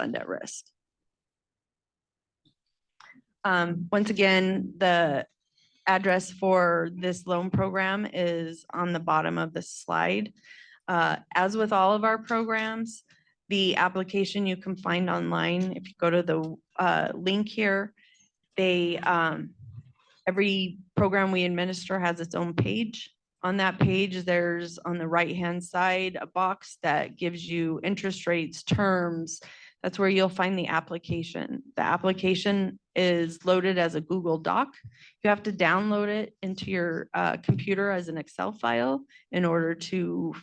fund at risk. Once again, the address for this loan program is on the bottom of the slide. As with all of our programs, the application you can find online. If you go to the link here, every program we administer has its own page. On that page, there's on the right-hand side a box that gives you interest rates, terms. That's where you'll find the application. The application is loaded as a Google Doc. You have to download it into your computer as an Excel file in order to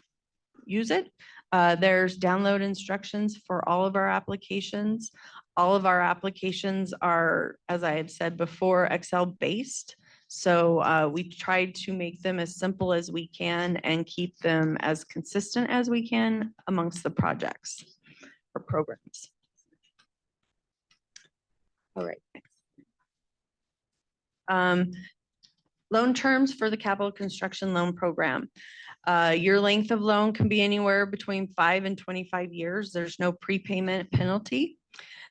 use it. There's download instructions for all of our applications. All of our applications are, as I had said before, Excel based. So we tried to make them as simple as we can and keep them as consistent as we can amongst the projects or programs. All right. Loan terms for the capital construction loan program. Your length of loan can be anywhere between 5 and 25 years. There's no prepayment penalty.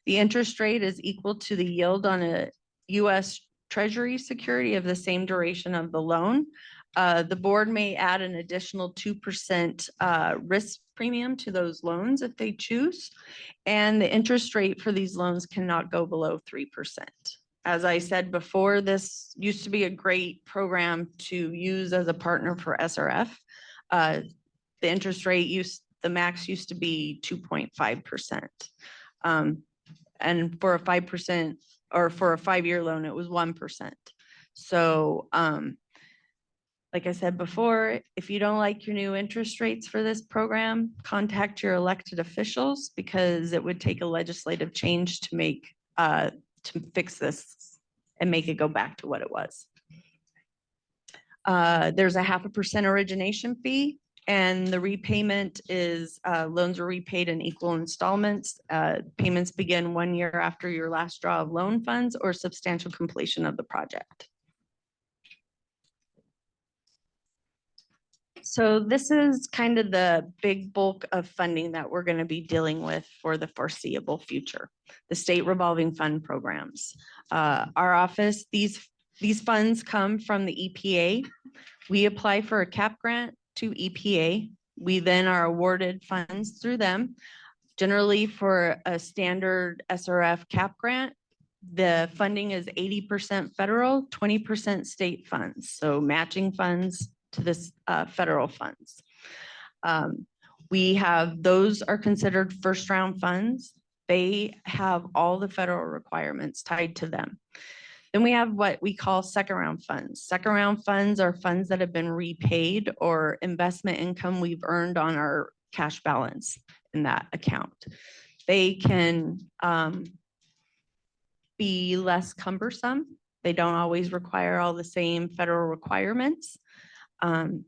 The interest rate is equal to the yield on a U.S. Treasury security of the same duration of the loan. The board may add an additional 2% risk premium to those loans if they choose. And the interest rate for these loans cannot go below 3%. As I said before, this used to be a great program to use as a partner for SRF. The interest rate the max used to be 2.5%. And for a 5% or for a 5-year loan, it was 1%. So like I said before, if you don't like your new interest rates for this program, contact your elected officials because it would take a legislative change to make to fix this and make it go back to what it was. There's a 0.5% origination fee, and the repayment is loans are repaid in equal installments. Payments begin 1 year after your last draw of loan funds or substantial completion of the project. So this is kind of the big bulk of funding that we're going to be dealing with for the foreseeable future. The state revolving fund programs. Our office, these funds come from the EPA. We apply for a CAP grant to EPA. We then are awarded funds through them. Generally for a standard SRF CAP grant, the funding is 80% federal, 20% state funds. So matching funds to this federal funds. Those are considered first round funds. They have all the federal requirements tied to them. Then we have what we call second round funds. Second round funds are funds that have been repaid or investment income we've earned on our cash balance in that account. They can be less cumbersome. They don't always require all the same federal requirements.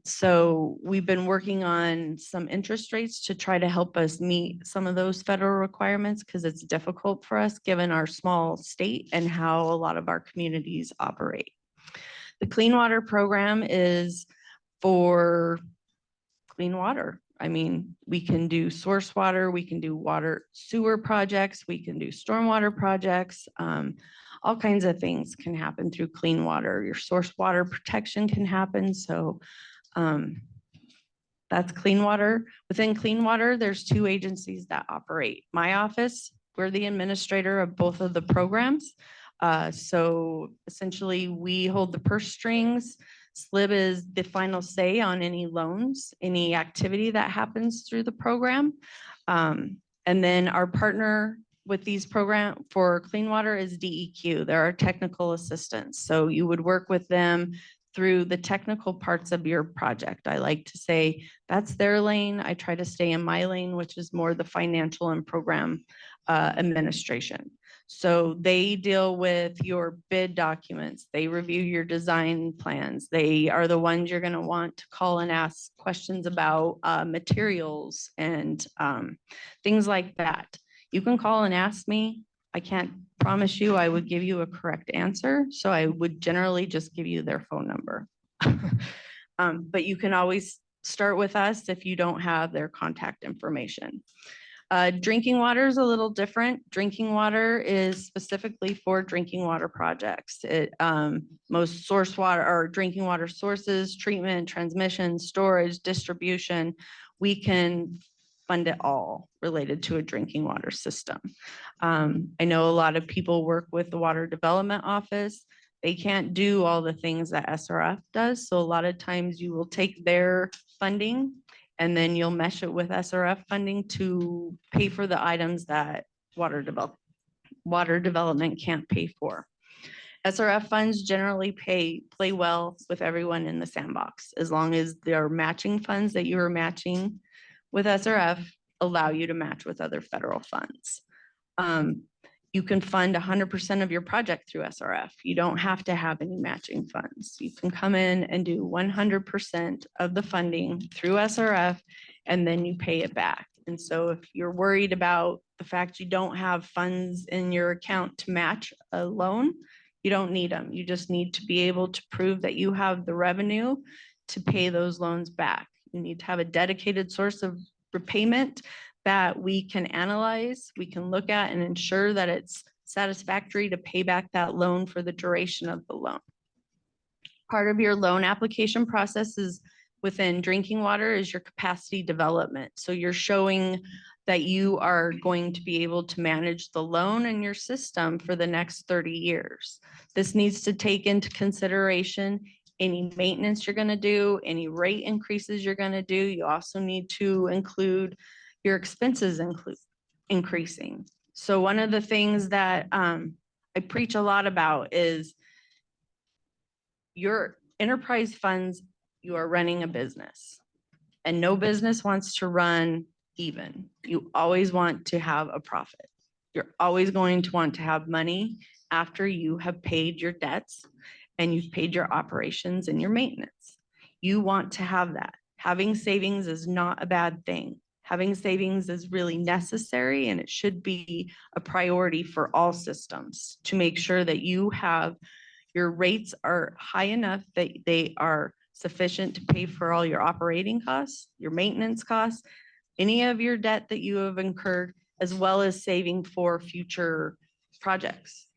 So we've been working on some interest rates to try to help us meet some of those federal requirements because it's difficult for us given our small state and how a lot of our communities operate. The Clean Water Program is for clean water. I mean, we can do source water, we can do water sewer projects, we can do stormwater projects. All kinds of things can happen through clean water. Your source water protection can happen. So that's clean water. Within clean water, there's 2 agencies that operate. My office, we're the administrator of both of the programs. So essentially we hold the purse strings. SLIB is the final say on any loans, any activity that happens through the program. And then our partner with these programs for clean water is DEQ. They're our technical assistants. So you would work with them through the technical parts of your project. I like to say that's their lane. I try to stay in my lane, which is more the financial and program administration. So they deal with your bid documents. They review your design plans. They are the ones you're going to want to call and ask questions about materials and things like that. You can call and ask me. I can't promise you I would give you a correct answer. So I would generally just give you their phone number. But you can always start with us if you don't have their contact information. Drinking water is a little different. Drinking water is specifically for drinking water projects. Most source water or drinking water sources, treatment, transmission, storage, distribution, we can fund it all related to a drinking water system. I know a lot of people work with the Water Development Office. They can't do all the things that SRF does. So a lot of times you will take their funding and then you'll mesh it with SRF funding to pay for the items that water development can't pay for. SRF funds generally play well with everyone in the sandbox, as long as their matching funds that you are matching with SRF allow you to match with other federal funds. You can fund 100% of your project through SRF. You don't have to have any matching funds. You can come in and do 100% of the funding through SRF, and then you pay it back. And so if you're worried about the fact you don't have funds in your account to match a loan, you don't need them. You just need to be able to prove that you have the revenue to pay those loans back. You need to have a dedicated source of repayment that we can analyze, we can look at and ensure that it's satisfactory to pay back that loan for the duration of the loan. Part of your loan application process is within drinking water is your capacity development. So you're showing that you are going to be able to manage the loan in your system for the next 30 years. This needs to take into consideration any maintenance you're going to do, any rate increases you're going to do. You also need to include your expenses increasing. So one of the things that I preach a lot about is your enterprise funds, you are running a business, and no business wants to run even. You always want to have a profit. You're always going to want to have money after you have paid your debts and you've paid your operations and your maintenance. You want to have that. Having savings is not a bad thing. Having savings is really necessary, and it should be a priority for all systems to make sure that you have your rates are high enough that they are sufficient to pay for all your operating costs, your maintenance costs, any of your debt that you have incurred, as well as saving for future projects.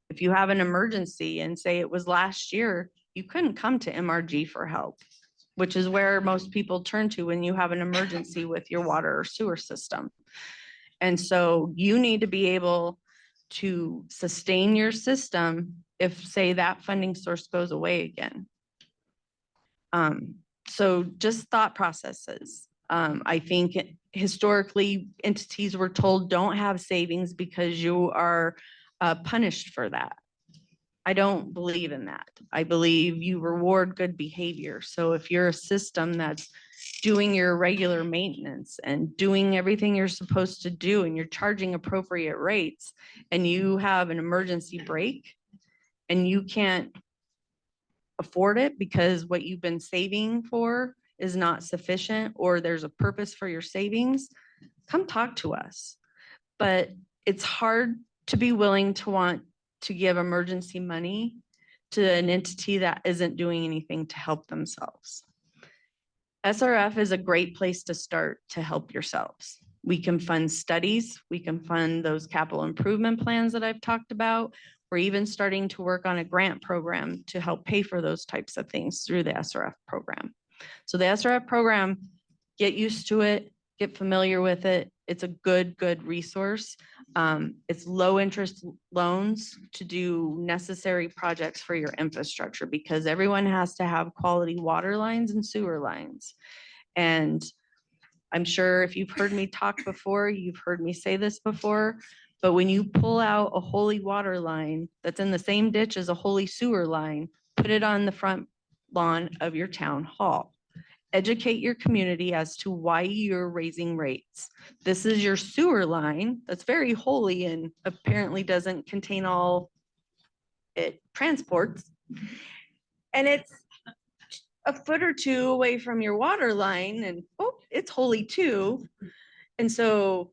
If you have an emergency and say it was last year, you couldn't come to MRG for help, which is where most people turn to when you have an emergency with your water or sewer system. And so you need to be able to sustain your system if, say, that funding source goes away again. So just thought processes. I think historically entities were told don't have savings because you are punished for that. I don't believe in that. I believe you reward good behavior. So if you're a system that's doing your regular maintenance and doing everything you're supposed to do, and you're charging appropriate rates, and you have an emergency break and you can't afford it because what you've been saving for is not sufficient, or there's a purpose for your savings, come talk to us. But it's hard to be willing to want to give emergency money to an entity that isn't doing anything to help themselves. SRF is a great place to start to help yourselves. We can fund studies. We can fund those capital improvement plans that I've talked about. We're even starting to work on a grant program to help pay for those types of things through the SRF program. So the SRF program, get used to it, get familiar with it. It's a good resource. It's low interest loans to do necessary projects for your infrastructure, because everyone has to have quality water lines and sewer lines. And I'm sure if you've heard me talk before, you've heard me say this before, but when you pull out a holy water line that's in the same ditch as a holy sewer line, put it on the front lawn of your town hall. Educate your community as to why you're raising rates. This is your sewer line that's very holy and apparently doesn't contain all it transports. And it's a foot or two away from your water line, and oh, it's holy too. And so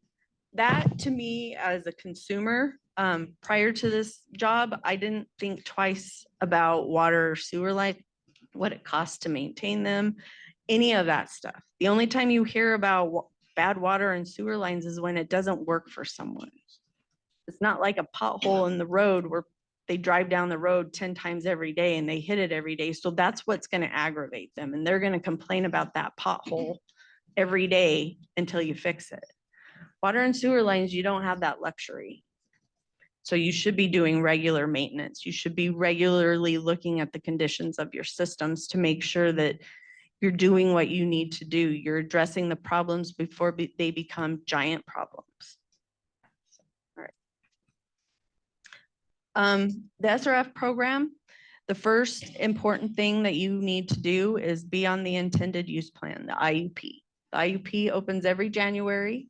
that, to me as a consumer, prior to this job, I didn't think twice about water or sewer line, what it costs to maintain them, any of that stuff. The only time you hear about bad water and sewer lines is when it doesn't work for someone. It's not like a pothole in the road where they drive down the road 10 times every day and they hit it every day. So that's what's going to aggravate them. And they're going to complain about that pothole every day until you fix it. Water and sewer lines, you don't have that luxury. So you should be doing regular maintenance. You should be regularly looking at the conditions of your systems to make sure that you're doing what you need to do. You're addressing the problems before they become giant problems. All right. The SRF program, the first important thing that you need to do is be on the intended use plan, the IUP. The IUP opens every January.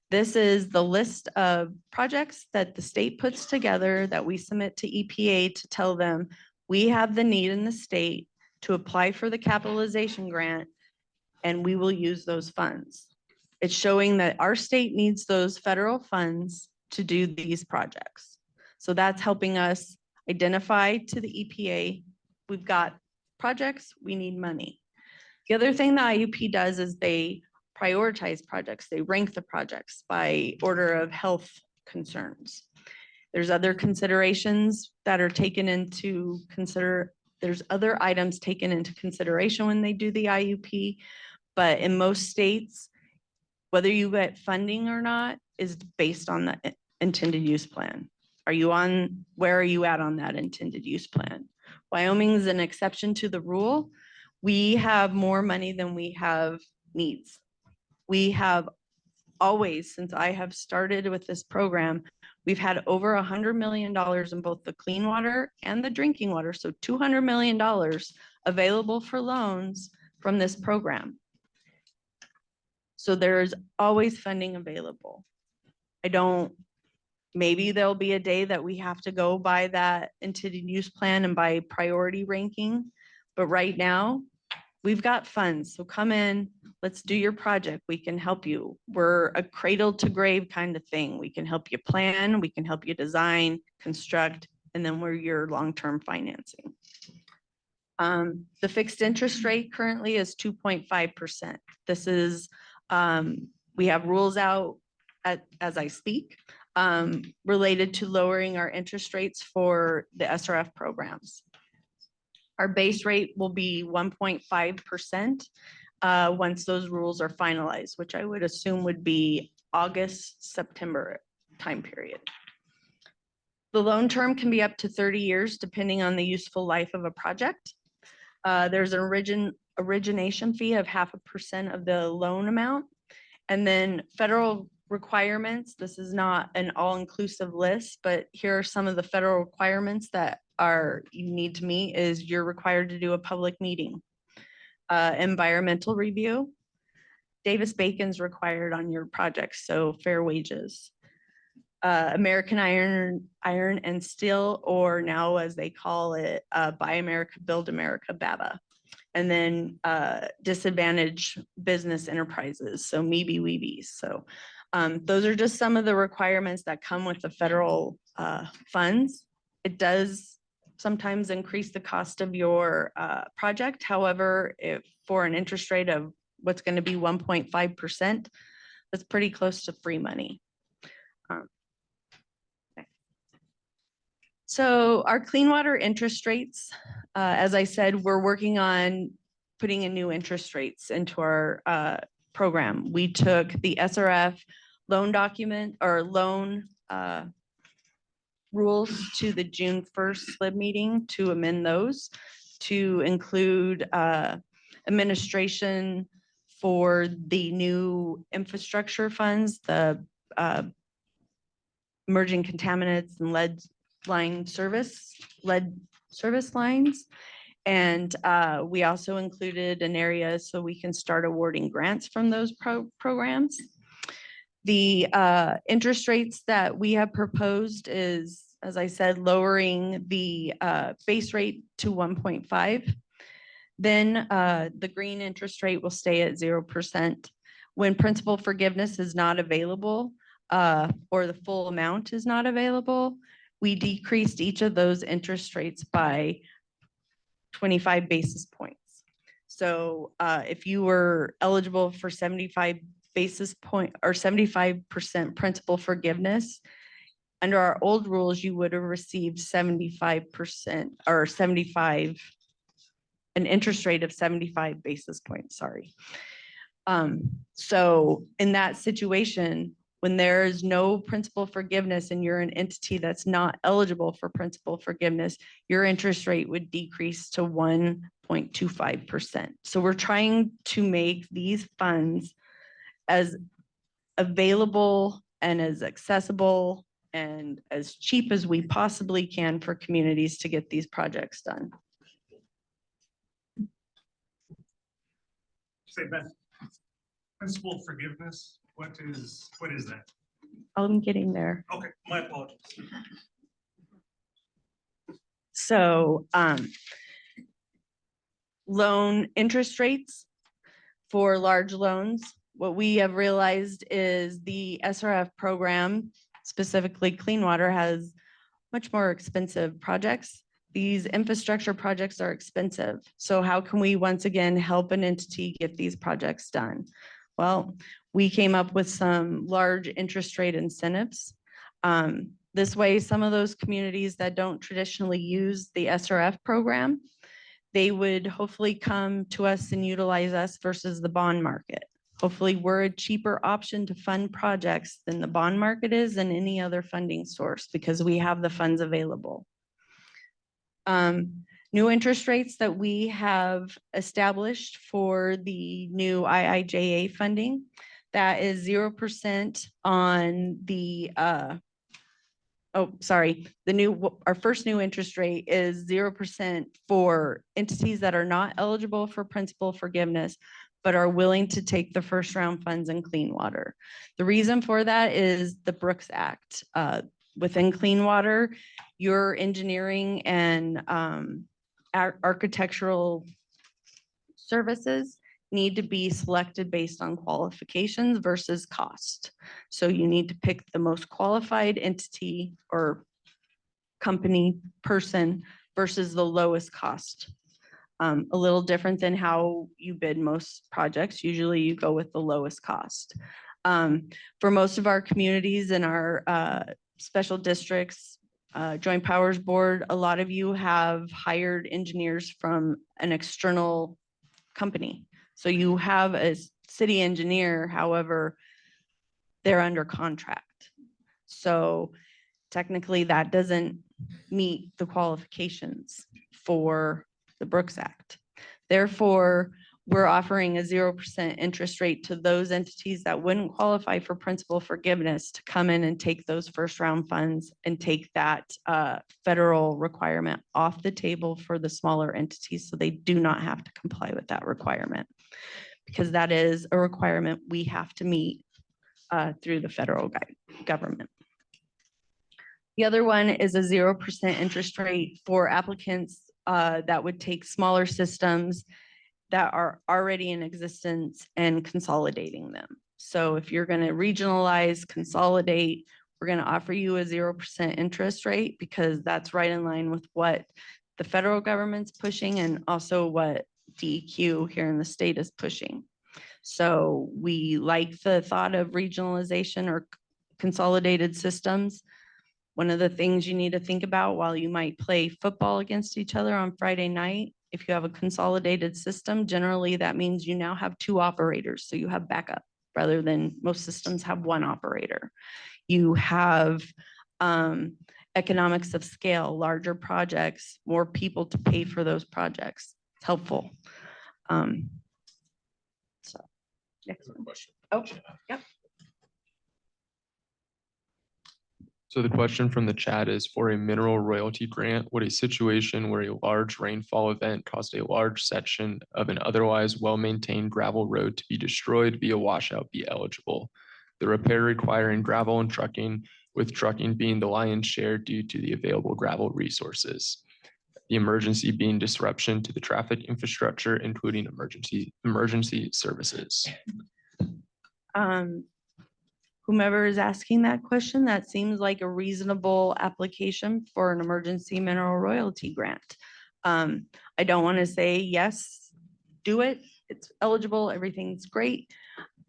This is the list of projects that the state puts together that we submit to EPA to tell them we have the need in the state to apply for the capitalization grant, and we will use those funds. It's showing that our state needs those federal funds to do these projects. So that's helping us identify to the EPA, we've got projects, we need money. The other thing the IUP does is they prioritize projects. They rank the projects by order of health concerns. There's other considerations that are taken into there's other items taken into consideration when they do the IUP, but in most states, whether you get funding or not is based on the intended use plan. Where are you at on that intended use plan? Wyoming is an exception to the rule. We have more money than we have needs. We have always, since I have started with this program, we've had over $100 million in both the clean water and the drinking water. So $200 million available for loans from this program. So there's always funding available. Maybe there'll be a day that we have to go by that intended use plan and by priority ranking. But right now, we've got funds. So come in, let's do your project. We can help you. We're a cradle to grave kind of thing. We can help you plan, we can help you design, construct, and then we're your long-term financing. The fixed interest rate currently is 2.5%. This is, we have rules out as I speak, related to lowering our interest rates for the SRF programs. Our base rate will be 1.5% once those rules are finalized, which I would assume would be August, September time period. The loan term can be up to 30 years, depending on the useful life of a project. There's an origination fee of 0.5% of the loan amount. And then federal requirements, this is not an all-inclusive list, but here are some of the federal requirements that you need to meet. Is you're required to do a public meeting, environmental review, Davis-Bacon's required on your projects, so fair wages, American iron and steel, or now as they call it, Buy America, Build America, BABA. And then disadvantaged business enterprises, so MeBee-Weebies. So those are just some of the requirements that come with the federal funds. It does sometimes increase the cost of your project. However, if for an interest rate of what's going to be 1.5%, that's pretty close to free money. So our clean water interest rates, as I said, we're working on putting in new interest rates into our program. We took the SRF loan document or loan rules to the June 1st SLIB meeting to amend those to include administration for the new infrastructure funds, the emerging contaminants and lead service lines. And we also included an area so we can start awarding grants from those programs. The interest rates that we have proposed is, as I said, lowering the base rate to 1.5. Then the green interest rate will stay at 0%. When principal forgiveness is not available or the full amount is not available, we decreased each of those interest rates by 25 basis points. So if you were eligible for 75 basis point or 75% principal forgiveness. Under our old rules, you would have received 75% or 75, an interest rate of 75 basis points, sorry. So in that situation, when there is no principal forgiveness and you're an entity that's not eligible for principal forgiveness, your interest rate would decrease to 1.25%. So we're trying to make these funds as available and as accessible and as cheap as we possibly can for communities to get these projects done. Say that principal forgiveness, what is that? I'm getting there. Okay, my apologies. So loan interest rates for large loans. What we have realized is the SRF program, specifically Clean Water, has much more expensive projects. These infrastructure projects are expensive. So how can we once again help an entity get these projects done? Well, we came up with some large interest rate incentives. This way, some of those communities that don't traditionally use the SRF program, they would hopefully come to us and utilize us versus the bond market. Hopefully, we're a cheaper option to fund projects than the bond market is and any other funding source because we have the funds available. New interest rates that we have established for the new IIJA funding, that is 0% on the, our first new interest rate is 0% for entities that are not eligible for principal forgiveness, but are willing to take the first round funds in Clean Water. The reason for that is the Brooks Act. Within Clean Water, your engineering and architectural services need to be selected based on qualifications versus cost. So you need to pick the most qualified entity or company person versus the lowest cost. A little different than how you bid most projects. Usually you go with the lowest cost. For most of our communities in our special districts, Joint Powers Board, a lot of you have hired engineers from an external company. So you have a city engineer, however, they're under contract. So technically that doesn't meet the qualifications for the Brooks Act. Therefore, we're offering a 0% interest rate to those entities that wouldn't qualify for principal forgiveness to come in and take those first round funds and take that federal requirement off the table for the smaller entities so they do not have to comply with that requirement, because that is a requirement we have to meet through the federal government. The other one is a 0% interest rate for applicants that would take smaller systems that are already in existence and consolidating them. So if you're going to regionalize, consolidate, we're going to offer you a 0% interest rate because that's right in line with what the federal government's pushing and also what DEQ here in the state is pushing. So we like the thought of regionalization or consolidated systems. One of the things you need to think about while you might play football against each other on Friday night, if you have a consolidated system, generally that means you now have two operators. So you have backup rather than most systems have one operator. You have economics of scale, larger projects, more people to pay for those projects. It's helpful. So next one. Oh, yep. So the question from the chat is, for a mineral royalty grant, would a situation where a large rainfall event caused a large section of an otherwise well-maintained gravel road to be destroyed via washout be eligible? The repair requiring gravel and trucking, with trucking being the lion's share due to the available gravel resources. The emergency being disruption to the traffic infrastructure, including emergency services. Whomever is asking that question, that seems like a reasonable application for an emergency mineral royalty grant. I don't want to say, yes, do it. It's eligible. Everything's great.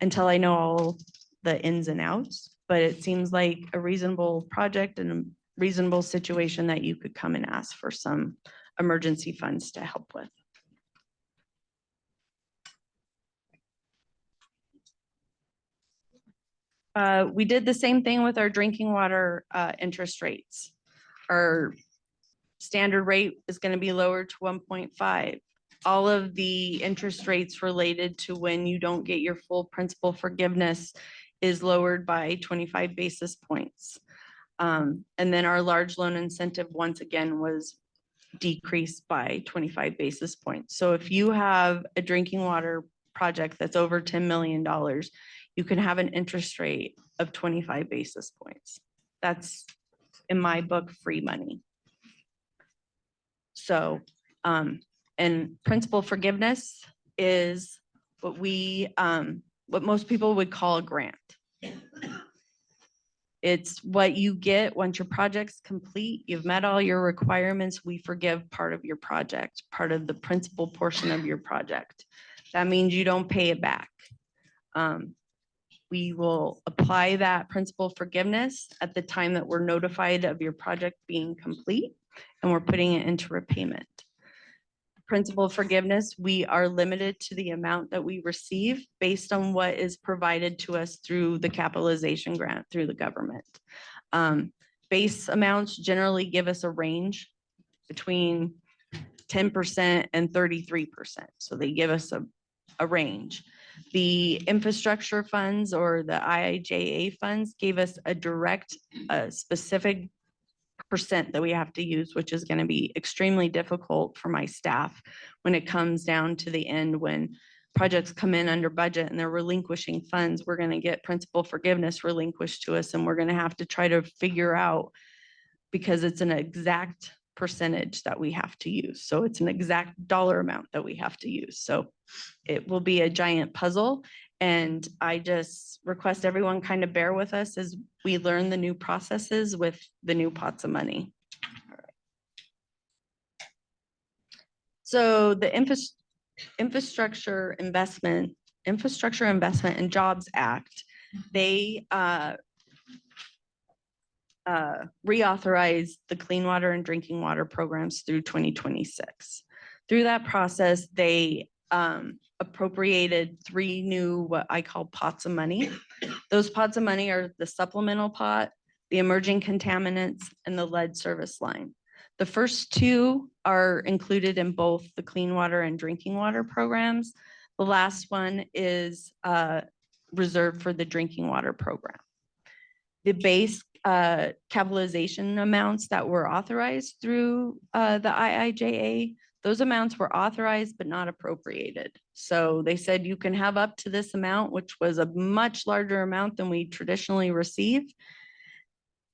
until I know all the ins and outs, but it seems like a reasonable project and a reasonable situation that you could come and ask for some emergency funds to help with. We did the same thing with our drinking water interest rates. Our standard rate is going to be lowered to 1.5. All of the interest rates related to when you don't get your full principal forgiveness is lowered by 25 basis points. And then our large loan incentive, once again, was decreased by 25 basis points. So if you have a drinking water project that's over $10 million, you can have an interest rate of 25 basis points. That's, in my book, free money. So, and principal forgiveness is what what most people would call a grant. It's what you get once your project's complete, you've met all your requirements, we forgive part of your project, part of the principal portion of your project. That means you don't pay it back. We will apply that principal forgiveness at the time that we're notified of your project being complete, and we're putting it into repayment. Principal forgiveness, we are limited to the amount that we receive based on what is provided to us through the capitalization grant through the government. Base amounts generally give us a range between 10% and 33%. So they give us a range. The infrastructure funds or the IIJA funds gave us a direct, specific percent that we have to use, which is going to be extremely difficult for my staff when it comes down to the end. When projects come in under budget and they're relinquishing funds, we're going to get principal forgiveness relinquished to us, and we're going to have to try to figure out, because it's an exact percentage that we have to use. So it's an exact dollar amount that we have to use. So it will be a giant puzzle. And I just request everyone kind of bear with us as we learn the new processes with the new pots of money. All right. So the Infrastructure Investment and Jobs Act, they reauthorize the clean water and drinking water programs through 2026. Through that process, they appropriated 3 new, what I call pots of money. Those pots of money are the supplemental pot, the emerging contaminants, and the lead service line. The first 2 are included in both the clean water and drinking water programs. The last one is reserved for the drinking water program. The base capitalization amounts that were authorized through the IIJA, those amounts were authorized but not appropriated. So they said you can have up to this amount, which was a much larger amount than we traditionally receive.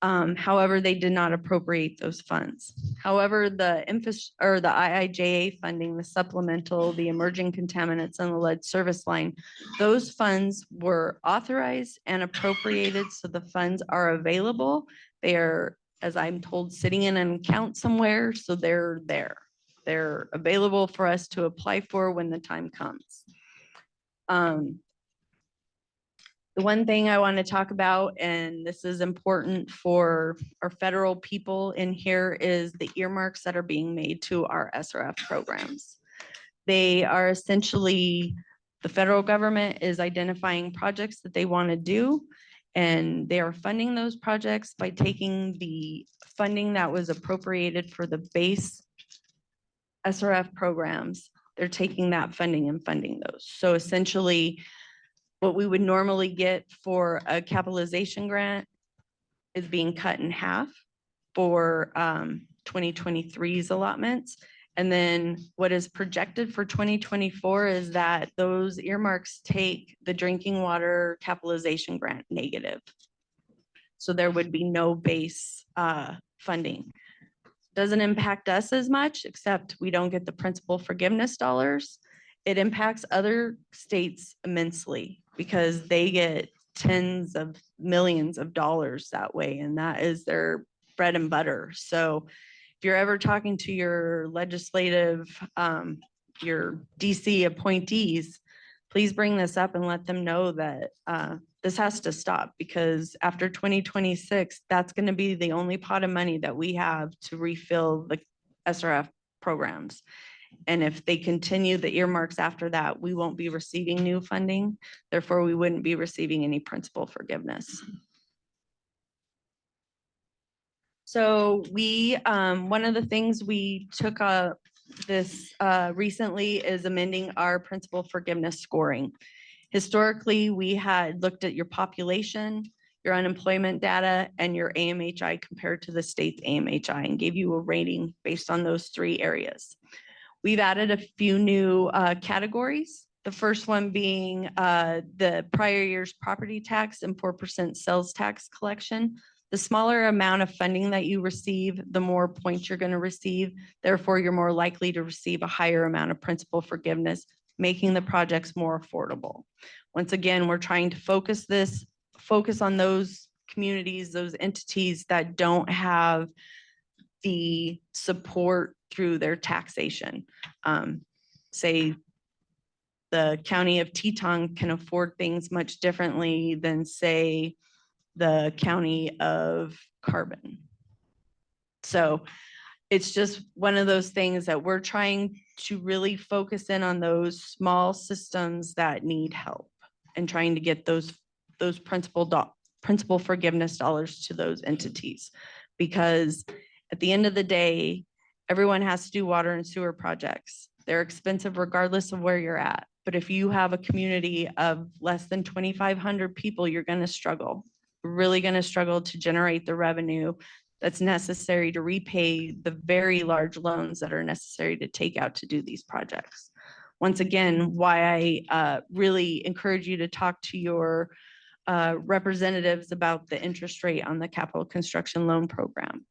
However, they did not appropriate those funds. However, the IIJA funding, the supplemental, the emerging contaminants, and the lead service line, those funds were authorized and appropriated, so the funds are available. They are, as I'm told, sitting in an account somewhere, so they're there. They're available for us to apply for when the time comes. The one thing I want to talk about, and this is important for our federal people in here, is the earmarks that are being made to our SRF programs. They are essentially, the federal government is identifying projects that they want to do, and they are funding those projects by taking the funding that was appropriated for the base SRF programs. They're taking that funding and funding those. So essentially, what we would normally get for a capitalization grant is being cut in half for 2023's allotments. And then what is projected for 2024 is that those earmarks take the drinking water capitalization grant negative. So there would be no base funding. Doesn't impact us as much, except we don't get the principal forgiveness dollars. It impacts other states immensely because they get tens of millions of dollars that way, and that is their bread and butter. So if you're ever talking to your legislative, your DC appointees, please bring this up and let them know that this has to stop, because after 2026, that's going to be the only pot of money that we have to refill the SRF programs. And if they continue the earmarks after that, we won't be receiving new funding. Therefore, we wouldn't be receiving any principal forgiveness. So we, one of the things we took this recently is amending our principal forgiveness scoring. Historically, we had looked at your population, your unemployment data, and your AMHI compared to the state's AMHI and gave you a rating based on those three areas. We've added a few new categories. The first one being the prior year's property tax and 4% sales tax collection. The smaller amount of funding that you receive, the more points you're going to receive. Therefore, you're more likely to receive a higher amount of principal forgiveness, making the projects more affordable. Once again, we're trying to focus on those communities, those entities that don't have the support through their taxation. Say the county of Teton can afford things much differently than, say, the county of Carbon. So it's just one of those things that we're trying to really focus in on those small systems that need help and trying to get those principal forgiveness dollars to those entities. Because at the end of the day, everyone has to do water and sewer projects. They're expensive regardless of where you're at. But if you have a community of less than 2,500 people, you're going to struggle. Really going to struggle to generate the revenue that's necessary to repay the very large loans that are necessary to take out to do these projects. Once again, why I really encourage you to talk to your representatives about the interest rate on the capital construction loan program.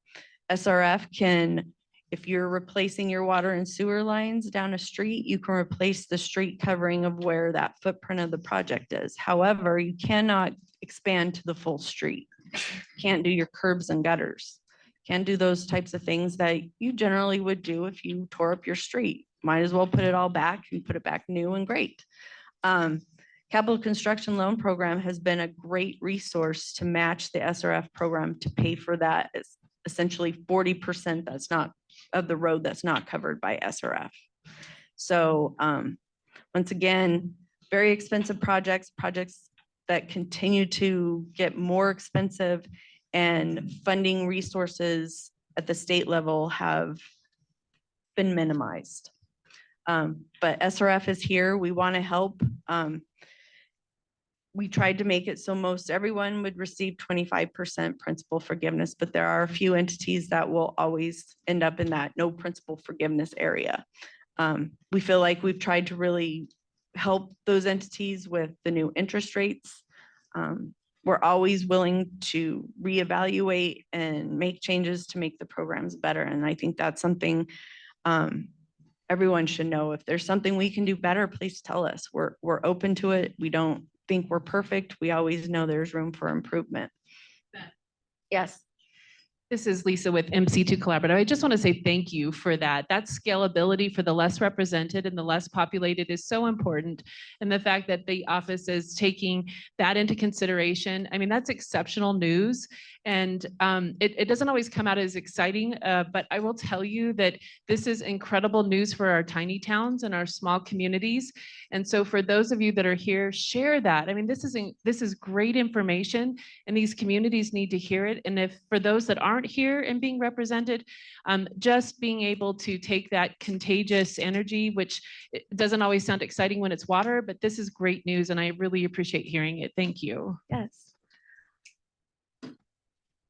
SRF can, if you're replacing your water and sewer lines down a street, you can replace the street covering of where that footprint of the project is. However, you cannot expand to the full street. Can't do your curbs and gutters. Can't do those types of things that you generally would do if you tore up your street. Might as well put it all back and put it back new and great. Capital Construction Loan Program has been a great resource to match the SRF program to pay for that. It's essentially 40% that's not of the road that's not covered by SRF. So once again, very expensive projects that continue to get more expensive, and funding resources at the state level have been minimized. But SRF is here. We want to help. We tried to make it so most everyone would receive 25% principal forgiveness, but there are a few entities that will always end up in that no principal forgiveness area. We feel like we've tried to really help those entities with the new interest rates. We're always willing to reevaluate and make changes to make the programs better. And I think that's something everyone should know. If there's something we can do better, please tell us. We're open to it. We don't think we're perfect. We always know there's room for improvement. Yes. This is Lisa with MC2 Collaborative. I just want to say thank you for that. That scalability for the less represented and the less populated is so important. And the fact that the office is taking that into consideration, I mean, that's exceptional news. And it doesn't always come out as exciting, but I will tell you that this is incredible news for our tiny towns and our small communities. And so for those of you that are here, share that. I mean, this is great information and these communities need to hear it. And if for those that aren't here and being represented, just being able to take that contagious energy, which doesn't always sound exciting when it's water, but this is great news and I really appreciate hearing it. Thank you. Yes.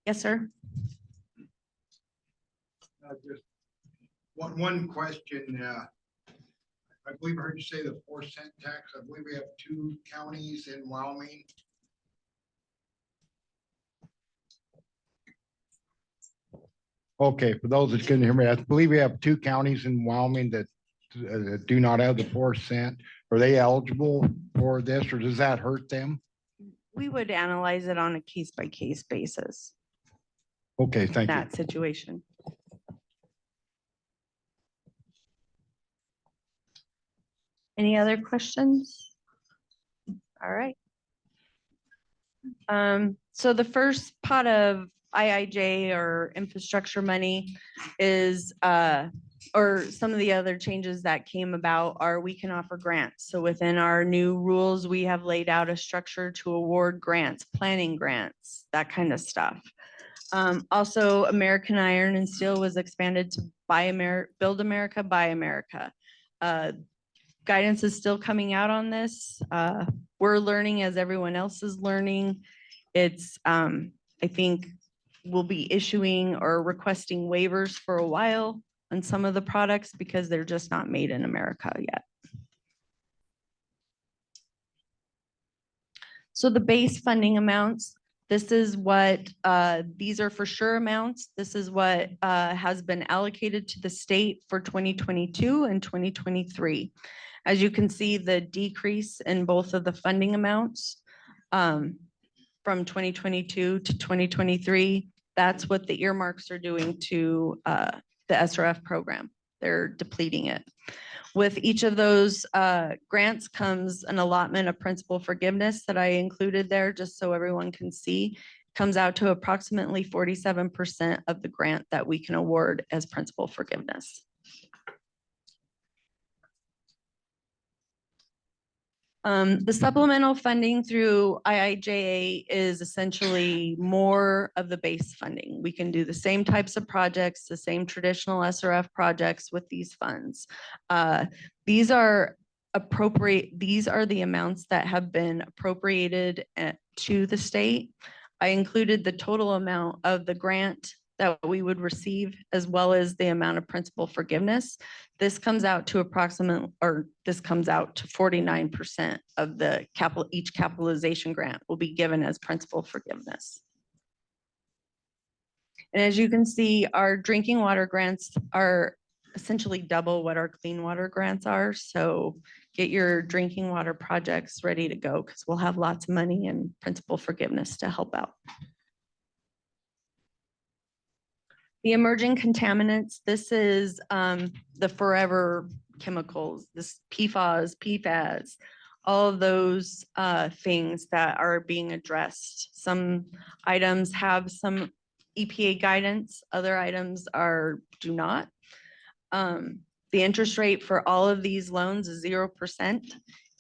Yes, sir. Just one question. I believe I heard you say the 4-cent tax. I believe we have 2 counties in Wyoming. Okay, for those that couldn't hear me, I believe we have 2 counties in Wyoming that do not have the 4-cent. Are they eligible for this, or does that hurt them? We would analyze it on a case-by-case basis. Okay, thank you. That situation. Any other questions? All right. So the first pot of IIJ or infrastructure money is, or some of the other changes that came about are we can offer grants. So within our new rules, we have laid out a structure to award grants, planning grants, that kind of stuff. Also, American Iron and Steel was expanded to Build America, Buy America. Guidance is still coming out on this. We're learning as everyone else is learning. It's, I think we'll be issuing or requesting waivers for a while on some of the products because they're just not made in America yet. So the base funding amounts, this is what, these are for sure amounts. This is what has been allocated to the state for 2022 and 2023. As you can see, the decrease in both of the funding amounts from 2022 to 2023, that's what the earmarks are doing to the SRF program. They're depleting it. With each of those grants comes an allotment of principal forgiveness that I included there just so everyone can see. Comes out to approximately 47% of the grant that we can award as principal forgiveness. The supplemental funding through IIJA is essentially more of the base funding. We can do the same types of projects, the same traditional SRF projects with these funds. These are the amounts that have been appropriated to the state. I included the total amount of the grant that we would receive as well as the amount of principal forgiveness. This comes out to 49% of the each capitalization grant will be given as principal forgiveness. And as you can see, our drinking water grants are essentially double what our clean water grants are. So get your drinking water projects ready to go because we'll have lots of money and principal forgiveness to help out. The emerging contaminants, this is the forever chemicals, this PFAS, PFAS, all of those things that are being addressed. Some items have some EPA guidance, other items do not. The interest rate for all of these loans is 0%,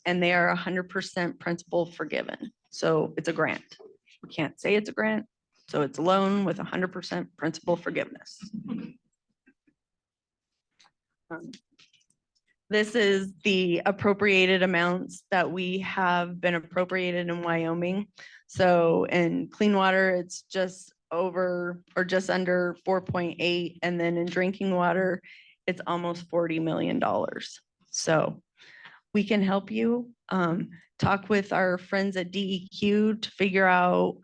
and they are 100% principal forgiven. So it's a grant. We can't say it's a grant. So it's a loan with 100% principal forgiveness. This is the appropriated amounts that we have been appropriated in Wyoming. So in clean water, it's just over or just under 4.8. And then in drinking water, it's almost $40 million. So we can help you talk with our friends at DEQ to figure out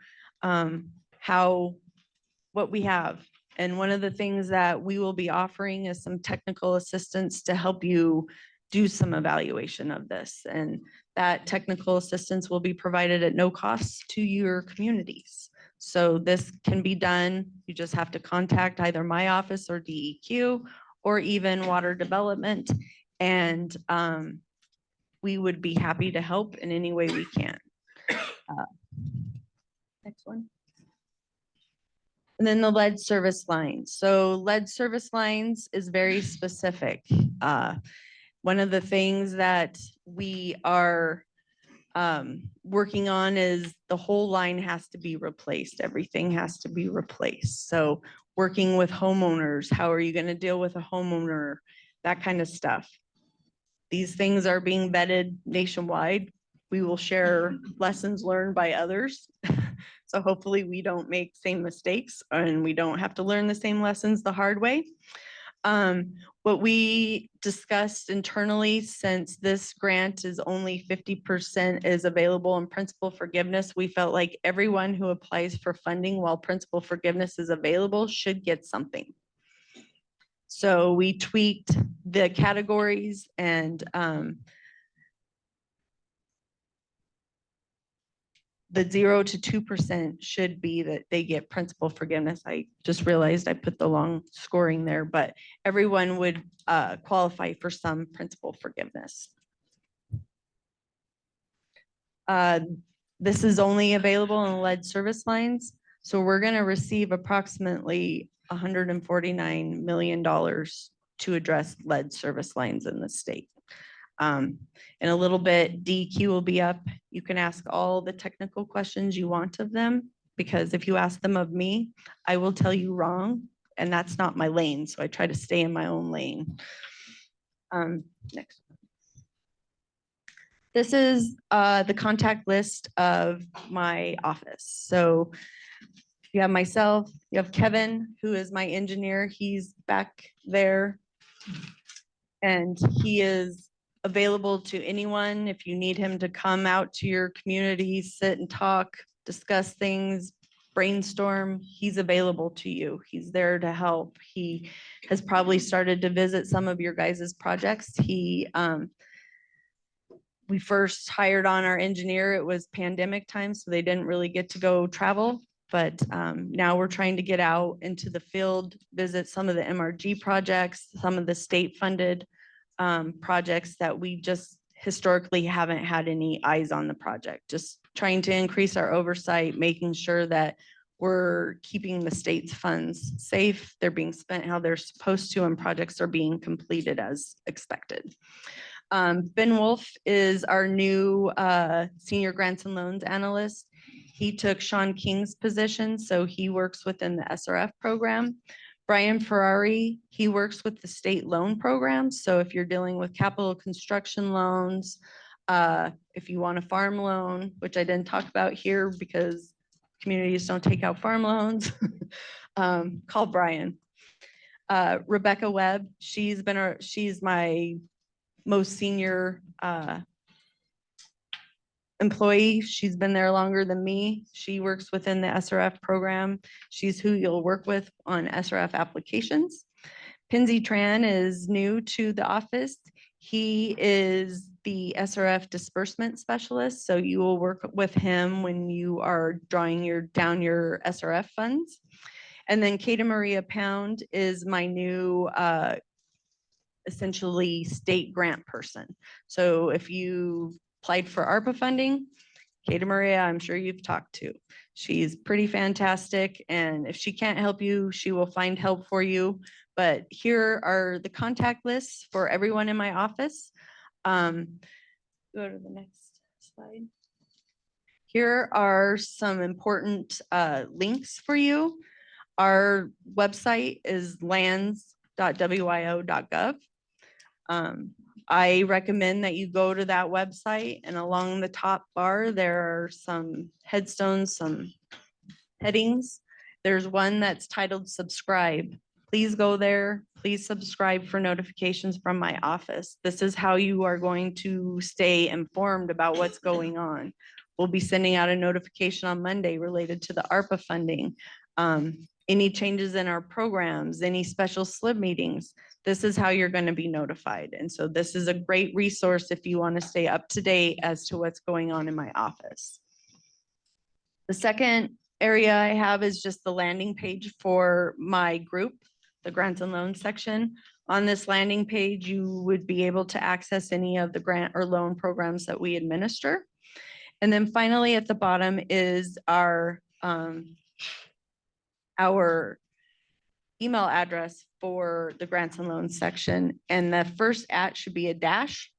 what we have. And one of the things that we will be offering is some technical assistance to help you do some evaluation of this. And that technical assistance will be provided at no cost to your communities. So this can be done. You just have to contact either my office or DEQ or even water development. And we would be happy to help in any way we can. Next one. And then the lead service lines. So lead service lines is very specific. One of the things that we are working on is the whole line has to be replaced. Everything has to be replaced. So working with homeowners, how are you going to deal with a homeowner? That kind of stuff. These things are being vetted nationwide. We will share lessons learned by others. So hopefully we don't make same mistakes and we don't have to learn the same lessons the hard way. What we discussed internally, since this grant is only 50% is available in principal forgiveness, we felt like everyone who applies for funding while principal forgiveness is available should get something. So we tweaked the categories and the 0 to 2% should be that they get principal forgiveness. I just realized I put the long scoring there, but everyone would qualify for some principal forgiveness. Uh, This is only available in lead service lines. So we're going to receive approximately $149 million to address lead service lines in the state. In a little bit, DEQ will be up. You can ask all the technical questions you want of them, because if you ask them of me, I will tell you wrong, and that's not my lane. So I try to stay in my own lane. Next. This is the contact list of my office. So you have myself, you have Kevin, who is my engineer. He's back there. And he is available to anyone. If you need him to come out to your community, sit and talk, discuss things, brainstorm, he's available to you. He's there to help. He has probably started to visit some of your guys' projects. We first hired on our engineer, it was pandemic time, so they didn't really get to go travel. But now we're trying to get out into the field, visit some of the MRG projects, some of the state funded projects that we just historically haven't had any eyes on the project. Just trying to increase our oversight, making sure that we're keeping the state's funds safe, they're being spent how they're supposed to, and projects are being completed as expected. Ben Wolf is our new senior grants and loans analyst. He took Sean King's position, so he works within the SRF program. Brian Ferrari, he works with the state loan program. So if you're dealing with capital construction loans, if you want a farm loan, which I didn't talk about here because communities don't take out farm loans, call Brian. Rebecca Webb, she's my most senior employee. She's been there longer than me. She works within the SRF program. She's who you'll work with on SRF applications. Pinsy Tran is new to the office. He is the SRF disbursement specialist. So you will work with him when you are drawing down your SRF funds. And then Kata Maria Pound is my new essentially state grant person. So if you applied for ARPA funding, Kata Maria, I'm sure you've talked to. She's pretty fantastic. And if she can't help you, she will find help for you. But here are the contact lists for everyone in my office. Go to the next slide. Here are some important links for you. Our website is lands.wyo.gov. I recommend that you go to that website, and along the top bar, there are some headstones, some headings. There's one that's titled subscribe. Please go there. Please subscribe for notifications from my office. This is how you are going to stay informed about what's going on. We'll be sending out a notification on Monday related to the ARPA funding. Any changes in our programs, any special SLIB meetings, this is how you're going to be notified. And so this is a great resource if you want to stay up to date as to what's going on in my office. The second area I have is just the landing page for my group, the grants and loans section. On this landing page, you would be able to access any of the grant or loan programs that we administer. And then finally, at the bottom is our email address for the grants and loans section. And the first @ should be a dash.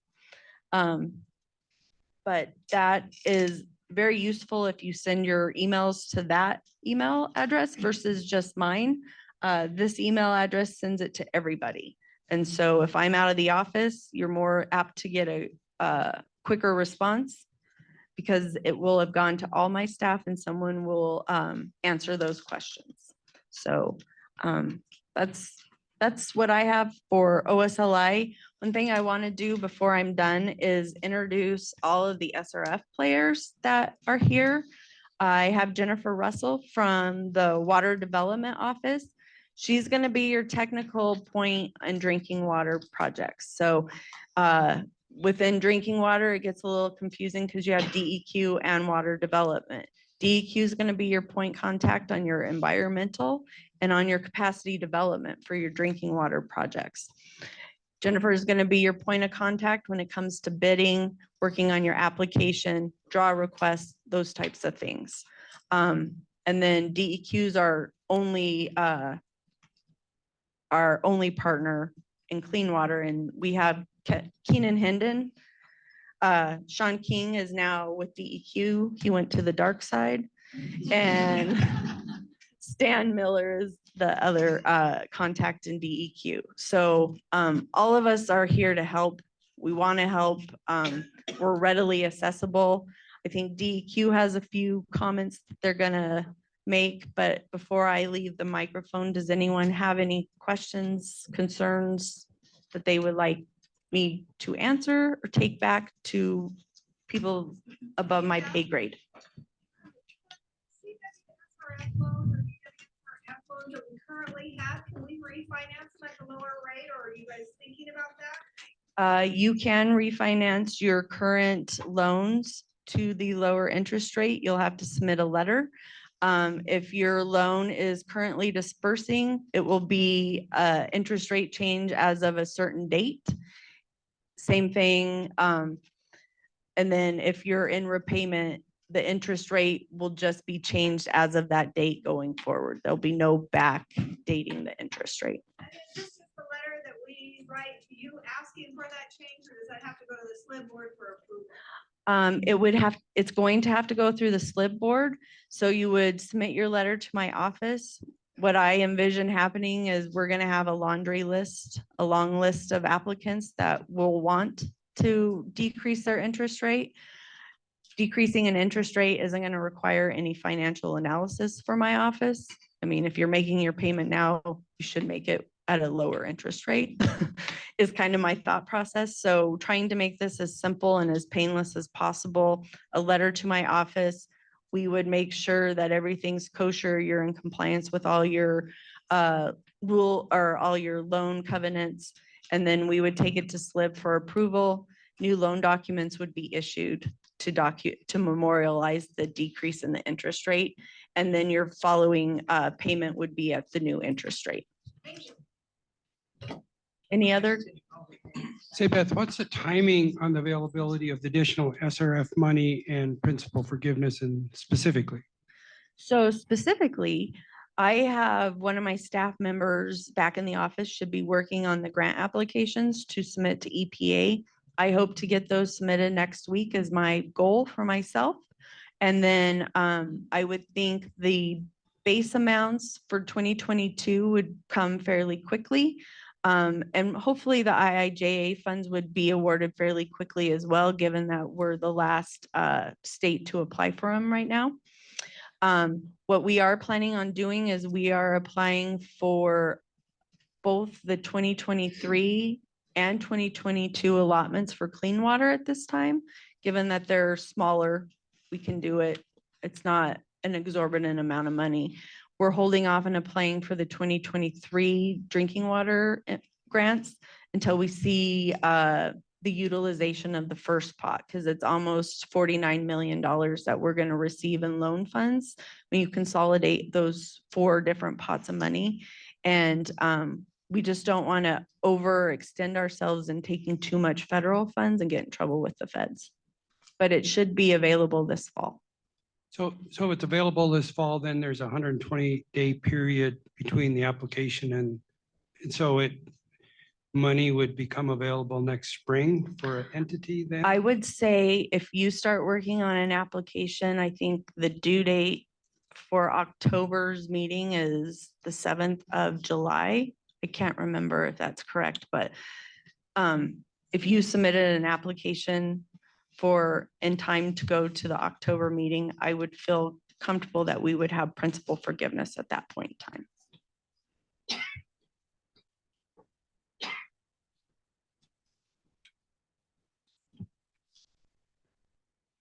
But that is very useful if you send your emails to that email address versus just mine. This email address sends it to everybody. And so if I'm out of the office, you're more apt to get a quicker response because it will have gone to all my staff and someone will answer those questions. So that's what I have for OSLI. One thing I want to do before I'm done is introduce all of the SRF players that are here. I have Jennifer Russell from the Water Development Office. She's going to be your technical point in drinking water projects. So within drinking water, it gets a little confusing because you have DEQ and water development. DEQ is going to be your point contact on your environmental and on your capacity development for your drinking water projects. Jennifer is going to be your point of contact when it comes to bidding, working on your application, draw requests, those types of things. And then DEQ's our only partner in clean water, and we have Keenan Hendon. Sean King is now with DEQ. He went to the dark side. And Stan Miller is the other contact in DEQ. So all of us are here to help. We want to help. We're readily accessible. I think DEQ has a few comments that they're gonna make, but before I leave the microphone, does anyone have any questions, concerns that they would like me to answer or take back to people above my pay grade? That we currently have, can we refinance them at the lower rate, or are you guys thinking about that? You can refinance your current loans to the lower interest rate. You'll have to submit a letter. If your loan is currently dispersing, it will be interest rate change as of a certain date. Same thing. And then if you're in repayment, the interest rate will just be changed as of that date going forward. There'll be no back dating the interest rate. And is this just the letter that we write to you asking for that change, or does that have to go to the SLIB board for approval? It's going to have to go through the SLIB board. So you would submit your letter to my office. What I envision happening is we're going to have a laundry list, a long list of applicants that will want to decrease their interest rate. Decreasing an interest rate isn't going to require any financial analysis for my office. I mean, if you're making your payment now, you should make it at a lower interest rate is kind of my thought process. So trying to make this as simple and as painless as possible, a letter to my office. We would make sure that everything's kosher, you're in compliance with all your rule or all your loan covenants. And then we would take it to SLIB for approval. New loan documents would be issued to memorialize the decrease in the interest rate. And then your following payment would be at the new interest rate. Any other? Say, Beth, what's the timing on the availability of the additional SRF money and principal forgiveness and specifically? So specifically, I have one of my staff members back in the office should be working on the grant applications to submit to EPA. I hope to get those submitted next week is my goal for myself. And then I would think the base amounts for 2022 would come fairly quickly. And hopefully the IIJA funds would be awarded fairly quickly as well, given that we're the last state to apply for them right now. What we are planning on doing is we are applying for both the 2023 and 2022 allotments for clean water at this time. Given that they're smaller, we can do it. It's not an exorbitant amount of money. We're holding off on applying for the 2023 drinking water grants until we see the utilization of the first pot, because it's almost $49 million that we're going to receive in loan funds when you consolidate those 4 different pots of money. And we just don't want to overextend ourselves in taking too much federal funds and get in trouble with the feds. But it should be available this fall. So it's available this fall, then there's a 120-day period between the application and so money would become available next spring for an entity then? I would say if you start working on an application, I think the due date for October's meeting is the 7th of July. I can't remember if that's correct, but if you submitted an application in time to go to the October meeting, I would feel comfortable that we would have principal forgiveness at that point in time.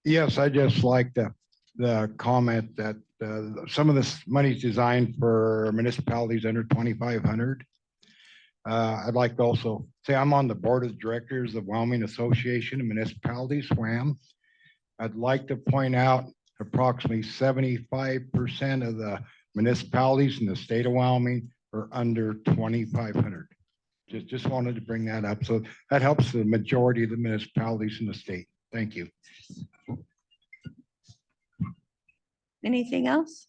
Yes, I just like the comment that some of this money is designed for municipalities under 2,500. I'd like to also say I'm on the board of directors of Wyoming Association of Municipalities, WAM. I'd like to point out approximately 75% of the municipalities in the state of Wyoming are under 2,500. Just wanted to bring that up. So that helps the majority of the municipalities in the state. Thank you. Anything else?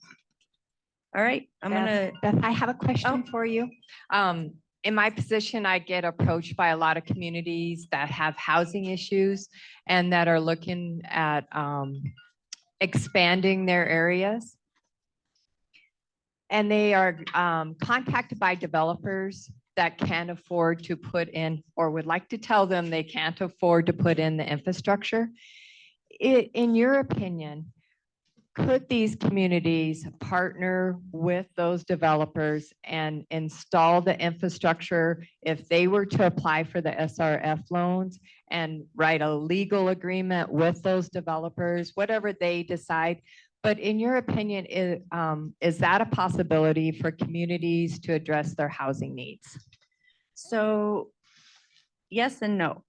All right, I'm gonna, Beth, I have a question for you. In my position, I get approached by a lot of communities that have housing issues and that are looking at expanding their areas. And they are contacted by developers that can't afford to put in, or would like to tell them they can't afford to put in the infrastructure. In your opinion, could these communities partner with those developers and install the infrastructure if they were to apply for the SRF loans and write a legal agreement with those developers, whatever they decide? But in your opinion, is that a possibility for communities to address their housing needs? so yes and no.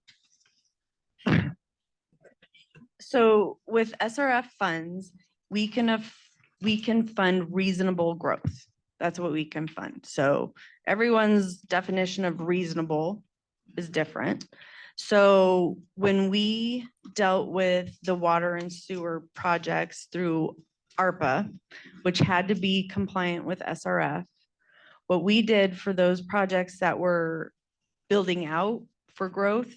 So with SRF funds, we can fund reasonable growth. That's what we can fund. So everyone's definition of reasonable is different. So when we dealt with the water and sewer projects through ARPA, which had to be compliant with SRF, what we did for those projects that were building out for growth,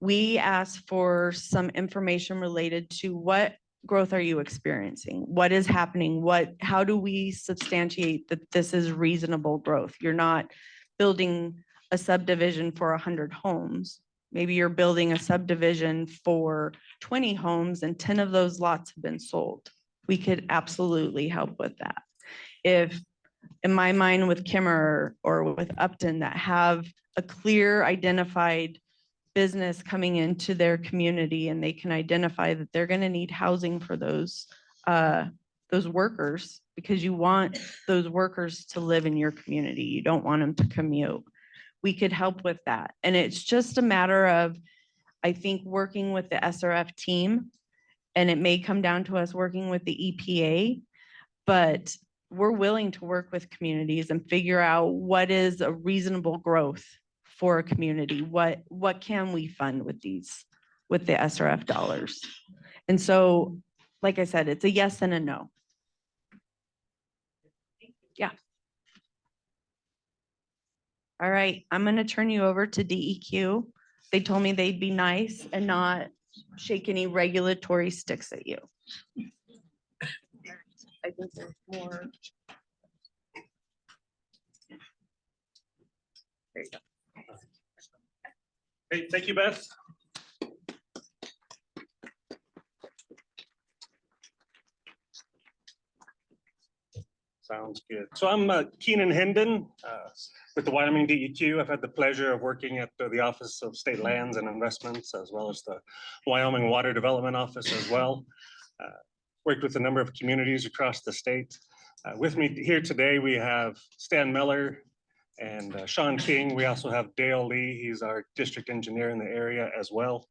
we asked for some information related to what growth are you experiencing? What is happening? How do we substantiate that this is reasonable growth? You're not building a subdivision for 100 homes. Maybe you're building a subdivision for 20 homes and 10 of those lots have been sold. We could absolutely help with that. If in my mind with Kimmer or with Upton that have a clear identified business coming into their community and they can identify that they're going to need housing for those workers, because you want those workers to live in your community. You don't want them to commute. We could help with that. And it's just a matter of, I think, working with the SRF team, and it may come down to us working with the EPA, but we're willing to work with communities and figure out what is a reasonable growth for a community. What can we fund with the SRF dollars? And so, like I said, it's a yes and a no. Yeah. All right, I'm gonna turn you over to DEQ. They told me they'd be nice and not shake any regulatory sticks at you. I think there's more. There you go. Hey, thank you, Beth. Sounds good. So I'm Keenan Hendon with the Wyoming DEQ. I've had the pleasure of working at the Office of State Lands and Investments, as well as the Wyoming Water Development Office as well. Worked with a number of communities across the state. With me here today, we have Stan Miller and Sean King. We also have Dale Lee. He's our district engineer in the area as well.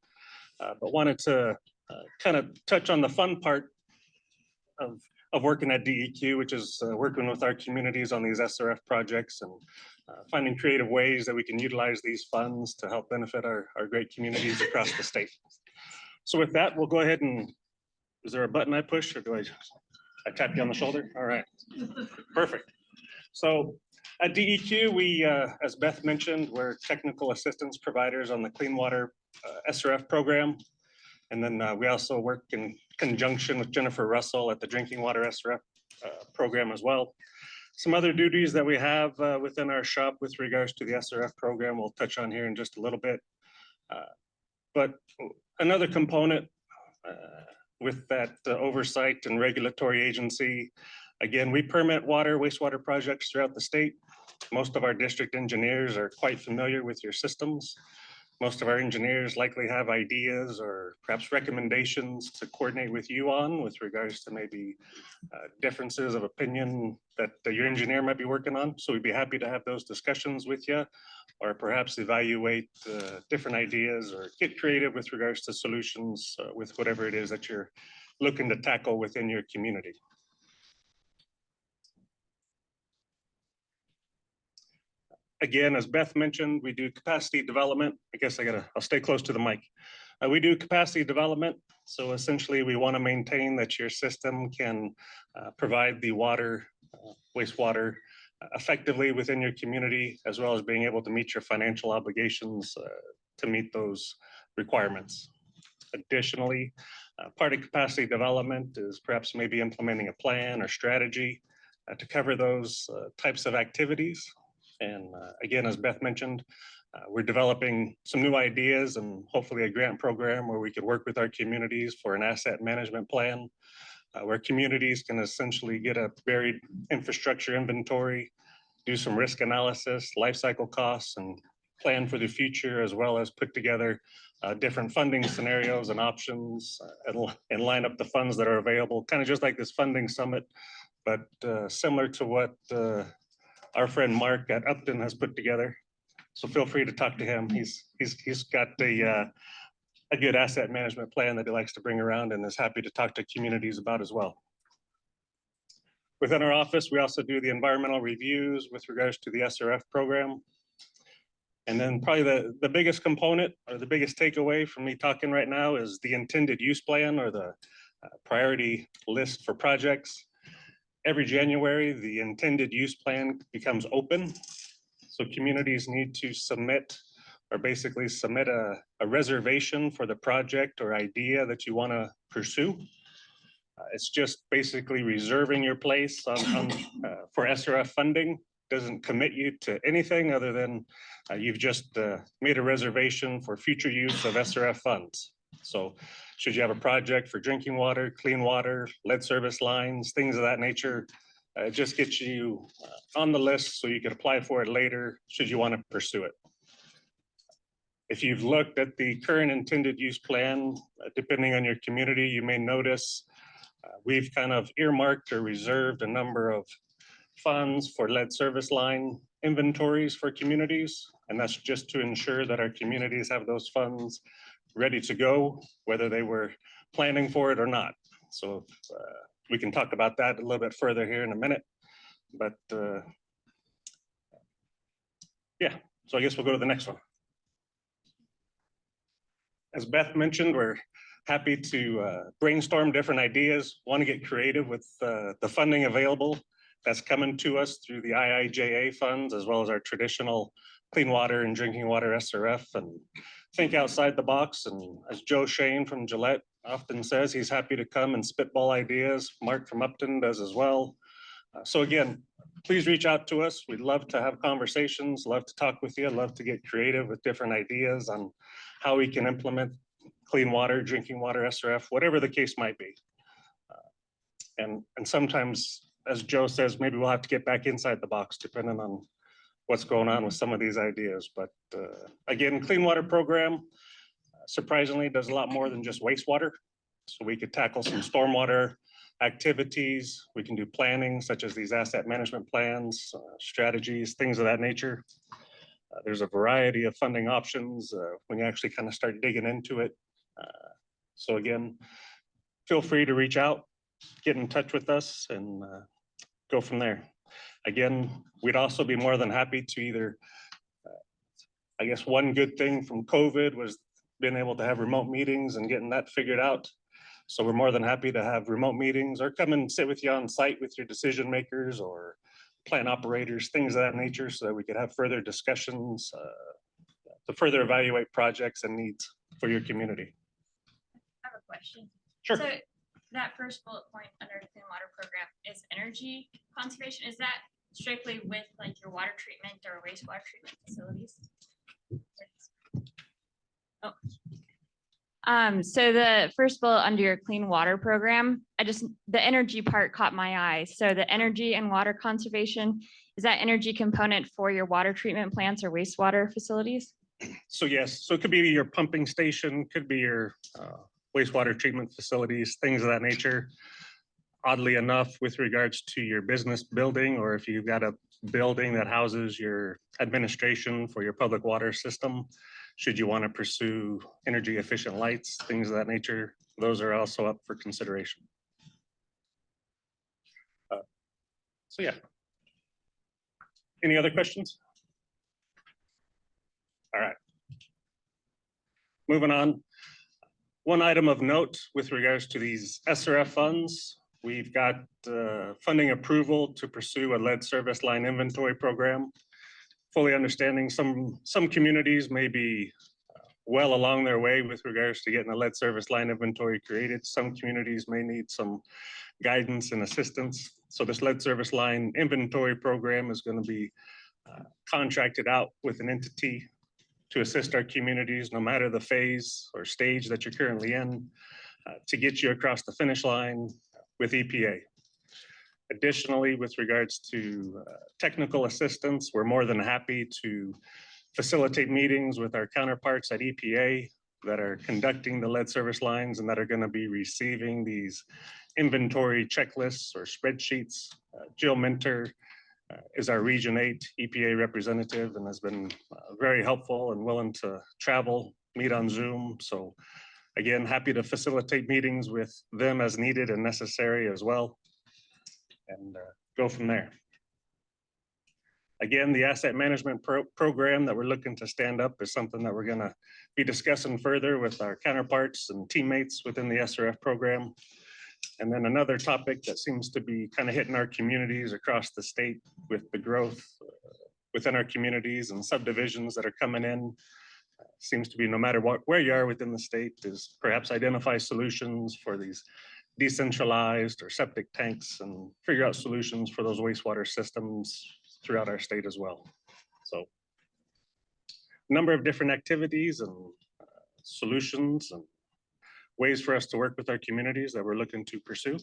But wanted to kind of touch on the fun part of working at DEQ, which is working with our communities on these SRF projects and finding creative ways that we can utilize these funds to help benefit our great communities across the state. So with that, we'll go ahead and, is there a button I push or do I tap you on the shoulder? All right, perfect. So at DEQ, we, as Beth mentioned, we're technical assistance providers on the Clean Water SRF program. And then we also work in conjunction with Jennifer Russell at the Drinking Water SRF program as well. Some other duties that we have within our shop with regards to the SRF program, we'll touch on here in just a little bit. But another component with that oversight and regulatory agency, again, we permit water, wastewater projects throughout the state. Most of our district engineers are quite familiar with your systems. Most of our engineers likely have ideas or perhaps recommendations to coordinate with you on with regards to maybe differences of opinion that your engineer might be working on. So we'd be happy to have those discussions with you, or perhaps evaluate different ideas or get creative with regards to solutions with whatever it is that you're looking to tackle within your community. Again, as Beth mentioned, we do capacity development. I'll stay close to the mic. We do capacity development. So essentially, we want to maintain that your system can provide the water, wastewater effectively within your community, as well as being able to meet your financial obligations to meet those requirements. Additionally, part of capacity development is perhaps maybe implementing a plan or strategy to cover those types of activities. And again, as Beth mentioned, we're developing some new ideas and hopefully a grant program where we could work with our communities for an asset management plan, where communities can essentially get a buried infrastructure inventory, do some risk analysis, life cycle costs, and plan for the future, as well as put together different funding scenarios and options and line up the funds that are available, kind of just like this funding summit, but similar to what our friend Mark at Upton has put together. So feel free to talk to him. He's got a good asset management plan that he likes to bring around and is happy to talk to communities about as well. Within our office, we also do the environmental reviews with regards to the SRF program. And then probably the biggest component or the biggest takeaway from me talking right now is the intended use plan or the priority list for projects. Every January, the intended use plan becomes open. So communities need to submit or basically submit a reservation for the project or idea that you want to pursue. It's just basically reserving your place for SRF funding. Doesn't commit you to anything other than you've just made a reservation for future use of SRF funds. So should you have a project for drinking water, clean water, lead service lines, things of that nature, it just gets you on the list so you can apply for it later should you want to pursue it. If you've looked at the current intended use plan, depending on your community, you may notice we've kind of earmarked or reserved a number of funds for lead service line inventories for communities. And that's just to ensure that our communities have those funds ready to go, whether they were planning for it or not. So we can talk about that a little bit further here in a minute. But yeah, so I guess we'll go to the next one. As Beth mentioned, we're happy to brainstorm different ideas, want to get creative with the funding available that's coming to us through the IIJA funds, as well as our traditional clean water and drinking water SRF, and think outside the box. And as Joe Shane from Gillette often says, he's happy to come and spitball ideas. Mark from Upton does as well. So again, please reach out to us. We'd love to have conversations, love to talk with you, love to get creative with different ideas on how we can implement clean water, drinking water, SRF, whatever the case might be. And sometimes, as Joe says, maybe we'll have to get back inside the box depending on what's going on with some of these ideas. But again, clean water program, surprisingly, does a lot more than just wastewater. So we could tackle some stormwater activities. We can do planning, such as these asset management plans, strategies, things of that nature. There's a variety of funding options when you actually kind of start digging into it. So again, feel free to reach out, get in touch with us, and go from there. Again, we'd also be more than happy to either, I guess one good thing from COVID was being able to have remote meetings and getting that figured out. So we're more than happy to have remote meetings or come and sit with you on site with your decision makers or plant operators, things of that nature, so that we could have further discussions to further evaluate projects and needs for your community. I have a question. Sure. So that first bullet point under the clean water program is energy conservation. Is that strictly with like your water treatment or wastewater treatment facilities? Oh. So the first bullet under your clean water program, the energy part caught my eye. So the energy and water conservation, is that energy component for your water treatment plants or wastewater facilities? So yes, so it could be your pumping station, could be your wastewater treatment facilities, things of that nature. Oddly enough, with regards to your business building, or if you've got a building that houses your administration for your public water system, should you want to pursue energy efficient lights, things of that nature, those are also up for consideration. So yeah. Any other questions? All right. Moving on. One item of note with regards to these SRF funds, we've got funding approval to pursue a lead service line inventory program. Fully understanding some communities may be well along their way with regards to getting a lead service line inventory created. Some communities may need some guidance and assistance. So this lead service line inventory program is going to be contracted out with an entity to assist our communities, no matter the phase or stage that you're currently in, to get you across the finish line with EPA. Additionally, with regards to technical assistance, we're more than happy to facilitate meetings with our counterparts at EPA that are conducting the lead service lines and that are going to be receiving these inventory checklists or spreadsheets. Jill Minter is our Region 8 EPA representative and has been very helpful and willing to travel, meet on Zoom. So again, happy to facilitate meetings with them as needed and necessary as well, and go from there. Again, the asset management program that we're looking to stand up is something that we're going to be discussing further with our counterparts and teammates within the SRF program. And then another topic that seems to be kind of hitting our communities across the state with the growth within our communities and subdivisions that are coming in, seems to be no matter where you are within the state, is perhaps identify solutions for these decentralized or septic tanks and figure out solutions for those wastewater systems throughout our state as well. So a number of different activities and solutions and ways for us to work with our communities that we're looking to pursue.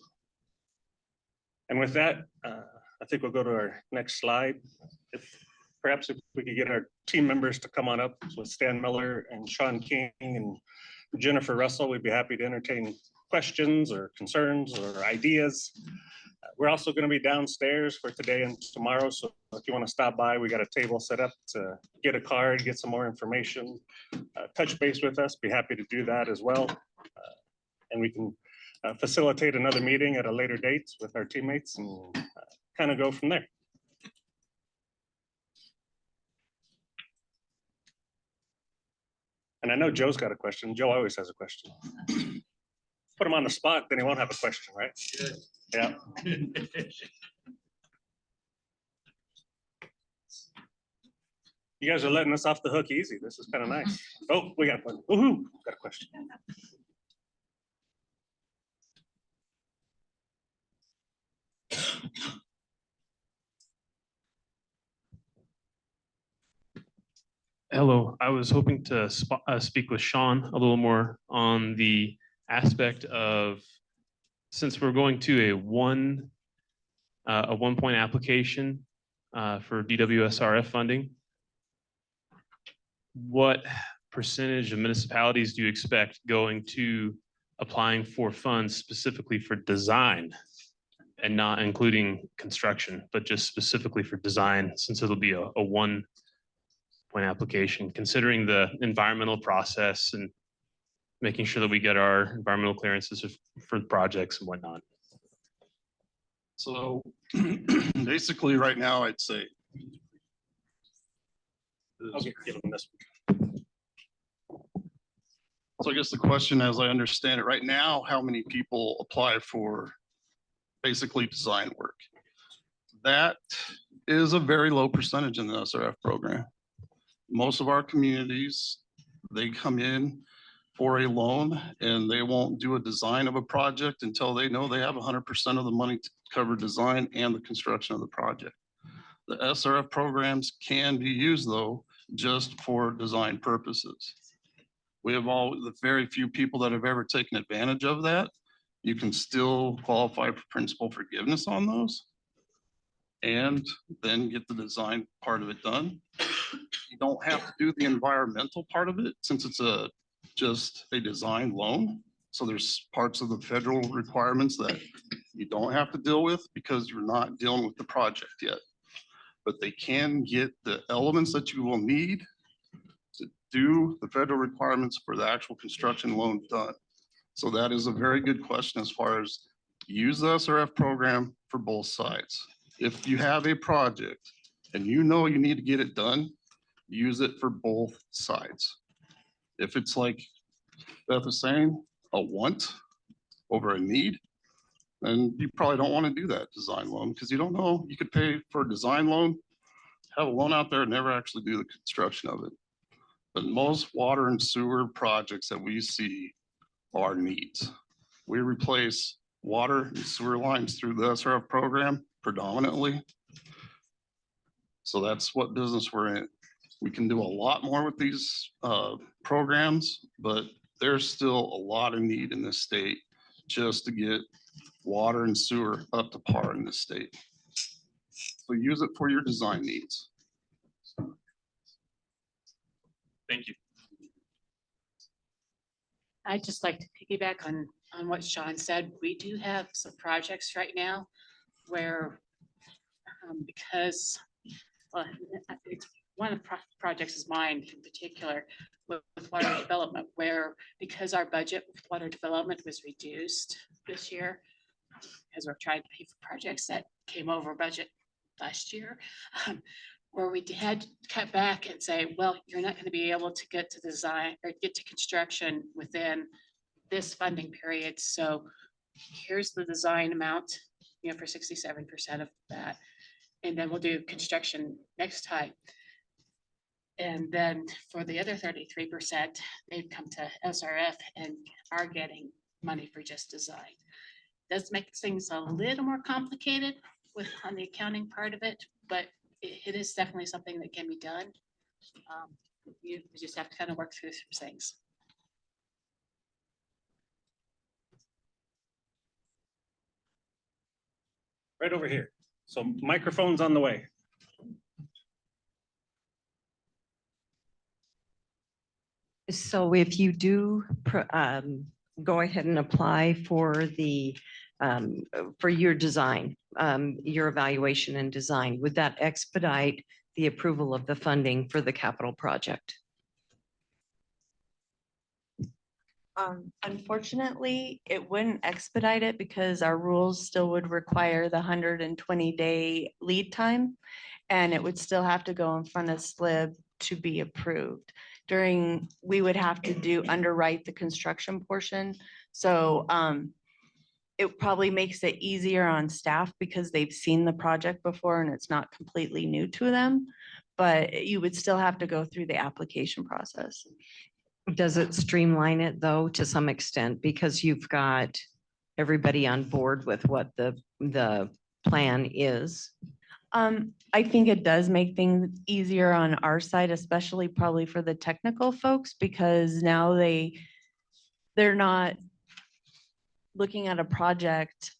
And with that, I think we'll go to our next slide. Perhaps if we could get our team members to come on up with Stan Miller and Sean King and Jennifer Russell, we'd be happy to entertain questions or concerns or ideas. We're also going to be downstairs for today and tomorrow. So if you want to stop by, we got a table set up to get a card, get some more information, touch base with us. Be happy to do that as well. And we can facilitate another meeting at a later date with our teammates and kind of go from there. And I know Joe's got a question. Joe always has a question. Put him on the spot, then he won't have a question, right? Yeah. You guys are letting us off the hook easy. This is kind of nice. Oh, we got one. Woohoo, got a question. Hello, I was hoping to speak with Sean a little more on the aspect of, since we're going to a one point application for DWSRF funding, what percentage of municipalities do you expect going to applying for funds specifically for design and not including construction, but just specifically for design, since it'll be a one point application, considering the environmental process and making sure that we get our environmental clearances for projects and whatnot? So basically right now, I'd say. Okay, give them this. So I guess the question, as I understand it right now, how many people apply for basically design work? That is a very low percentage in the SRF program. Most of our communities, they come in for a loan and they won't do a design of a project until they know they have 100% of the money to cover design and the construction of the project. The SRF programs can be used though, just for design purposes. We have the very few people that have ever taken advantage of that. You can still qualify for principal forgiveness on those and then get the design part of it done. You don't have to do the environmental part of it since it's just a design loan. So there's parts of the federal requirements that you don't have to deal with because you're not dealing with the project yet. But they can get the elements that you will need to do the federal requirements for the actual construction loan done. So that is a very good question as far as use the SRF program for both sides. If you have a project and you know you need to get it done, use it for both sides. If it's like Beth was saying, a want over a need, then you probably don't want to do that design loan because you don't know, you could pay for a design loan, have a loan out there and never actually do the construction of it. But most water and sewer projects that we see are needs. We replace water and sewer lines through the SRF program predominantly. So that's what business we're in. We can do a lot more with these programs, but there's still a lot of need in this state just to get water and sewer up to par in this state. So use it for your design needs. Thank you. I'd just like to piggyback on what Sean said. We do have some projects right now where because, well, it's one of the projects is mine in particular with water development, where because our budget with water development was reduced this year, because we're trying to pay for projects that came over budget last year, where we had to cut back and say, well, you're not going to be able to get to design or get to construction within this funding period. So here's the design amount, you know, for 67% of that. And then we'll do construction next time. And then for the other 33%, they've come to SRF and are getting money for just design. Does make things a little more complicated with on the accounting part of it, but it is definitely something that can be done. You just have to kind of work through some things. Right over here. So microphone's on the way. So if you do go ahead and apply for the for your design, your evaluation and design, would that expedite the approval of the funding for the capital project? Unfortunately, it wouldn't expedite it because our rules still would require the 120-day lead time. And it would still have to go in front of SLIB to be approved. We would have to underwrite the construction portion. So it probably makes it easier on staff because they've seen the project before and it's not completely new to them. But you would still have to go through the application process. Does it streamline it though to some extent because you've got everybody on board with what the plan is? I think it does make things easier on our side, especially probably for the technical folks, because now they're not looking at a project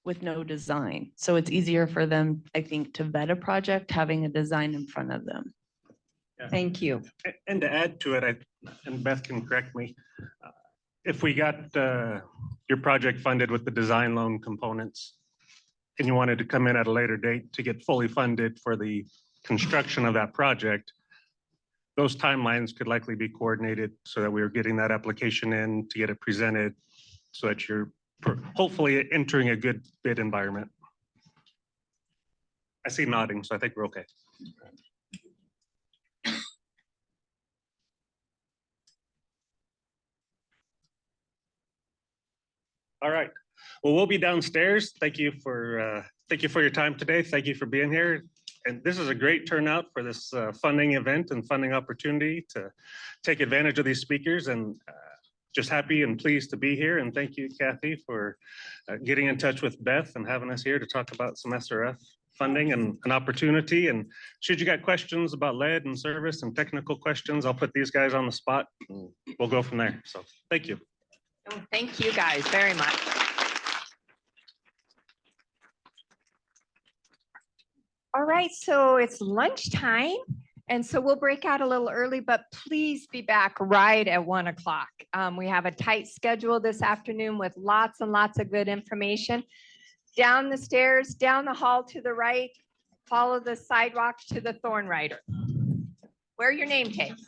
with no design. So it's easier for them, I think, to vet a project, having a design in front of them. Yeah. Thank you. And to add to it, and Beth can correct me, if we got your project funded with the design loan components and you wanted to come in at a later date to get fully funded for the construction of that project, those timelines could likely be coordinated so that we are getting that application in to get it presented so that you're hopefully entering a good bid environment. I see nodding, so I think we're okay. All right. Well, we'll be downstairs. Thank you for your time today. Thank you for being here. And this is a great turnout for this funding event and funding opportunity to take advantage of these speakers, and just happy and pleased to be here. And thank you, Kathy, for getting in touch with Beth and having us here to talk about some SRF funding and an opportunity. And should you got questions about lead and service and technical questions, I'll put these guys on the spot and we'll go from there. So thank you. Oh, thank you guys very much. All right, so it's lunchtime. And so we'll break out a little early, but please be back right at 1 o'clock. We have a tight schedule this afternoon with lots and lots of good information. Down the stairs, down the hall to the right, follow the sidewalk to the Thorn Rider. Wear your name tags.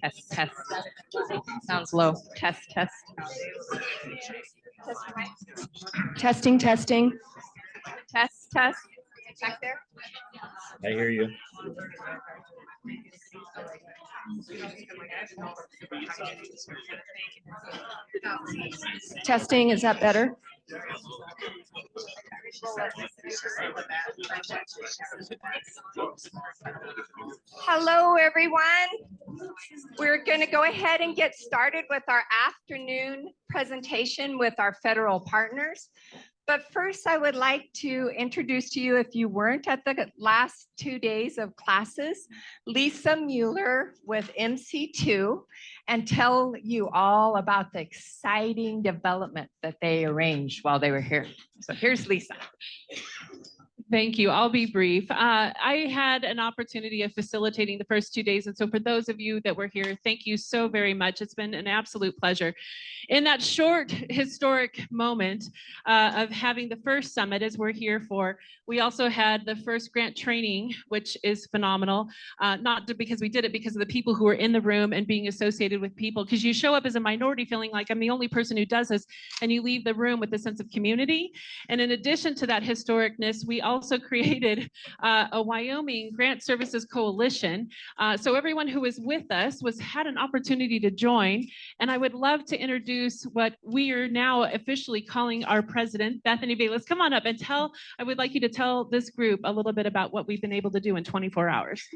Test, test. Sounds low. Test, test. Testing, testing. Test, test. Back there. I hear you. Testing, is that better? Hello, everyone. We're going to go ahead and get started with our afternoon presentation with our federal partners. But first, I would like to introduce to you, if you weren't at the last 2 days of classes, Lisa Mueller with MC2, and tell you all about the exciting development that they arranged while they were here. So here's Lisa. Thank you. I'll be brief. I had an opportunity of facilitating the first 2 days. And so for those of you that were here, thank you so very much. It's been an absolute pleasure. In that short historic moment of having the first summit, as we're here for, we also had the first grant training, which is phenomenal. Because we did it because of the people who were in the room and being associated with people, because you show up as a minority feeling like I'm the only person who does this, and you leave the room with a sense of community. And in addition to that historicness, we also created a Wyoming Grant Services Coalition. So everyone who was with us had an opportunity to join. And I would love to introduce what we are now officially calling our president, Bethany Bayless. Come on up and I would like you to tell this group a little bit about what we've been able to do in 24 hours.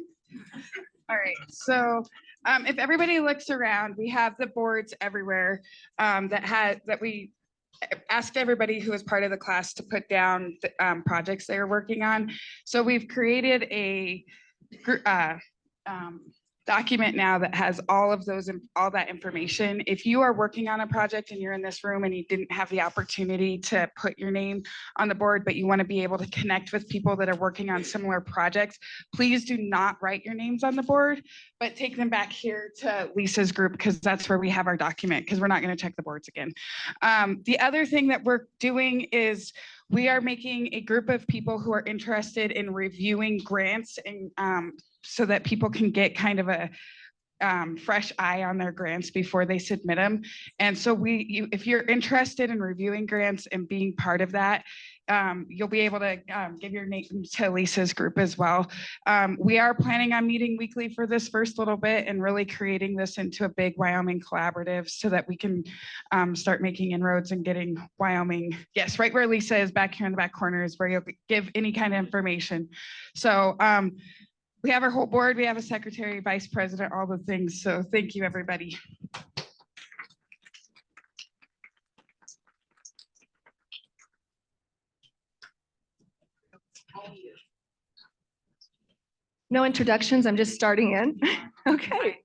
All right, so if everybody looks around, we have the boards everywhere that we asked everybody who was part of the class to put down the projects they were working on. So we've created a document now that has all that information. If you are working on a project and you're in this room and you didn't have the opportunity to put your name on the board, but you want to be able to connect with people that are working on similar projects, please do not write your names on the board, but take them back here to Lisa's group, because that's where we have our document, because we're not going to check the boards again. The other thing that we're doing is we are making a group of people who are interested in reviewing grants, and so that people can get kind of a fresh eye on their grants before they submit them. And so if you're interested in reviewing grants and being part of that, you'll be able to give your name to Lisa's group as well. We are planning on meeting weekly for this first little bit and really creating this into a big Wyoming collaborative so that we can start making inroads and getting Wyoming. Yes, right where Lisa is, back here in the back corner, is where you'll give any kind of information. So we have our whole board, we have a secretary, vice president, all the things. So thank you, everybody. No introductions, I'm just starting in. Okay.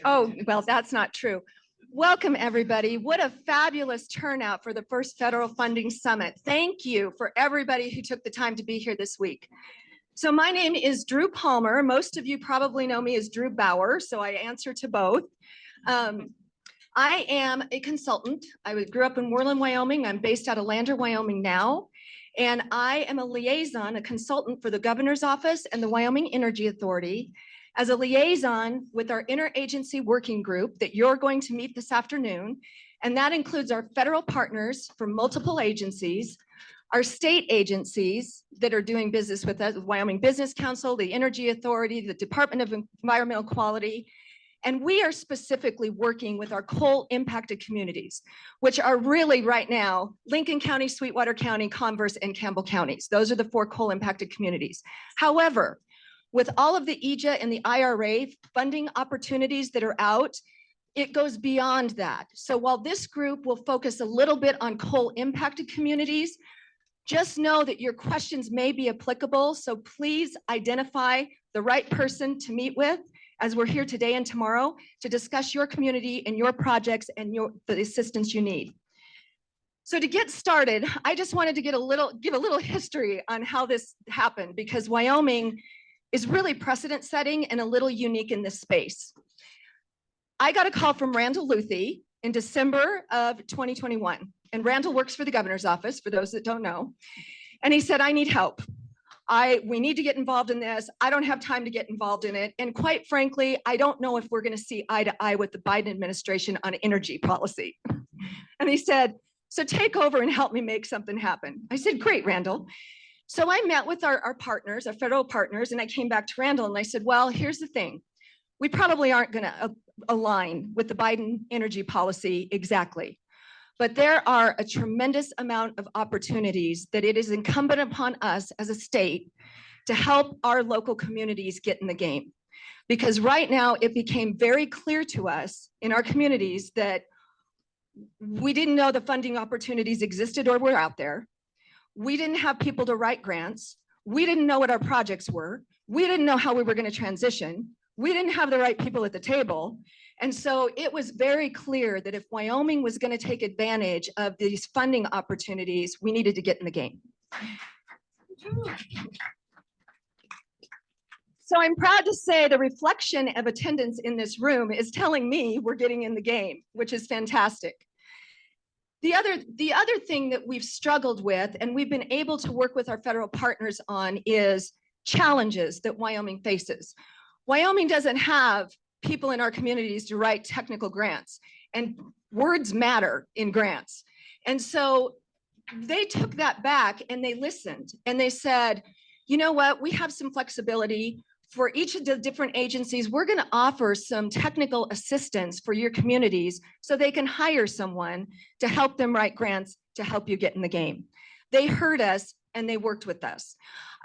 Oh, well, that's not true. Welcome, everybody. What a fabulous turnout for the first federal funding summit. Thank you for everybody who took the time to be here this week. So my name is Drew Palmer. Most of you probably know me as Drew Bauer, so I answer to both. I am a consultant. I grew up in Worland, Wyoming. I'm based out of Lander, Wyoming now. And I am a liaison, a consultant for the governor's office and the Wyoming Energy Authority as a liaison with our interagency working group that you're going to meet this afternoon. And that includes our federal partners from multiple agencies, our state agencies that are doing business with us, Wyoming Business Council, the Energy Authority, the Department of Environmental Quality, And we are specifically working with our coal impacted communities, which are really right now, Lincoln County, Sweetwater County, Converse, and Campbell counties. Those are the 4 coal impacted communities. However, with all of the EJA and the IRA funding opportunities that are out, it goes beyond that. So while this group will focus a little bit on coal impacted communities, just know that your questions may be applicable. So please identify the right person to meet with as we're here today and tomorrow to discuss your community and your projects and the assistance you need. So to get started, I just wanted to give a little history on how this happened, because Wyoming is really precedent setting and a little unique in this space. I got a call from Randall Luthi in December of 2021. And Randall works for the governor's office, for those that don't know. And he said, I need help. We need to get involved in this. I don't have time to get involved in it. And quite frankly, I don't know if we're going to see eye to eye with the Biden administration on energy policy. And he said, so take over and help me make something happen. I said, great, Randall. So I met with our partners, our federal partners, and I came back to Randall and I said, well, here's the thing. We probably aren't going to align with the Biden energy policy exactly. But there are a tremendous amount of opportunities that it is incumbent upon us as a state to help our local communities get in the game. Because right now it became very clear to us in our communities that we didn't know the funding opportunities existed or were out there. We didn't have people to write grants. We didn't know what our projects were. We didn't know how we were going to transition. We didn't have the right people at the table. And so it was very clear that if Wyoming was going to take advantage of these funding opportunities, we needed to get in the game. So I'm proud to say the reflection of attendance in this room is telling me we're getting in the game, which is fantastic. The other thing that we've struggled with and we've been able to work with our federal partners on is challenges that Wyoming faces. Wyoming doesn't have people in our communities to write technical grants, and words matter in grants. And so they took that back and they listened and they said, you know what, we have some flexibility for each of the different agencies. We're going to offer some technical assistance for your communities so they can hire someone to help them write grants to help you get in the game. They heard us and they worked with us.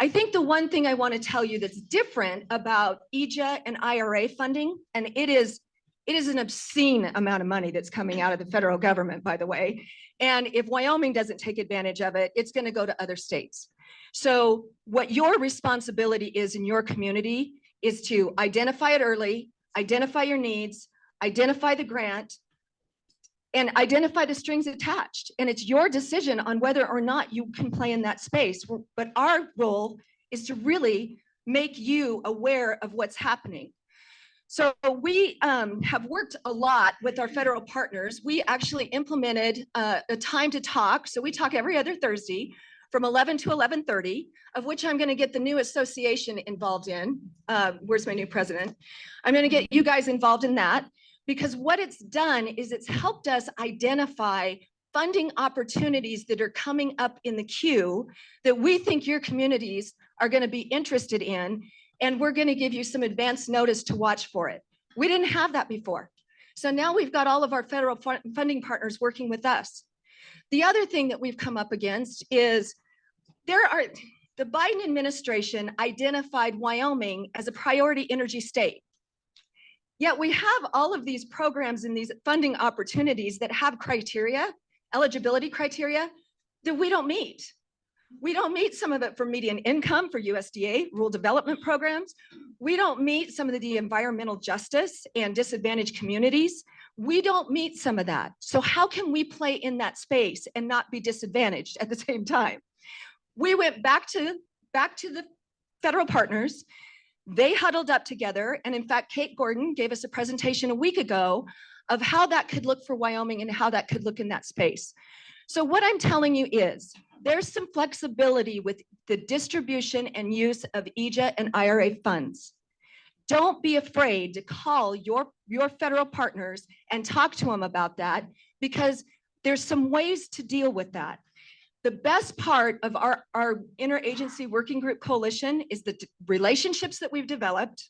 I think the one thing I want to tell you that's different about EJA and IRA funding, and it is an obscene amount of money that's coming out of the federal government, by the way. And if Wyoming doesn't take advantage of it, it's going to go to other states. So what your responsibility is in your community is to identify it early, identify your needs, identify the grant, and identify the strings attached. And it's your decision on whether or not you can play in that space. But our role is to really make you aware of what's happening. So we have worked a lot with our federal partners. We actually implemented a time to talk. So we talk every other Thursday from 11 to 11:30, of which I'm going to get the new association involved in. Where's my new president? I'm going to get you guys involved in that. Because what it's done is it's helped us identify funding opportunities that are coming up in the queue that we think your communities are going to be interested in, and we're going to give you some advance notice to watch for it. We didn't have that before. So now we've got all of our federal funding partners working with us. The other thing that we've come up against is the Biden administration identified Wyoming as a priority energy state. Yet we have all of these programs and these funding opportunities that have criteria, eligibility criteria, that we don't meet. We don't meet some of it for median income for USDA rural development programs. We don't meet some of the environmental justice and disadvantaged communities. We don't meet some of that. So how can we play in that space and not be disadvantaged at the same time? We went back to the federal partners. They huddled up together. And in fact, Kate Gordon gave us a presentation a week ago of how that could look for Wyoming and how that could look in that space. So what I'm telling you is there's some flexibility with the distribution and use of EJA and IRA funds. Don't be afraid to call your federal partners and talk to them about that, because there's some ways to deal with that. The best part of our interagency working group coalition is the relationships that we've developed,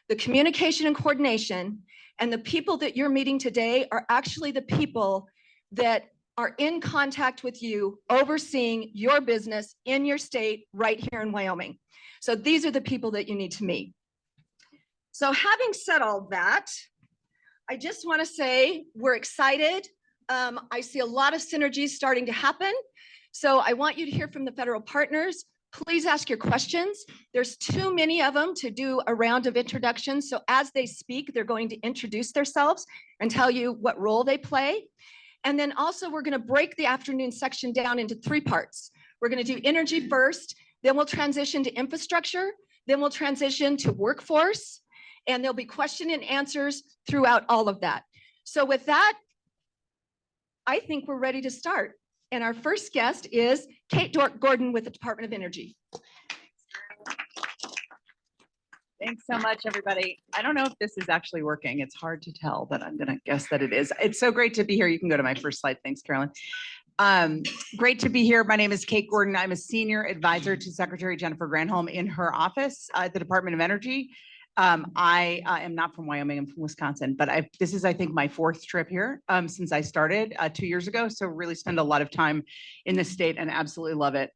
the communication and coordination, and the people that you're meeting today are actually the people that are in contact with you, overseeing your business in your state, right here in Wyoming. So these are the people that you need to meet. So having said all that, I just want to say we're excited. I see a lot of synergies starting to happen. So I want you to hear from the federal partners. Please ask your questions. There's too many of them to do a round of introductions. So as they speak, they're going to introduce themselves and tell you what role they play. And then also we're going to break the afternoon section down into 3 parts. We're going to do energy first, then we'll transition to infrastructure, then we'll transition to workforce, and there'll be question and answers throughout all of that. So with that, I think we're ready to start. And our first guest is Kate Gordon with the Department of Energy. Thanks so much, everybody. I don't know if this is actually working. It's hard to tell, but I'm going to guess that it is. It's so great to be here. You can go to my first slide. Thanks, Carolyn. Great to be here. My name is Kate Gordon. I'm a senior advisor to Secretary Jennifer Granholm in her office at the Department of Energy. I am not from Wyoming, I'm from Wisconsin, but this is, I think, my 4th trip here since I started 2 years ago. So really spend a lot of time in the state and absolutely love it.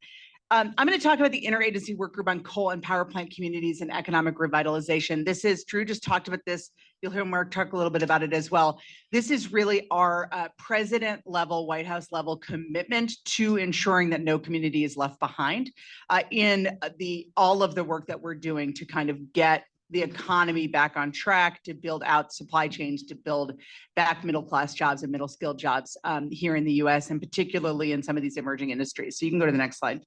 I'm going to talk about the Interagency Work Group on Coal and Power Plant Communities and Economic Revitalization. This is, Drew just talked about this. You'll hear Mark talk a little bit about it as well. This is really our president level, White House level commitment to ensuring that no community is left behind in all of the work that we're doing to kind of get the economy back on track, to build out supply chains, to build back middle-class jobs and middle-skilled jobs here in the US, and particularly in some of these emerging industries. So you can go to the next slide.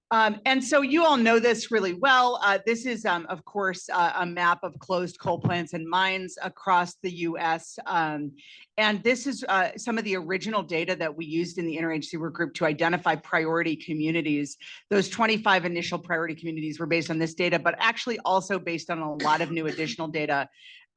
And so you all know this really well. This is, of course, a map of closed coal plants and mines across the US. And this is some of the original data that we used in the Interagency Work Group to identify priority communities. Those 25 initial priority communities were based on this data, but actually also based on a lot of new additional data.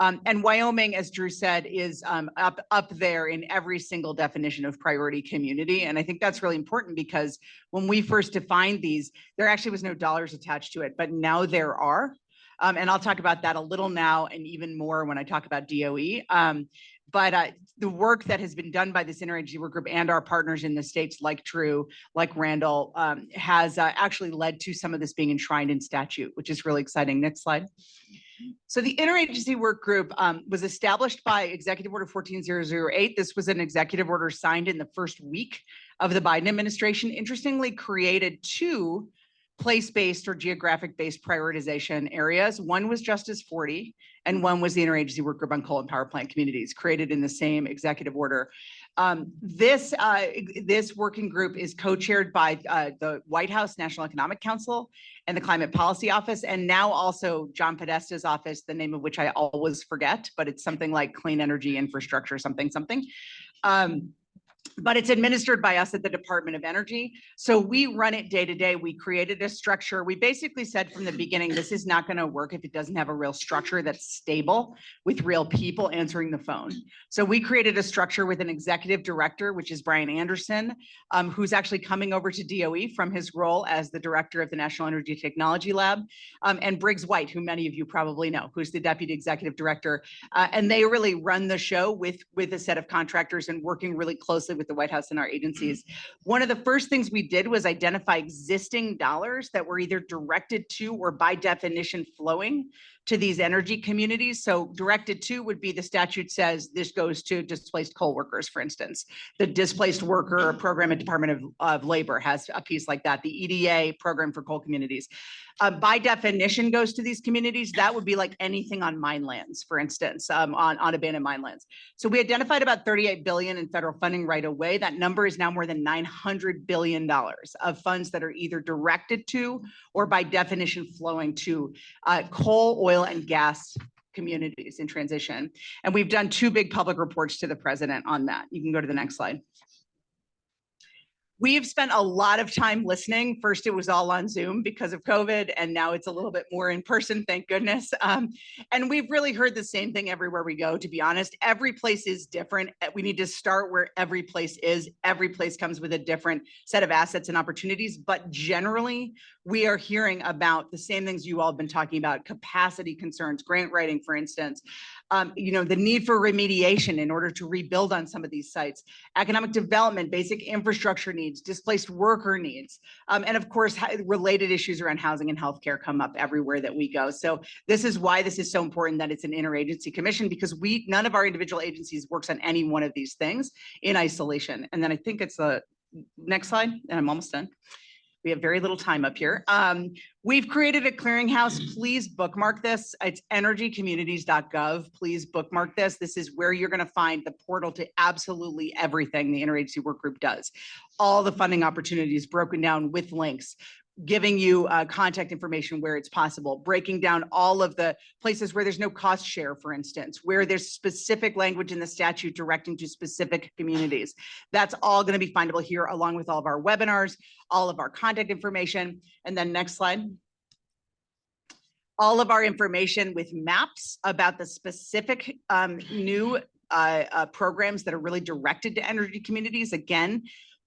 And Wyoming, as Drew said, is up there in every single definition of priority community. And I think that's really important because when we first defined these, there actually was no dollars attached to it, but now there are. And I'll talk about that a little now and even more when I talk about DOE. But the work that has been done by this Interagency Work Group and our partners in the states like Drew, like Randall, has actually led to some of this being enshrined in statute, which is really exciting. Next slide. So the Interagency Work Group was established by Executive Order 14008. This was an executive order signed in the first week of the Biden administration. Interestingly, created 2 place-based or geographic-based prioritization areas. One was Justice 40, and one was the Interagency Work Group on Coal and Power Plant Communities, created in the same executive order. This working group is co-chaired by the White House National Economic Council and the Climate Policy Office, and now also John Podesta's office, the name of which I always forget, but it's something like Clean Energy Infrastructure, something. But it's administered by us at the Department of Energy. So we run it day to day. We created a structure. We basically said from the beginning, this is not going to work if it doesn't have a real structure that's stable with real people answering the phone. So we created a structure with an executive director, which is Brian Anderson, who's actually coming over to DOE from his role as the director of the National Energy Technology Lab, and Briggs White, who many of you probably know, who's the deputy executive director. And they really run the show with a set of contractors and working really closely with the White House and our agencies. One of the first things we did was identify existing dollars that were either directed to or by definition flowing to these energy communities. So directed to would be the statute says this goes to displaced coal workers, for instance. The displaced worker program at Department of Labor has a piece like that. The EDA program for coal communities. By definition goes to these communities. That would be like anything on mine lands, for instance, on abandoned mine lands. So we identified about $38 billion in federal funding right away. That number is now more than $900 billion of funds that are either directed to or by definition flowing to coal, oil, and gas communities in transition. And we've done 2 big public reports to the president on that. You can go to the next slide. We've spent a lot of time listening. First, it was all on Zoom because of COVID, and now it's a little bit more in person, thank goodness. And we've really heard the same thing everywhere we go, to be honest. Every place is different. We need to start where every place is. Every place comes with a different set of assets and opportunities, but generally, we are hearing about the same things you all have been talking about: capacity concerns, grant writing, for instance, the need for remediation in order to rebuild on some of these sites, economic development, basic infrastructure needs, displaced worker needs, and of course, related issues around housing and healthcare come up everywhere that we go. So this is why this is so important that it's an interagency commission, because none of our individual agencies works on any one of these things in isolation. And then I think it's the next slide, and I'm almost done. We have very little time up here. We've created a clearinghouse. Please bookmark this. It's energycommunities.gov. Please bookmark this. This is where you're going to find the portal to absolutely everything the interagency work group does. All the funding opportunities broken down with links, giving you contact information where it's possible, breaking down all of the places where there's no cost share, for instance, where there's specific language in the statute directing to specific communities. That's all going to be findable here, along with all of our webinars, all of our contact information. And then next slide. All of our information with maps about the specific new programs that are really directed to energy communities. Again,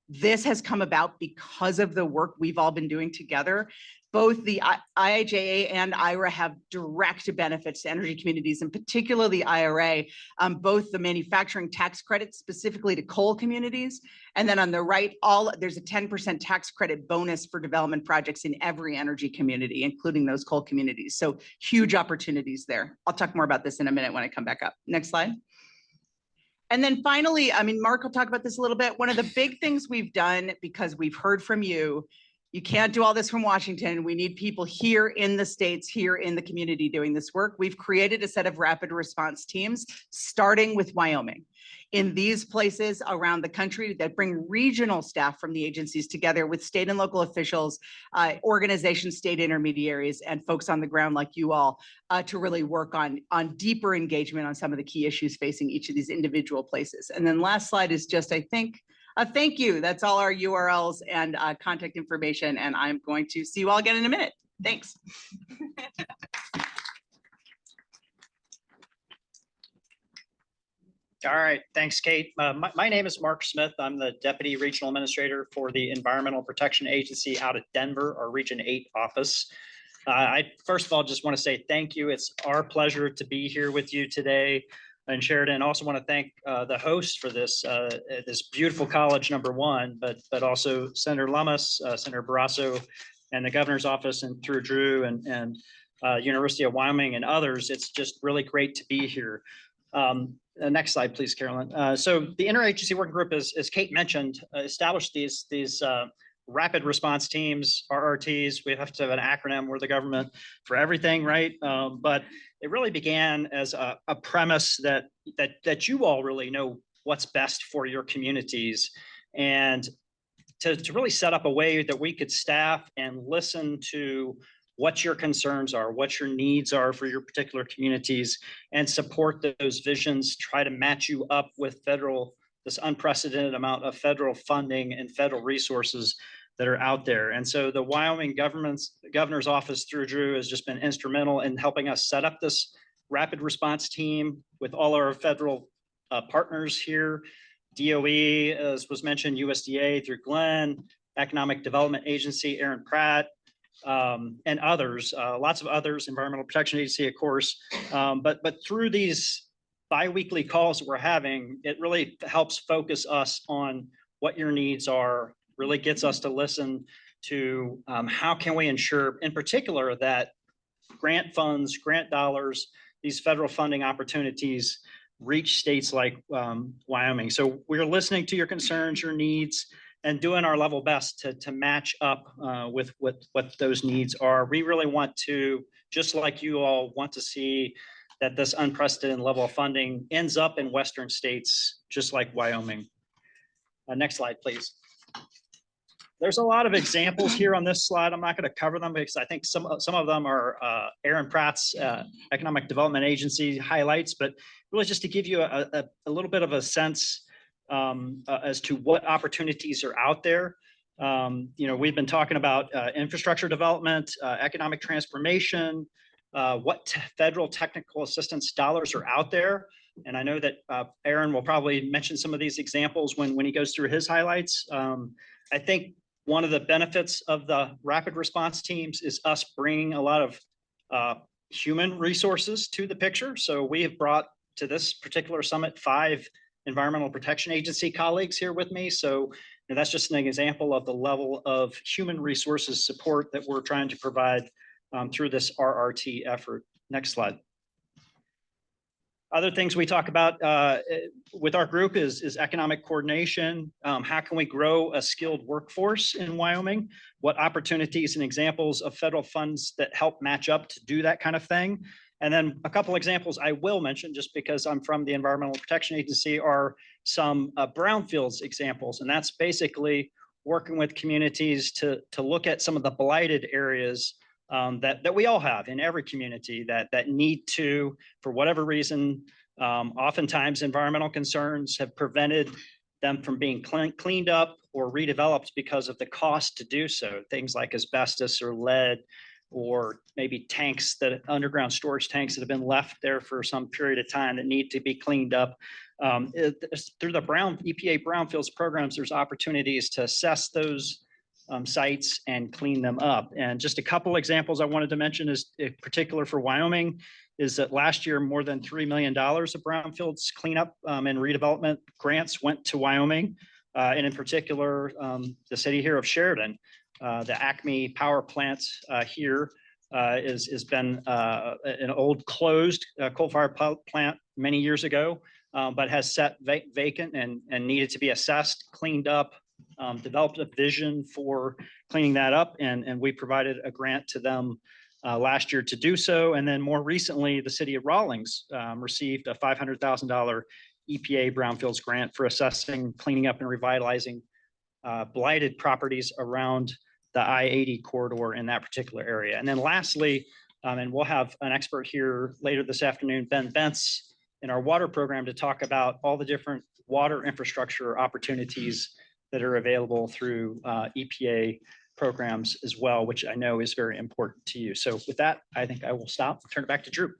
this has come about because of the work we've all been doing together. Both the IIJA and IRA have direct benefits to energy communities, and particularly the IRA, both the manufacturing tax credit specifically to coal communities. And then on the right, there's a 10% tax credit bonus for development projects in every energy community, including those coal communities. So huge opportunities there. I'll talk more about this in a minute when I come back up. Next slide. And then finally, Mark will talk about this a little bit. One of the big things we've done, because we've heard from you, you can't do all this from Washington. We need people here in the states, here in the community doing this work. We've created a set of rapid response teams, starting with Wyoming. In these places around the country that bring regional staff from the agencies together with state and local officials, organizations, state intermediaries, and folks on the ground like you all to really work on deeper engagement on some of the key issues facing each of these individual places. And then last slide is just, I think, a thank you. That's all our URLs and contact information. And I'm going to see you all again in a minute. Thanks. All right, thanks, Kate. My name is Mark Smith. I'm the Deputy Regional Administrator for the Environmental Protection Agency out of Denver, our Region 8 office. I first of all just want to say thank you. It's our pleasure to be here with you today in Sheridan. Also want to thank the host for this this beautiful college, number one, but also Senator Lummis, Senator Barrasso, and the governor's office, and through Drew and University of Wyoming and others. It's just really great to be here. Next slide, please, Carolyn. So the interagency working group, as Kate mentioned, established these rapid response teams, RRTs. We have to have an acronym. We're the government for everything, right? But it really began as a premise that you all really know what's best for your communities, and to really set up a way that we could staff and listen to what your concerns are, what your needs are for your particular communities, and support those visions, try to match you up with this unprecedented amount of federal funding and federal resources that are out there. And so the Wyoming governor's office through Drew has just been instrumental in helping us set up this rapid response team with all our federal partners here. DOE, as was mentioned, USDA through Glenn, Economic Development Agency, Aaron Pratt, and others, lots of others, Environmental Protection Agency, of course. But through these bi-weekly calls that we're having, it really helps focus us on what your needs are, really gets us to listen to how can we ensure, in particular, that grant funds, grant dollars, these federal funding opportunities reach states like Wyoming. So we're listening to your concerns, your needs, and doing our level best to match up with what those needs are. We really want to, just like you all, want to see that this unprecedented level of funding ends up in Western states, just like Wyoming. Next slide, please. There's a lot of examples here on this slide. I'm not going to cover them because I think some of them are Aaron Pratt's Economic Development Agency highlights, but really just to give you a little bit of a sense as to what opportunities are out there. We've been talking about infrastructure development, economic transformation, what federal technical assistance dollars are out there. And I know that Aaron will probably mention some of these examples when he goes through his highlights. I think one of the benefits of the rapid response teams is us bringing a lot of human resources to the picture. So we have brought to this particular summit 5 Environmental Protection Agency colleagues here with me. So that's just an example of the level of human resources support that we're trying to provide through this RRT effort. Next slide. Other things we talk about with our group is economic coordination. How can we grow a skilled workforce in Wyoming? What opportunities and examples of federal funds that help match up to do that kind of thing? And then a couple examples I will mention, just because I'm from the Environmental Protection Agency, are some brownfields examples. And that's basically working with communities to look at some of the blighted areas that we all have in every community that need to, for whatever reason, oftentimes environmental concerns have prevented them from being cleaned up or redeveloped because of the cost to do so. Things like asbestos or lead, or maybe underground storage tanks that have been left there for some period of time that need to be cleaned up. Through the EPA brownfields programs, there's opportunities to assess those sites and clean them up. And just a couple examples I wanted to mention is in particular for Wyoming, is that last year more than $3 million of brownfields cleanup and redevelopment grants went to Wyoming. And in particular, the city here of Sheridan, the Acme power plant here has been an old closed coal-fired plant many years ago, but has sat vacant and needed to be assessed, cleaned up, developed a vision for cleaning that up. And we provided a grant to them last year to do so. And then more recently, the city of Rawlings received a $500,000 EPA brownfields grant for assessing, cleaning up and revitalizing blighted properties around the I-80 corridor in that particular area. And then lastly, and we'll have an expert here later this afternoon, Ben Bentz, in our water program to talk about all the different water infrastructure opportunities that are available through EPA programs as well, which I know is very important to you. So with that, I think I will stop, turn it back to Drew.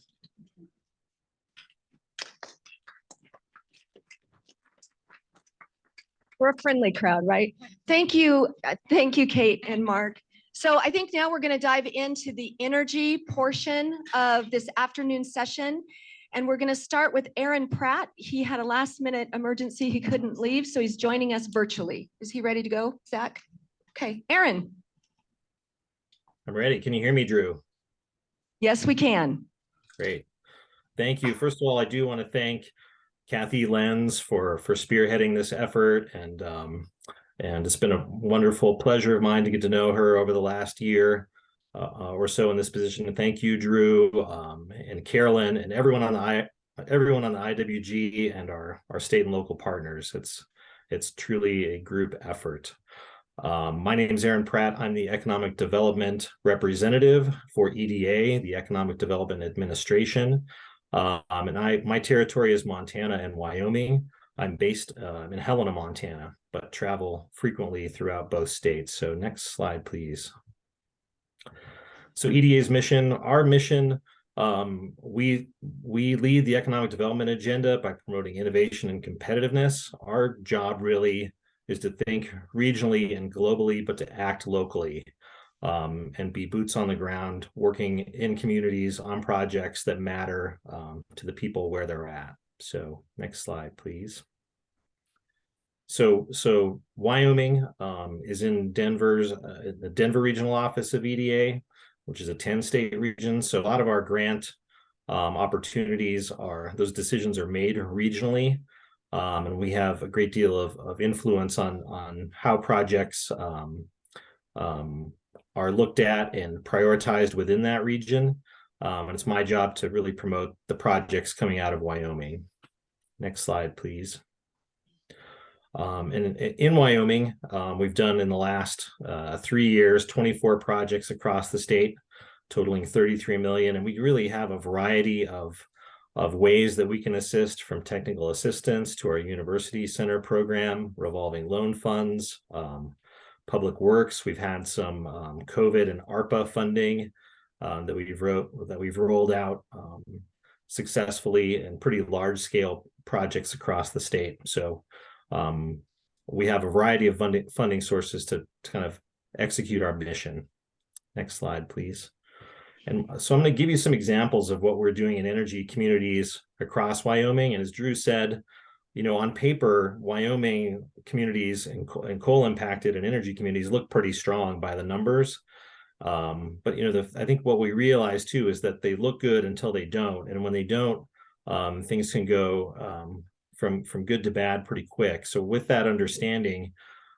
We're a friendly crowd, right? Thank you, Kate and Mark. So I think now we're going to dive into the energy portion of this afternoon session. And we're going to start with Aaron Pratt. He had a last minute emergency. He couldn't leave, so he's joining us virtually. Is he ready to go, Zach? Okay, Aaron. I'm ready. Can you hear me, Drew? Yes, we can. Great. Thank you. First of all, I do want to thank Kathy Lenz for spearheading this effort, and it's been a wonderful pleasure of mine to get to know her over the last year or so in this position. And thank you, Drew, and Carolyn, and everyone on the IWG and our state and local partners. It's truly a group effort. My name is Aaron Pratt. I'm the Economic Development Representative for EDA, the Economic Development Administration. And my territory is Montana and Wyoming. I'm based in Helena, Montana, but travel frequently throughout both states. So next slide, please. So EDA's mission, our mission, we lead the economic development agenda by promoting innovation and competitiveness. Our job really is to think regionally and globally, but to act locally. And be boots on the ground, working in communities on projects that matter to the people where they're at. So next slide, please. So Wyoming is in the Denver regional office of EDA, which is a 10-state region. So a lot of our grant opportunities those decisions are made regionally. And we have a great deal of influence on how projects are looked at and prioritized within that region. And it's my job to really promote the projects coming out of Wyoming. Next slide, please. And in Wyoming, we've done in the last 3 years, 24 projects across the state, totaling $33 million. And we really have a variety of of ways that we can assist, from technical assistance to our university center program, revolving loan funds, public works. We've had some COVID and ARPA funding that we've rolled out successfully in pretty large scale projects across the state. So we have a variety of funding sources to kind of execute our mission. Next slide, please. And so I'm going to give you some examples of what we're doing in energy communities across Wyoming. And as Drew said, you know, on paper, Wyoming communities and coal impacted and energy communities look pretty strong by the numbers. But, you know, I think what we realize too is that they look good until they don't. And when they don't, things can go from good to bad pretty quick. So with that understanding,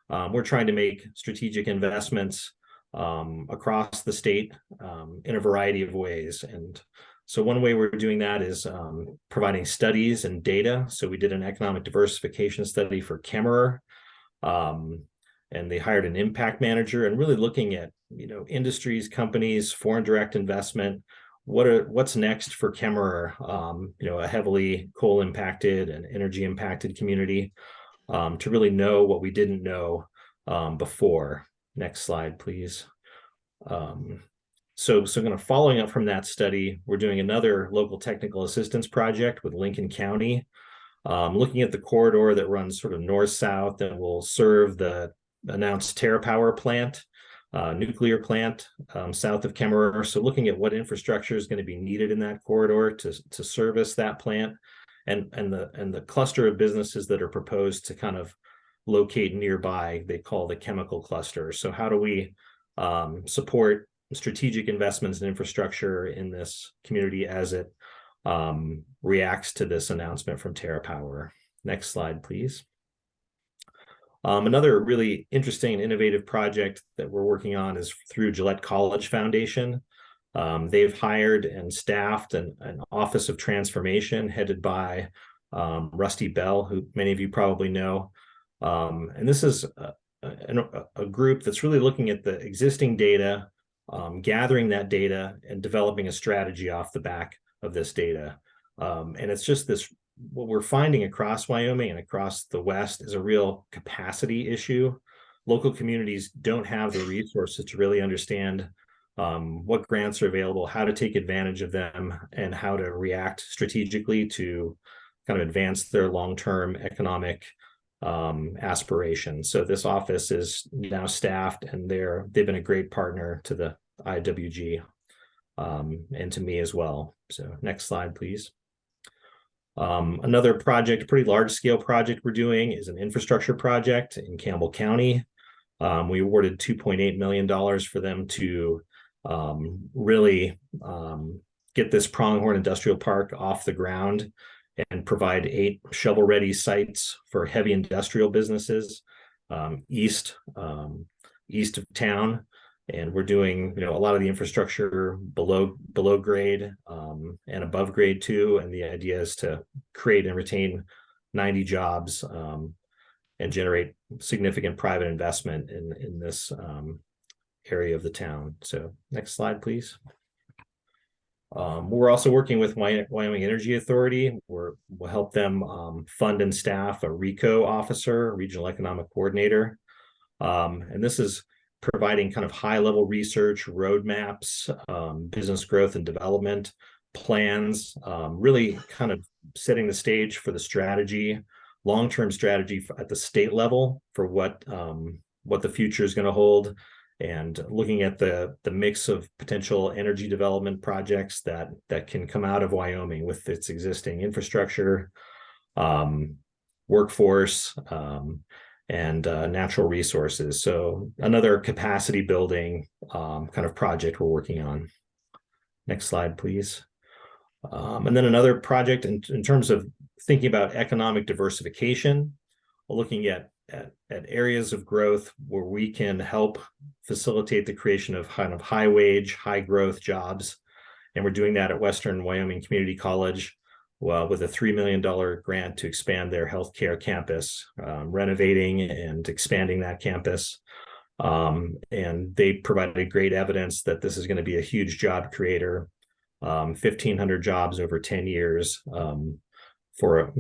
we're trying to make strategic investments across the state in a variety of ways. And so one way we're doing that is providing studies and data. So we did an economic diversification study for Kemmerer, and they hired an impact manager, and really looking at, you know, industries, companies, foreign direct investment. What's next for Kemmerer, you know, a heavily coal impacted and energy impacted community, to really know what we didn't know before. Next slide, please. So kind of following up from that study, we're doing another local technical assistance project with Lincoln County, looking at the corridor that runs sort of north-south that will serve the announced TerraPower plant, nuclear plant south of Kemmerer. So looking at what infrastructure is going to be needed in that corridor to service that plant, and the cluster of businesses that are proposed to kind of locate nearby, they call the chemical cluster. So how do we support strategic investments in infrastructure in this community as it reacts to this announcement from TerraPower? Next slide, please. Another really interesting and innovative project that we're working on is through Gillette College Foundation. They've hired and staffed an Office of Transformation headed by Rusty Bell, who many of you probably know. And this is a group that's really looking at the existing data, gathering that data and developing a strategy off the back of this data. And it's just this, what we're finding across Wyoming and across the West is a real capacity issue. Local communities don't have the resources to really understand what grants are available, how to take advantage of them, and how to react strategically to kind of advance their long-term economic aspirations. So this office is now staffed, and they've been a great partner to the IWG and to me as well. So next slide, please. Another project, pretty large scale project we're doing, is an infrastructure project in Campbell County. We awarded $2.8 million for them to really get this Pronghorn Industrial Park off the ground and provide 8 shovel-ready sites for heavy industrial businesses east of town. And we're doing, you know, a lot of the infrastructure below grade and above grade too. And the idea is to create and retain 90 jobs and generate significant private investment in this area of the town. So next slide, please. We're also working with Wyoming Energy Authority. We'll help them fund and staff a RECO officer, Regional Economic Coordinator. And this is providing kind of high-level research, roadmaps, business growth and development plans, really kind of setting the stage for the strategy, long-term strategy at the state level for what the future is going to hold, and looking at the mix of potential energy development projects that can come out of Wyoming with its existing infrastructure, workforce, and natural resources. So another capacity building kind of project we're working on. Next slide, please. And then another project in terms of thinking about economic diversification, looking at areas of growth where we can help facilitate the creation of kind of high wage, high growth jobs. And we're doing that at Western Wyoming Community College with a $3 million grant to expand their healthcare campus, renovating and expanding that campus. And they provided great evidence that this is going to be a huge job creator 1,500 jobs over 10 years for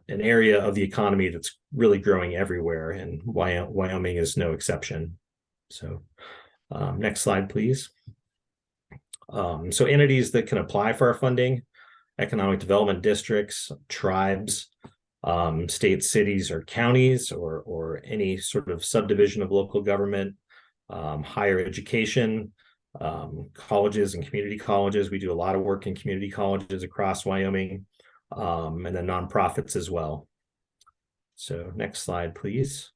an area of the economy that's really growing everywhere, and Wyoming is no exception. So next slide, please. So entities that can apply for our funding: economic development districts, tribes, states, cities, or counties, or any sort of subdivision of local government, higher education, colleges and community colleges. We do a lot of work in community colleges across Wyoming, and then nonprofits as well. So next slide, please.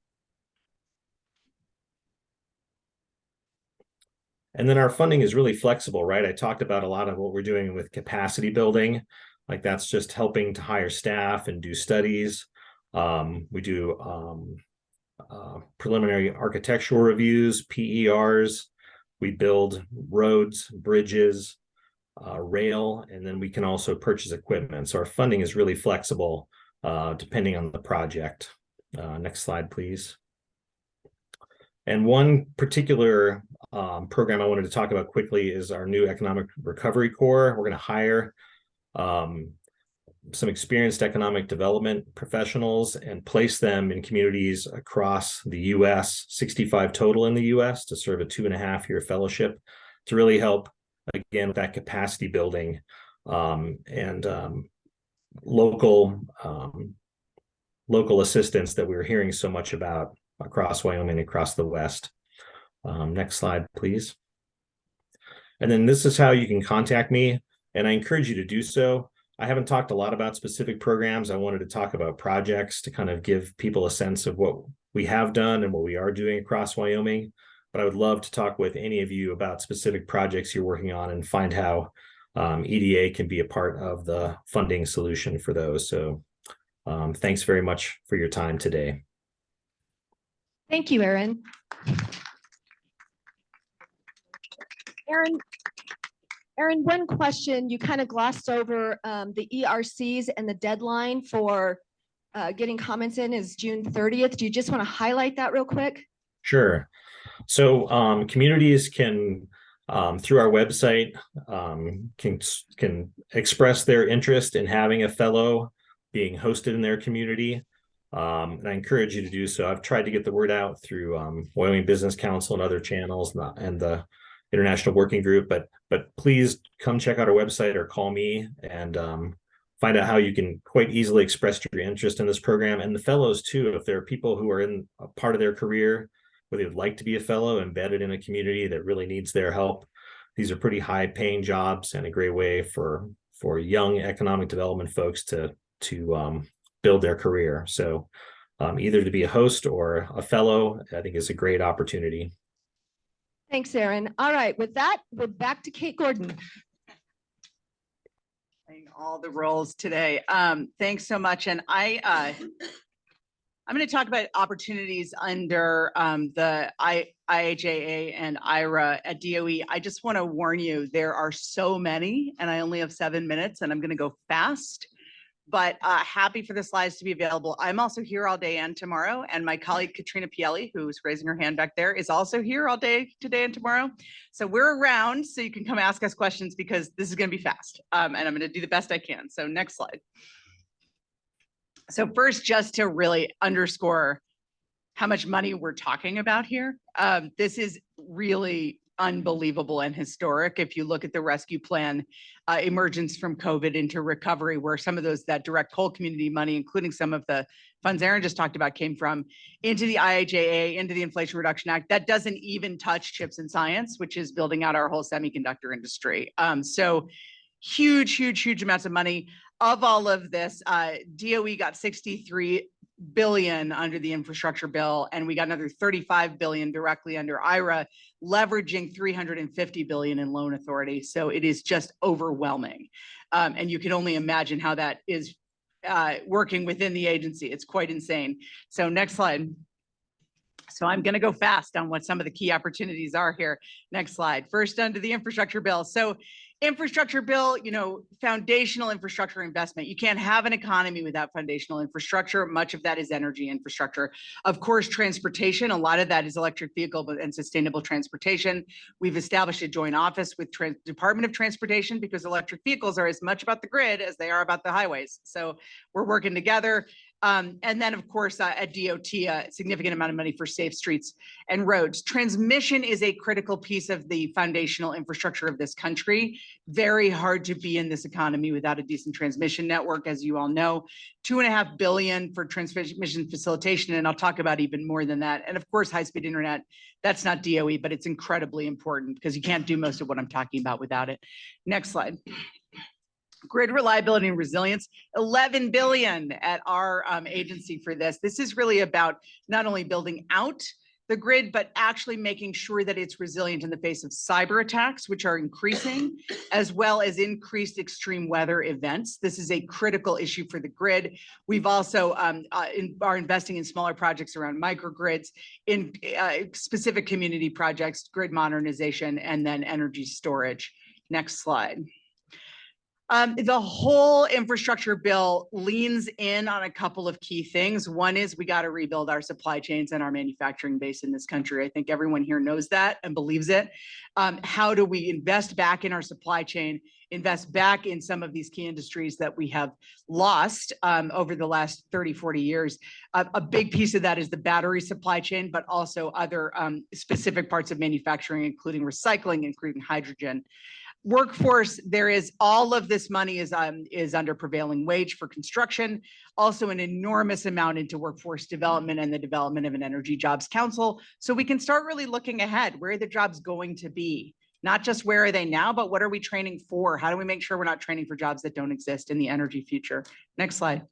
And then our funding is really flexible, right? I talked about a lot of what we're doing with capacity building. Like that's just helping to hire staff and do studies. We do preliminary architectural reviews, PERs. We build roads, bridges, rail, and then we can also purchase equipment. So our funding is really flexible depending on the project. Next slide, please. And one particular program I wanted to talk about quickly is our new Economic Recovery Corps. We're going to hire some experienced economic development professionals and place them in communities across the U.S., 65 total in the U.S., to serve a 2.5-year fellowship to really help, again, with that capacity building and local assistance that we were hearing so much about across Wyoming, across the West. Next slide, please. And then this is how you can contact me, and I encourage you to do so. I haven't talked a lot about specific programs. I wanted to talk about projects to kind of give people a sense of what we have done and what we are doing across Wyoming. But I would love to talk with any of you about specific projects you're working on and find how EDA can be a part of the funding solution for those. So thanks very much for your time today. Thank you, Aaron. Aaron, one question, you kind of glossed over the ERCs and the deadline for getting comments in is June 30th. Do you just want to highlight that real quick? Sure. So communities can, through our website, can express their interest in having a fellow being hosted in their community. And I encourage you to do so. I've tried to get the word out through Wyoming Business Council and other channels and the International Working Group, but please come check out our website or call me and find out how you can quite easily express your interest in this program. And the fellows too, if there are people who are in a part of their career where they would like to be a fellow embedded in a community that really needs their help, these are pretty high paying jobs and a great way for young economic development folks to build their career. So either to be a host or a fellow, I think is a great opportunity. Thanks, Aaron. All right, with that, we're back to Kate Gordon. Playing all the roles today. Thanks so much. And I'm going to talk about opportunities under the IIJA and IRA at DOE. I just want to warn you, there are so many, and I only have 7 minutes, and I'm going to go fast. But happy for the slides to be available. I'm also here all day and tomorrow. And my colleague Katrina Pielli, who's raising her hand back there, is also here all day today and tomorrow. So we're around, so you can come ask us questions because this is going to be fast. And I'm going to do the best I can. So next slide. So first, just to really underscore how much money we're talking about here. This is really unbelievable and historic. If you look at the rescue plan, emergence from COVID into recovery, where some of that direct coal community money, including some of the funds Aaron just talked about, came from, into the IIJA, into the Inflation Reduction Act. That doesn't even touch chips and science, which is building out our whole semiconductor industry. So huge amounts of money. Of all of this, DOE got 63 billion under the infrastructure bill, and we got another 35 billion directly under IRA, leveraging 350 billion in loan authority. So it is just overwhelming. And you can only imagine how that is working within the agency. It's quite insane. So next slide. So I'm going to go fast on what some of the key opportunities are here. Next slide. First, under the infrastructure bill. So Infrastructure bill, foundational infrastructure investment. You can't have an economy without foundational infrastructure. Much of that is energy infrastructure. Of course, transportation, a lot of that is electric vehicle and sustainable transportation. We've established a joint office with Department of Transportation because electric vehicles are as much about the grid as they are about the highways. So we're working together. And then, of course, at DOT, a significant amount of money for safe streets and roads. Transmission is a critical piece of the foundational infrastructure of this country. Very hard to be in this economy without a decent transmission network, as you all know. $2.5 billion for transmission facilitation, and I'll talk about even more than that. And of course, high-speed internet, that's not DOE, but it's incredibly important because you can't do most of what I'm talking about without it. Next slide. Grid reliability and resilience, 11 billion at our agency for this. This is really about not only building out the grid, but actually making sure that it's resilient in the face of cyber attacks, which are increasing, as well as increased extreme weather events. This is a critical issue for the grid. We've also are investing in smaller projects around microgrids, in specific community projects, grid modernization, and then energy storage. Next slide. The whole infrastructure bill leans in on a couple of key things. One is we got to rebuild our supply chains and our manufacturing base in this country. I think everyone here knows that and believes it. How do we invest back in our supply chain, invest back in some of these key industries that we have lost over the last 30, 40 years? A big piece of that is the battery supply chain, but also other specific parts of manufacturing, including recycling, including hydrogen. Workforce, there is all of this money is under prevailing wage for construction, also an enormous amount into workforce development and the development of an energy jobs council. So we can start really looking ahead. Where are the jobs going to be? Not just where are they now, but what are we training for? How do we make sure we're not training for jobs that don't exist in the energy future? Next slide.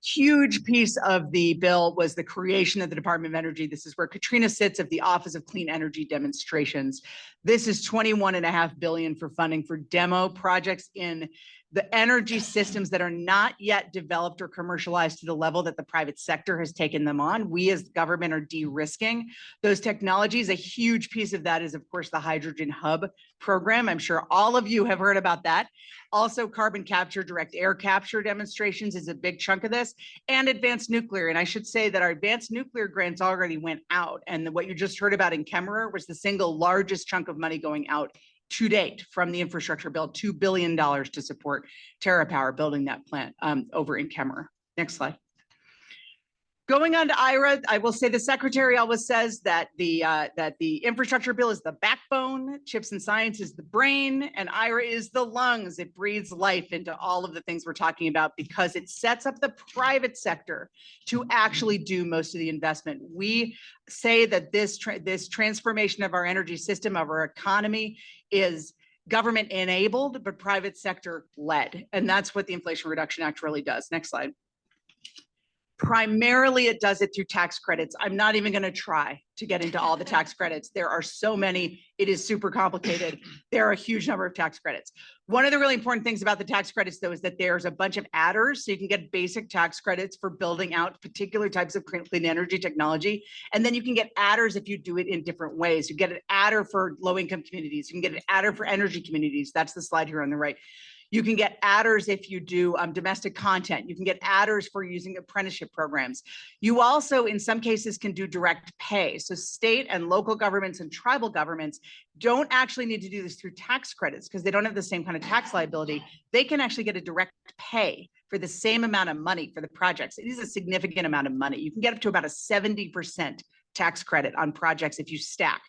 Huge piece of the bill was the creation of the Department of Energy. This is where Katrina sits, of the Office of Clean Energy Demonstrations. This is $21.5 billion for funding for demo projects in the energy systems that are not yet developed or commercialized to the level that the private sector has taken them on. We as government are de-risking those technologies. A huge piece of that is, of course, the Hydrogen Hub program. I'm sure all of you have heard about that. Also, carbon capture, direct air capture demonstrations is a big chunk of this, and advanced nuclear. And I should say that our advanced nuclear grants already went out. And what you just heard about in Kemmerer was the single largest chunk of money going out to date from the infrastructure bill, $2 billion to support TerraPower building that plant over in Kemmerer. Next slide. Going on to IRA, I will say the secretary always says that the infrastructure bill is the backbone, chips and science is the brain, and IRA is the lungs. It breathes life into all of the things we're talking about because it sets up the private sector to actually do most of the investment. We say that this transformation of our energy system, of our economy, is government enabled, but private sector led. And that's what the Inflation Reduction Act really does. Next slide. Primarily, it does it through tax credits. I'm not even going to try to get into all the tax credits. There are so many. It is super complicated. There are a huge number of tax credits. One of the really important things about the tax credits, though, is that there's a bunch of adders. So you can get basic tax credits for building out particular types of clean energy technology. And then you can get adders if you do it in different ways. You get an adder for low-income communities. You can get an adder for energy communities. That's the slide here on the right. You can get adders if you do domestic content. You can get adders for using apprenticeship programs. You also, in some cases, can do direct pay. So state and local governments and tribal governments don't actually need to do this through tax credits because they don't have the same kind of tax liability. They can actually get a direct pay for the same amount of money for the projects. It is a significant amount of money. You can get up to about a 70% tax credit on projects if you stack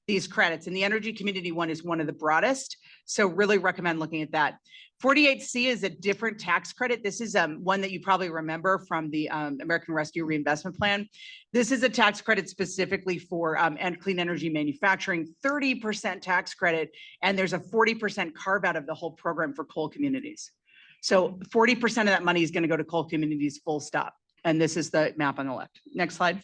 these credits. And the energy community one is one of the broadest. So really recommend looking at that. 48C is a different tax credit. This is one that you probably remember from the American Rescue Reinvestment Plan. This is a tax credit specifically for clean energy manufacturing, 30% tax credit, and there's a 40% carve out of the whole program for coal communities. So 40% of that money is going to go to coal communities, full stop. And this is the map on the left. Next slide.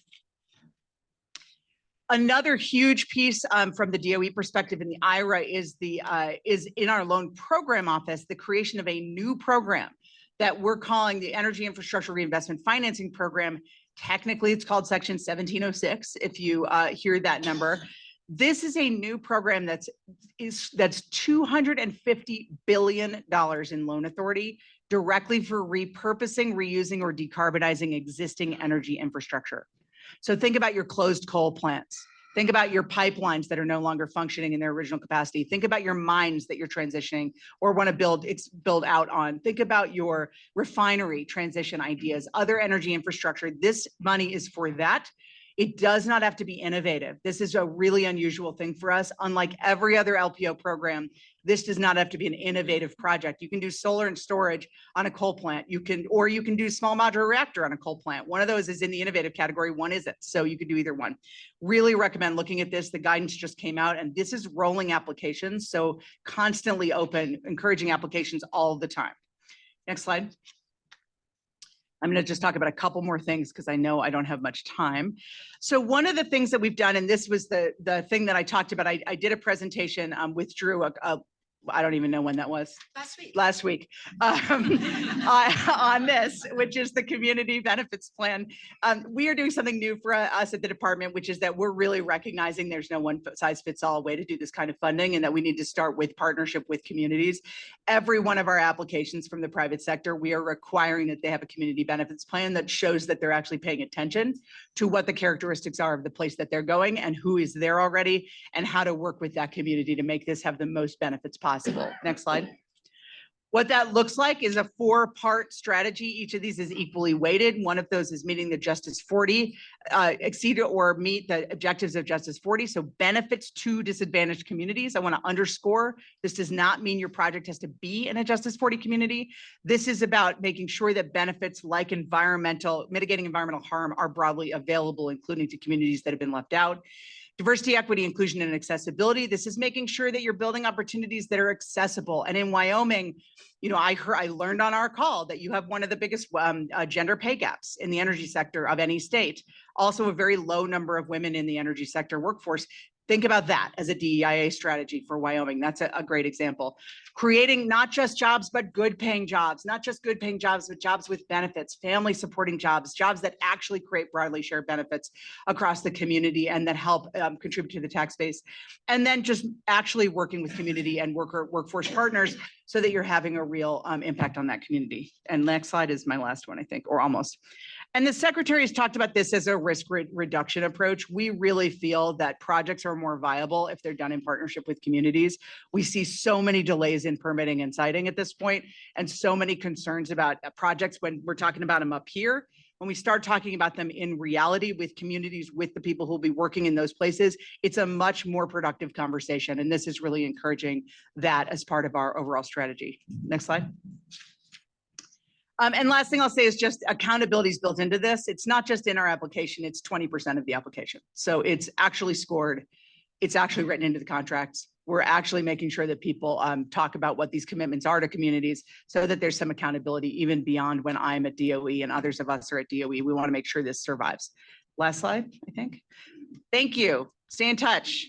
Another huge piece from the DOE perspective in the IRA is in our loan program office, the creation of a new program that we're calling the Energy Infrastructure Reinvestment Financing Program. Technically, it's called Section 1706, if you hear that number. This is a new program that's $250 billion in loan authority directly for repurposing, reusing, or decarbonizing existing energy infrastructure. So think about your closed coal plants. Think about your pipelines that are no longer functioning in their original capacity. Think about your mines that you're transitioning or want to build out on. Think about your refinery transition ideas, other energy infrastructure. This money is for that. It does not have to be innovative. This is a really unusual thing for us. Unlike every other LPO program, this does not have to be an innovative project. You can do solar and storage on a coal plant. You can do small modular reactor on a coal plant. One of those is in the innovative category, one isn't. So you could do either one. Really recommend looking at this. The guidance just came out and this is rolling applications. So constantly open, encouraging applications all the time. Next slide. I'm going to just talk about a couple more things because I know I don't have much time. So one of the things that we've done, and this was the thing that I talked about, I did a presentation with Drew, I don't even know when that was. Last week. On this, which is the community benefits plan. We are doing something new for us at the department, which is that we're really recognizing there's no one size fits all way to do this kind of funding and that we need to start with partnership with communities. Every one of our applications from the private sector, we are requiring that they have a community benefits plan that shows that they're actually paying attention to what the characteristics are of the place that they're going and who is there already and how to work with that community to make this have the most benefits possible. Next slide. What that looks like is a 4-part strategy. Each of these is equally weighted. One of those is meeting the Justice 40, exceed or meet the objectives of Justice 40. So benefits to disadvantaged communities. I want to underscore, this does not mean your project has to be in a Justice 40 community. This is about making sure that benefits like mitigating environmental harm are broadly available, including to communities that have been left out. Diversity, equity, inclusion, and accessibility. This is making sure that you're building opportunities that are accessible. And in Wyoming, I learned on our call that you have one of the biggest gender pay gaps in the energy sector of any state. Also a very low number of women in the energy sector workforce. Think about that as a DEIA strategy for Wyoming. That's a great example. Creating not just jobs, but good paying jobs, not just good paying jobs, but jobs with benefits, family supporting jobs, jobs that actually create broadly shared benefits across the community and that help contribute to the tax base. And then just actually working with community and workforce partners so that you're having a real impact on that community. And next slide is my last one, I think, or almost. And the secretary has talked about this as a risk reduction approach. We really feel that projects are more viable if they're done in partnership with communities. We see so many delays in permitting and siting at this point, and so many concerns about projects when we're talking about them up here. When we start talking about them in reality with communities, with the people who will be working in those places, it's a much more productive conversation. And this is really encouraging that as part of our overall strategy. Next slide. And last thing I'll say is just accountability is built into this. It's not just in our application, it's 20% of the application. So it's actually scored. It's actually written into the contracts. We're actually making sure that people talk about what these commitments are to communities so that there's some accountability even beyond when I'm at DOE and others of us are at DOE. We want to make sure this survives. Last slide, I think. Thank you. Stay in touch.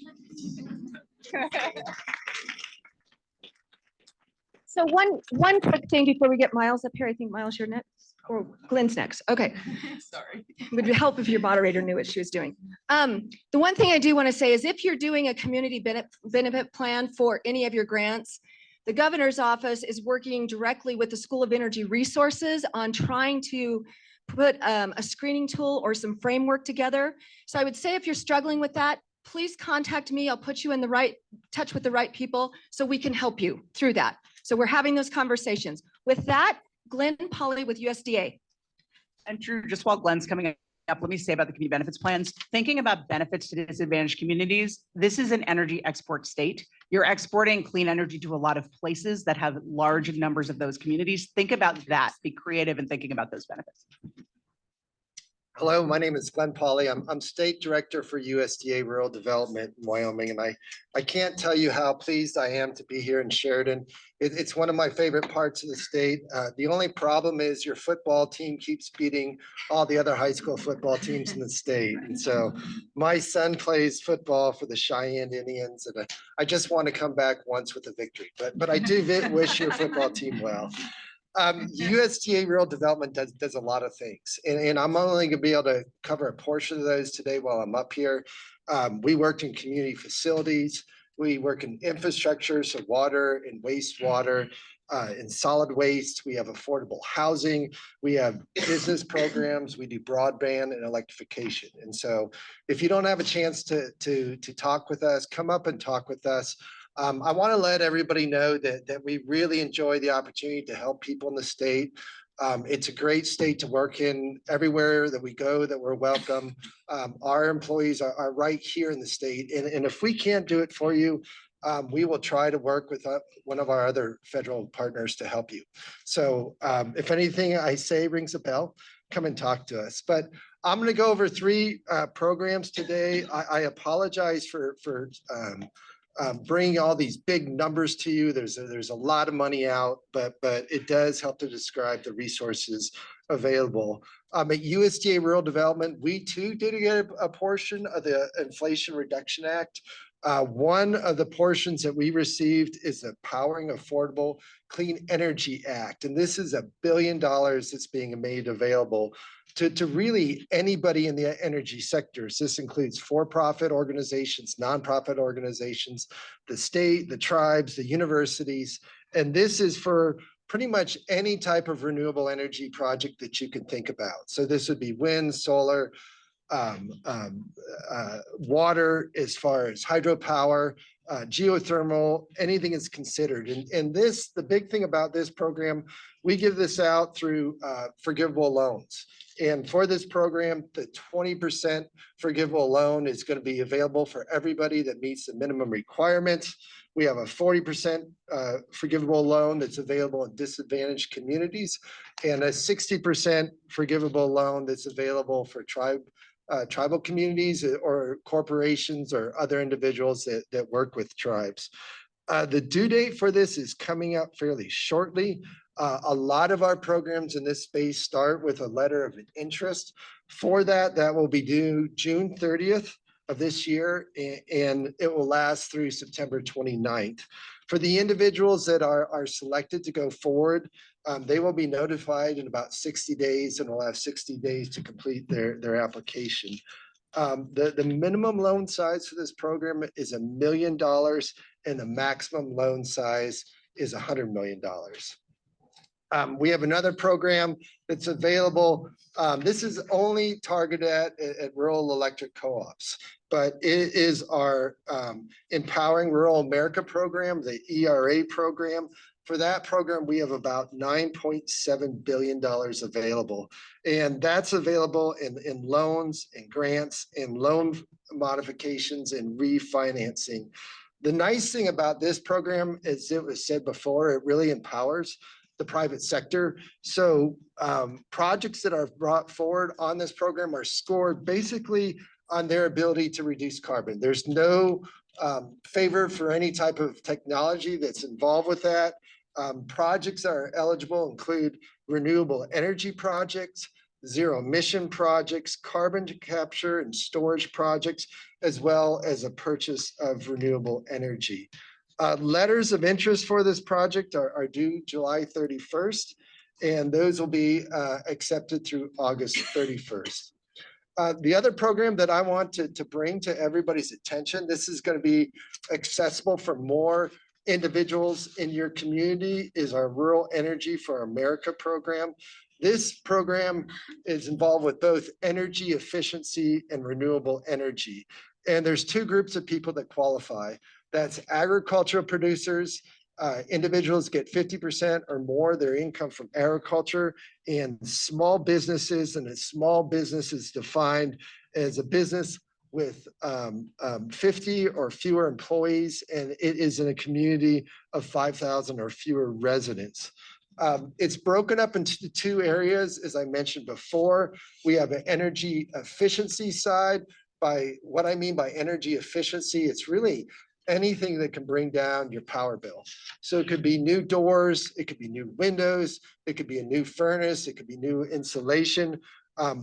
So one quick thing before we get Miles up here. I think Miles, you're next, or Glenn's next. Okay. Sorry. It would help if your moderator knew what she was doing. The one thing I do want to say is if you're doing a community benefit plan for any of your grants, the governor's office is working directly with the School of Energy Resources on trying to put a screening tool or some framework together. So I would say if you're struggling with that, please contact me. I'll put you in the right touch with the right people so we can help you through that. So we're having those conversations. With that, Glenn Polly with USDA. And Drew, just while Glenn's coming up, let me say about the community benefits plans. Thinking about benefits to disadvantaged communities, this is an energy export state. You're exporting clean energy to a lot of places that have large numbers of those communities. Think about that. Be creative in thinking about those benefits. Hello, my name is Glenn Polly. I'm State Director for USDA Rural Development in Wyoming, and I can't tell you how pleased I am to be here in Sheridan. It's one of my favorite parts of the state. The only problem is your football team keeps beating all the other high school football teams in the state. And so my son plays football for the Cheyenne Indians, and I just want to come back once with a victory. But I do wish your football team well. USDA Rural Development does a lot of things, and I'm only going to be able to cover a portion of those today while I'm up here. We worked in community facilities. We work in infrastructure, so water and wastewater, in solid waste. We have affordable housing. We have business programs. We do broadband and electrification. And so if you don't have a chance to talk with us, come up and talk with us. I want to let everybody know that we really enjoy the opportunity to help people in the state. It's a great state to work in. Everywhere that we go, that we're welcome. Our employees are right here in the state. And if we can't do it for you, we will try to work with one of our other federal partners to help you. So if anything I say rings a bell, come and talk to us. But I'm going to go over 3 programs today. I apologize for bringing all these big numbers to you. There's a lot of money out, but it does help to describe the resources available. At USDA Rural Development, we too did get a portion of the Inflation Reduction Act. One of the portions that we received is the Powering Affordable Clean Energy Act. And this is $1 billion that's being made available to really anybody in the energy sectors. This includes for-profit organizations, nonprofit organizations, the state, the tribes, the universities. And this is for pretty much any type of renewable energy project that you can think about. So this would be wind, solar, water, as far as hydropower, geothermal, anything is considered. And this, the big thing about this program, we give this out through forgivable loans. And for this program, the 20% forgivable loan is going to be available for everybody that meets the minimum requirements. We have a 40% forgivable loan that's available in disadvantaged communities, and a 60% forgivable loan that's available for tribal communities or corporations or other individuals that work with tribes. The due date for this is coming up fairly shortly. A lot of our programs in this space start with a letter of interest. For that will be due June 30th of this year, and it will last through September 29th. For the individuals that are selected to go forward, they will be notified in about 60 days and will have 60 days to complete their application. The minimum loan size for this program is $1 million, and the maximum loan size is $100 million. We have another program that's available. This is only targeted at rural electric co-ops, but it is our Empowering Rural America program, the ERA program. For that program, we have about $9.7 billion available. And that's available in loans and grants and loan modifications and refinancing. The nice thing about this program, as it was said before, it really empowers the private sector. So projects that are brought forward on this program are scored basically on their ability to reduce carbon. There's no favor for any type of technology that's involved with that. Projects that are eligible include renewable energy projects, zero emission projects, carbon capture and storage projects, as well as a purchase of renewable energy. Letters of interest for this project are due July 31st, and those will be accepted through August 31st. The other program that I want to bring to everybody's attention, this is going to be accessible for more individuals in your community, is our Rural Energy for America program. This program is involved with both energy efficiency and renewable energy. And there's 2 groups of people that qualify. That's agricultural producers. Individuals get 50% or more their income from agriculture, and small businesses, and a small business is defined as a business with 50 or fewer employees, and it is in a community of 5,000 or fewer residents. It's broken up into 2 areas, as I mentioned before. We have an energy efficiency side. By what I mean by energy efficiency, it's really anything that can bring down your power bill. So it could be new doors, it could be new windows, it could be a new furnace, it could be new insulation.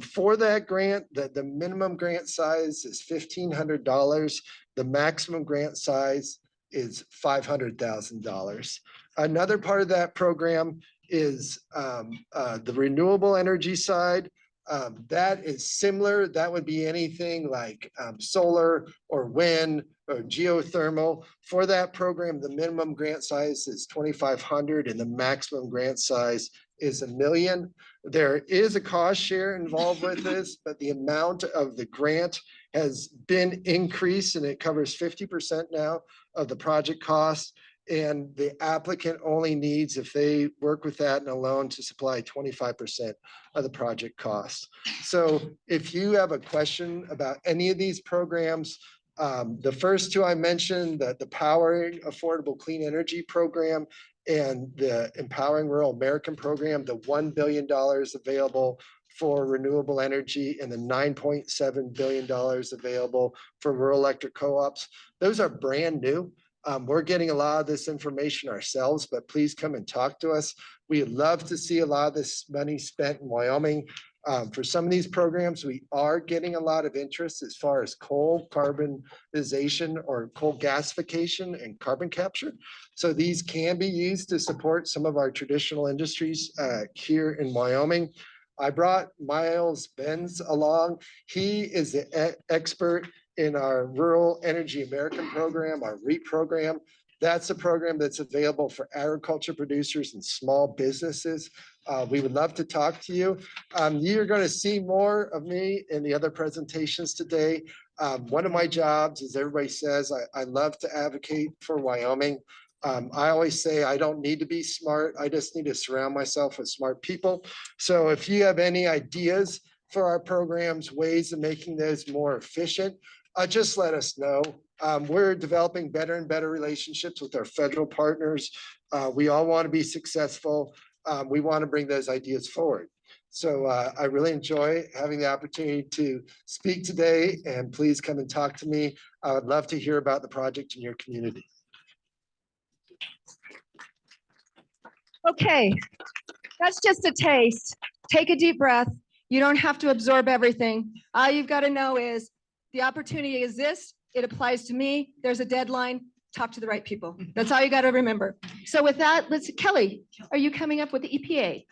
For that grant, the minimum grant size is $1,500. The maximum grant size is $500,000. Another part of that program is the renewable energy side. That is similar. That would be anything like solar or wind or geothermal. For that program, the minimum grant size is 2,500 and the maximum grant size is $1 million. There is a cost share involved with this, but the amount of the grant has been increased and it covers 50% now of the project cost. And the applicant only needs, if they work with that and a loan, to supply 25% of the project cost. So if you have a question about any of these programs, the first two I mentioned, the Powering Affordable Clean Energy Program and the Empowering Rural American Program, the $1 billion available for renewable energy and the $9.7 billion available for rural electric co-ops, those are brand new. We're getting a lot of this information ourselves, but please come and talk to us. We'd love to see a lot of this money spent in Wyoming. For some of these programs, we are getting a lot of interest as far as coal carbonization or coal gasification and carbon capture. So these can be used to support some of our traditional industries here in Wyoming. I brought Miles Benz along. He is the expert in our Rural Energy American program, our REAP program. That's a program that's available for agriculture producers and small businesses. We would love to talk to you. You're going to see more of me in the other presentations today. One of my jobs, as everybody says, I love to advocate for Wyoming. I always say I don't need to be smart. I just need to surround myself with smart people. So if you have any ideas for our programs, ways of making those more efficient, just let us know. We're developing better and better relationships with our federal partners. We all want to be successful. We want to bring those ideas forward. So I really enjoy having the opportunity to speak today, and please come and talk to me. I would love to hear about the project in your community. Okay, that's just a taste. Take a deep breath. You don't have to absorb everything. All you've got to know is the opportunity exists. It applies to me. There's a deadline. Talk to the right people. That's all you got to remember. So with that, Kelly, are you coming up with the EPA?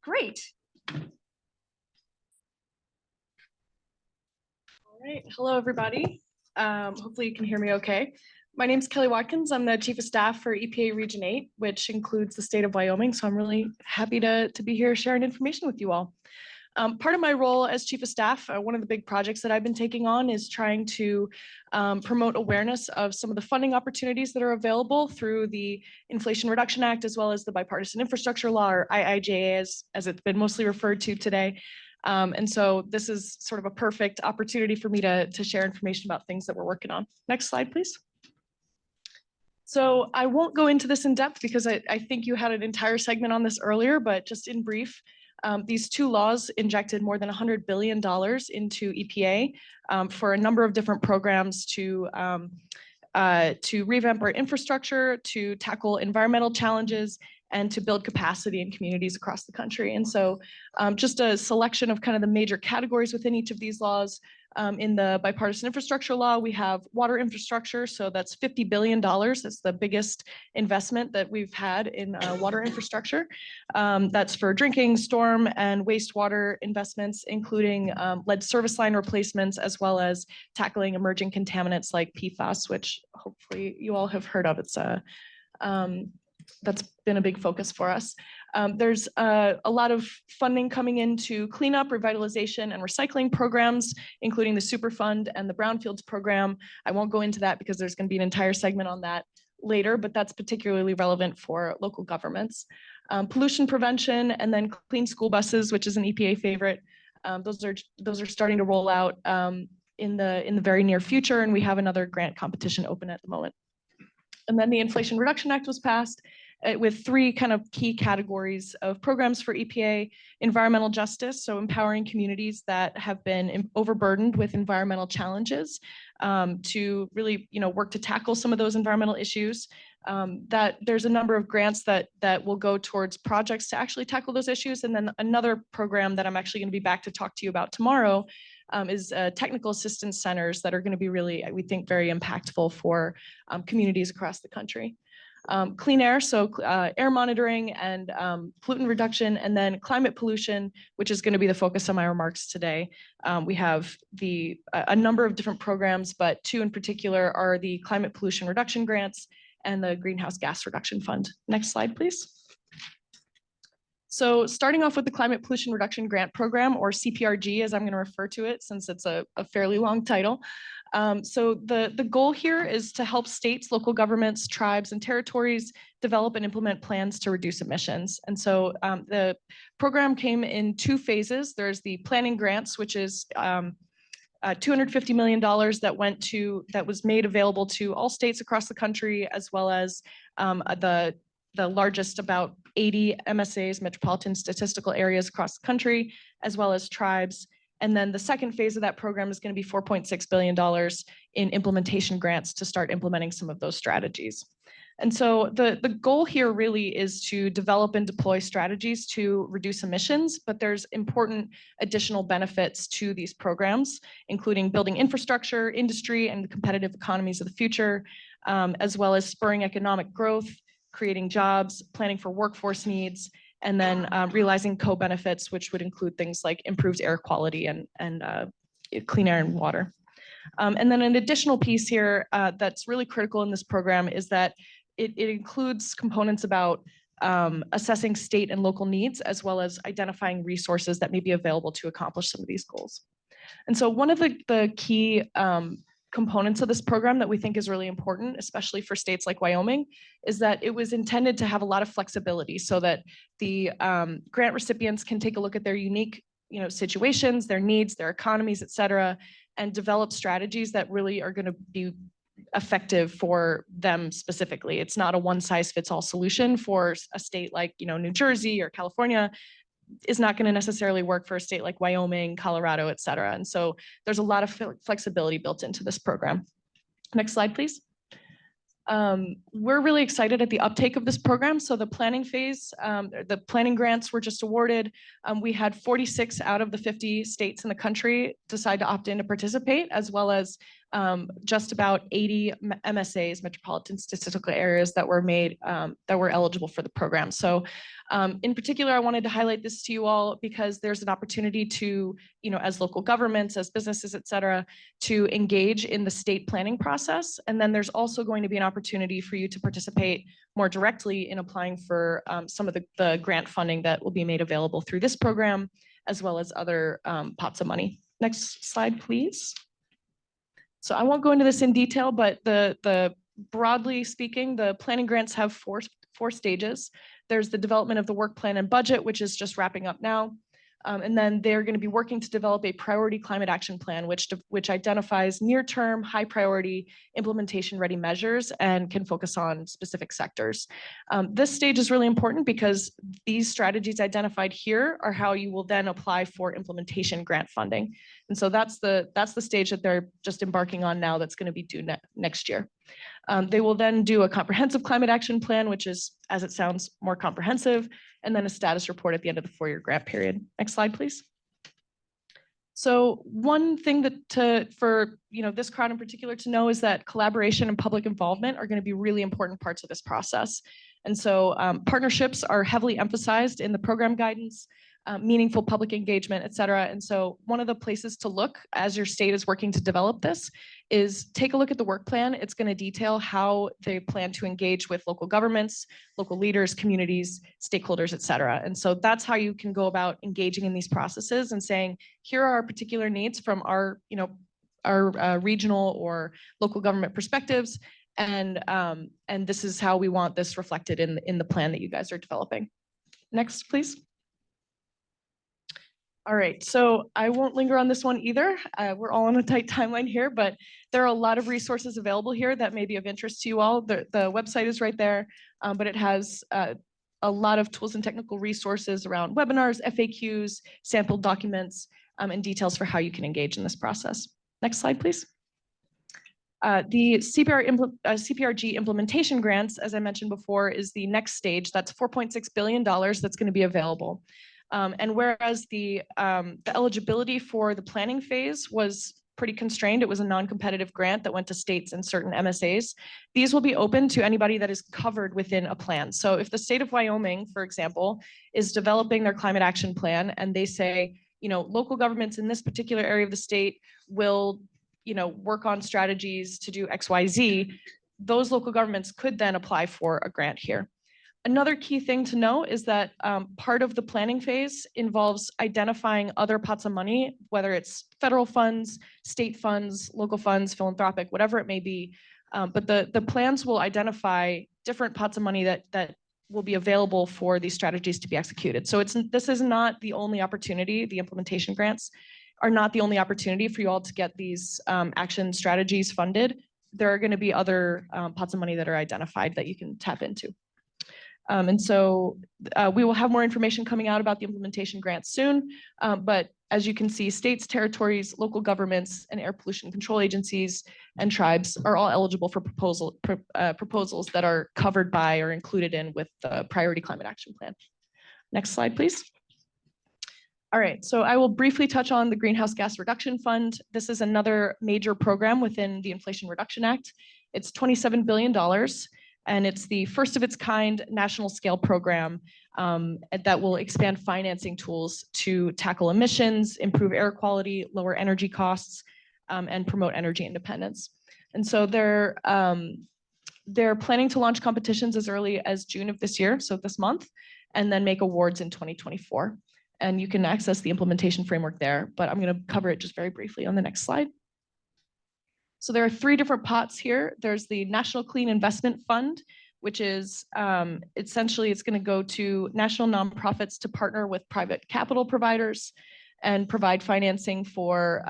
Great. All right. Hello, everybody. Hopefully you can hear me okay. My name is Kelly Watkins. I'm the Chief of Staff for EPA Region 8, which includes the state of Wyoming. So I'm really happy to be here sharing information with you all. Part of my role as Chief of Staff, one of the big projects that I've been taking on is trying to promote awareness of some of the funding opportunities that are available through the Inflation Reduction Act, as well as the Bipartisan Infrastructure Law, or IIJA, as it's been mostly referred to today. And so this is sort of a perfect opportunity for me to share information about things that we're working on. Next slide, please. So I won't go into this in depth because I think you had an entire segment on this earlier, but just in brief, these two laws injected more than $100 billion into EPA for a number of different programs to revamp our infrastructure, to tackle environmental challenges, and to build capacity in communities across the country. And so just a selection of kind of the major categories within each of these laws. In the Bipartisan Infrastructure Law, we have water infrastructure. So that's $50 billion. That's the biggest investment that we've had in water infrastructure. That's for drinking, storm, and wastewater investments, including lead service line replacements, as well as tackling emerging contaminants like PFAS, which hopefully you all have heard of. It's that's been a big focus for us. There's a lot of funding coming into cleanup, revitalization, and recycling programs, including the Superfund and the Brownfields program. I won't go into that because there's going to be an entire segment on that later, but that's particularly relevant for local governments. Pollution prevention, and then clean school buses, which is an EPA favorite. Those are starting to roll out in the very near future, and we have another grant competition open at the moment. And then the Inflation Reduction Act was passed with three kind of key categories of programs for EPA: environmental justice, so empowering communities that have been overburdened with environmental challenges to really, work to tackle some of those environmental issues. That there's a number of grants that will go towards projects to actually tackle those issues. And then another program that I'm actually going to be back to talk to you about tomorrow is technical assistance centers that are going to be really, we think, very impactful for communities across the country. Clean air, so air monitoring and pollutant reduction, and then climate pollution, which is going to be the focus of my remarks today. We have a number of different programs, but two in particular are the climate pollution reduction grants and the greenhouse gas reduction fund. Next slide, please. So starting off with the Climate Pollution Reduction Grant Program, or CPRG, as I'm going to refer to it, since it's a fairly long title. So the goal here is to help states, local governments, tribes, and territories develop and implement plans to reduce emissions. And so the program came in two phases. There's the planning grants, which is $250 million that was made available to all states across the country, as well as the largest, about 80 MSAs, metropolitan statistical areas across the country, as well as tribes. And then the second phase of that program is going to be $4.6 billion in implementation grants to start implementing some of those strategies. And so the goal here really is to develop and deploy strategies to reduce emissions, but there's important additional benefits to these programs, including building infrastructure, industry, and competitive economies of the future, as well as spurring economic growth, creating jobs, planning for workforce needs, and then realizing co-benefits, which would include things like improved air quality and clean air and water. And then an additional piece here that's really critical in this program is that it includes components about assessing state and local needs, as well as identifying resources that may be available to accomplish some of these goals. And so one of the key components of this program that we think is really important, especially for states like Wyoming, is that it was intended to have a lot of flexibility so that the grant recipients can take a look at their unique situations, their needs, their economies, et cetera, and develop strategies that really are going to be effective for them specifically. It's not a one-size-fits-all solution for a state like New Jersey or California. Is not going to necessarily work for a state like Wyoming, Colorado, et cetera. And so there's a lot of flexibility built into this program. Next slide, please. We're really excited at the uptake of this program. So the planning phase, the planning grants were just awarded. We had 46 out of the 50 states in the country decide to opt in to participate, as well as just about 80 MSAs, metropolitan statistical areas, that were made that were eligible for the program. So in particular, I wanted to highlight this to you all because there's an opportunity to, as local governments, as businesses, et cetera, to engage in the state planning process. And then there's also going to be an opportunity for you to participate more directly in applying for some of the grant funding that will be made available through this program, as well as other pots of money. Next slide, please. So I won't go into this in detail, but the broadly speaking, the planning grants have four stages. There's the development of the work plan and budget, which is just wrapping up now. And then they're going to be working to develop a priority climate action plan, which identifies near-term, high-priority, implementation-ready measures and can focus on specific sectors. This stage is really important because these strategies identified here are how you will then apply for implementation grant funding. And so that's the stage that they're just embarking on now that's going to be due next year. They will then do a comprehensive climate action plan, which is, as it sounds, more comprehensive, and then a status report at the end of the 4-year grant period. Next slide, please. So one thing for this crowd in particular to know is that collaboration and public involvement are going to be really important parts of this process. And so partnerships are heavily emphasized in the program guidance, meaningful public engagement, et cetera. And so one of the places to look as your state is working to develop this is take a look at the work plan. It's going to detail how they plan to engage with local governments, local leaders, communities, stakeholders, et cetera. And so that's how you can go about engaging in these processes and saying, here are our particular needs from our regional or local government perspectives. And this is how we want this reflected in the plan that you guys are developing. Next, please. All right, so I won't linger on this one either. We're all on a tight timeline here, but there are a lot of resources available here that may be of interest to you all. The website is right there, but it has a lot of tools and technical resources around webinars, FAQs, sample documents, and details for how you can engage in this process. Next slide, please. The CPRG implementation grants, as I mentioned before, is the next stage. That's $4.6 billion that's going to be available. And whereas the eligibility for the planning phase was pretty constrained. It was a non-competitive grant that went to states and certain MSAs. These will be open to anybody that is covered within a plan. So if the state of Wyoming, for example, is developing their climate action plan and they say, local governments in this particular area of the state will, work on strategies to do X, Y, Z, those local governments could then apply for a grant here. Another key thing to know is that part of the planning phase involves identifying other pots of money, whether it's federal funds, state funds, local funds, philanthropic, whatever it may be. But the plans will identify different pots of money that will be available for these strategies to be executed. So this is not the only opportunity. The implementation grants are not the only opportunity for you all to get these action strategies funded. There are going to be other pots of money that are identified that you can tap into. And so we will have more information coming out about the implementation grants soon. But as you can see, states, territories, local governments, and air pollution control agencies and tribes are all eligible for proposals that are covered by or included in with the Priority Climate Action Plan. Next slide, please. All right, so I will briefly touch on the Greenhouse Gas Reduction Fund. This is another major program within the Inflation Reduction Act. It's $27 billion. And it's the first of its kind national scale program that will expand financing tools to tackle emissions, improve air quality, lower energy costs, and promote energy independence. And so they're planning to launch competitions as early as June of this year, so this month, and then make awards in 2024. And you can access the implementation framework there, but I'm going to cover it just very briefly on the next slide. So there are three different pots here. There's the National Clean Investment Fund, which is essentially it's going to go to national nonprofits to partner with private capital providers and provide financing for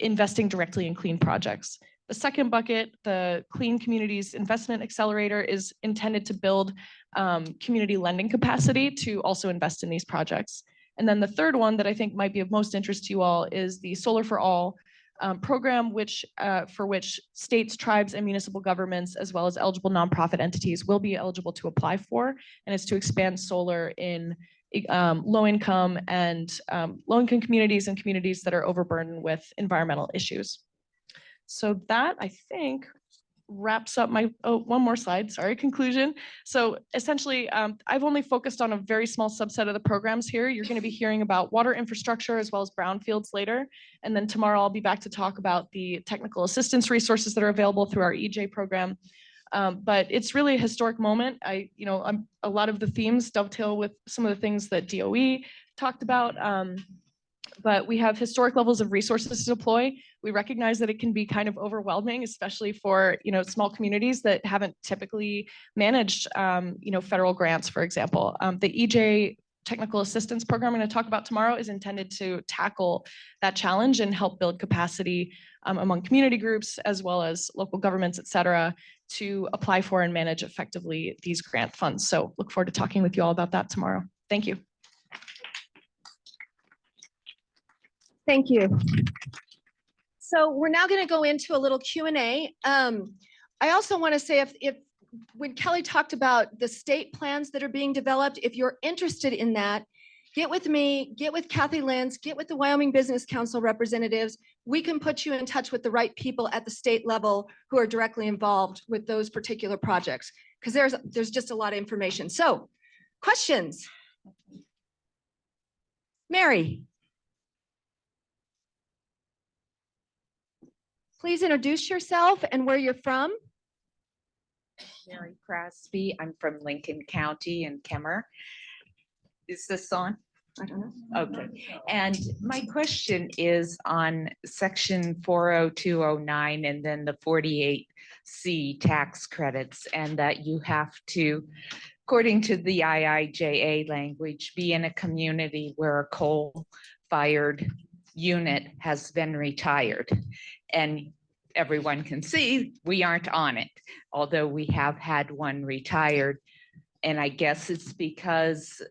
investing directly in clean projects. The second bucket, the Clean Communities Investment Accelerator, is intended to build community lending capacity to also invest in these projects. And then the third one that I think might be of most interest to you all is the Solar for All program, for which states, tribes, and municipal governments, as well as eligible nonprofit entities, will be eligible to apply for, and it's to expand solar in low-income communities and communities that are overburdened with environmental issues. So that, I think, wraps up my, one more slide, sorry, conclusion. So essentially, I've only focused on a very small subset of the programs here. You're going to be hearing about water infrastructure as well as brownfields later. And then tomorrow I'll be back to talk about the technical assistance resources that are available through our EJ program. But it's really a historic moment. A lot of the themes dovetail with some of the things that DOE talked about. But we have historic levels of resources to deploy. We recognize that it can be kind of overwhelming, especially for small communities that haven't typically managed federal grants, for example. The EJ Technical Assistance Program I'm going to talk about tomorrow is intended to tackle that challenge and help build capacity among community groups as well as local governments, et cetera, to apply for and manage effectively these grant funds. So look forward to talking with you all about that tomorrow. Thank you. Thank you. So we're now going to go into a little Q&A. I also want to say when Kelly talked about the state plans that are being developed, if you're interested in that, get with me, get with Kathy Lenz, get with the Wyoming Business Council representatives. We can put you in touch with the right people at the state level who are directly involved with those particular projects, because there's just a lot of information. So questions? Mary. Please introduce yourself and where you're from. Mary Crosby. I'm from Lincoln County in Kemmer. Is this on? I don't know. Okay. And my question is on section 40209 and then the 48C tax credits, and that you have to, according to the IIJA language, be in a community where a coal-fired unit has been retired. And everyone can see we aren't on it, although we have had one retired. And I guess it's because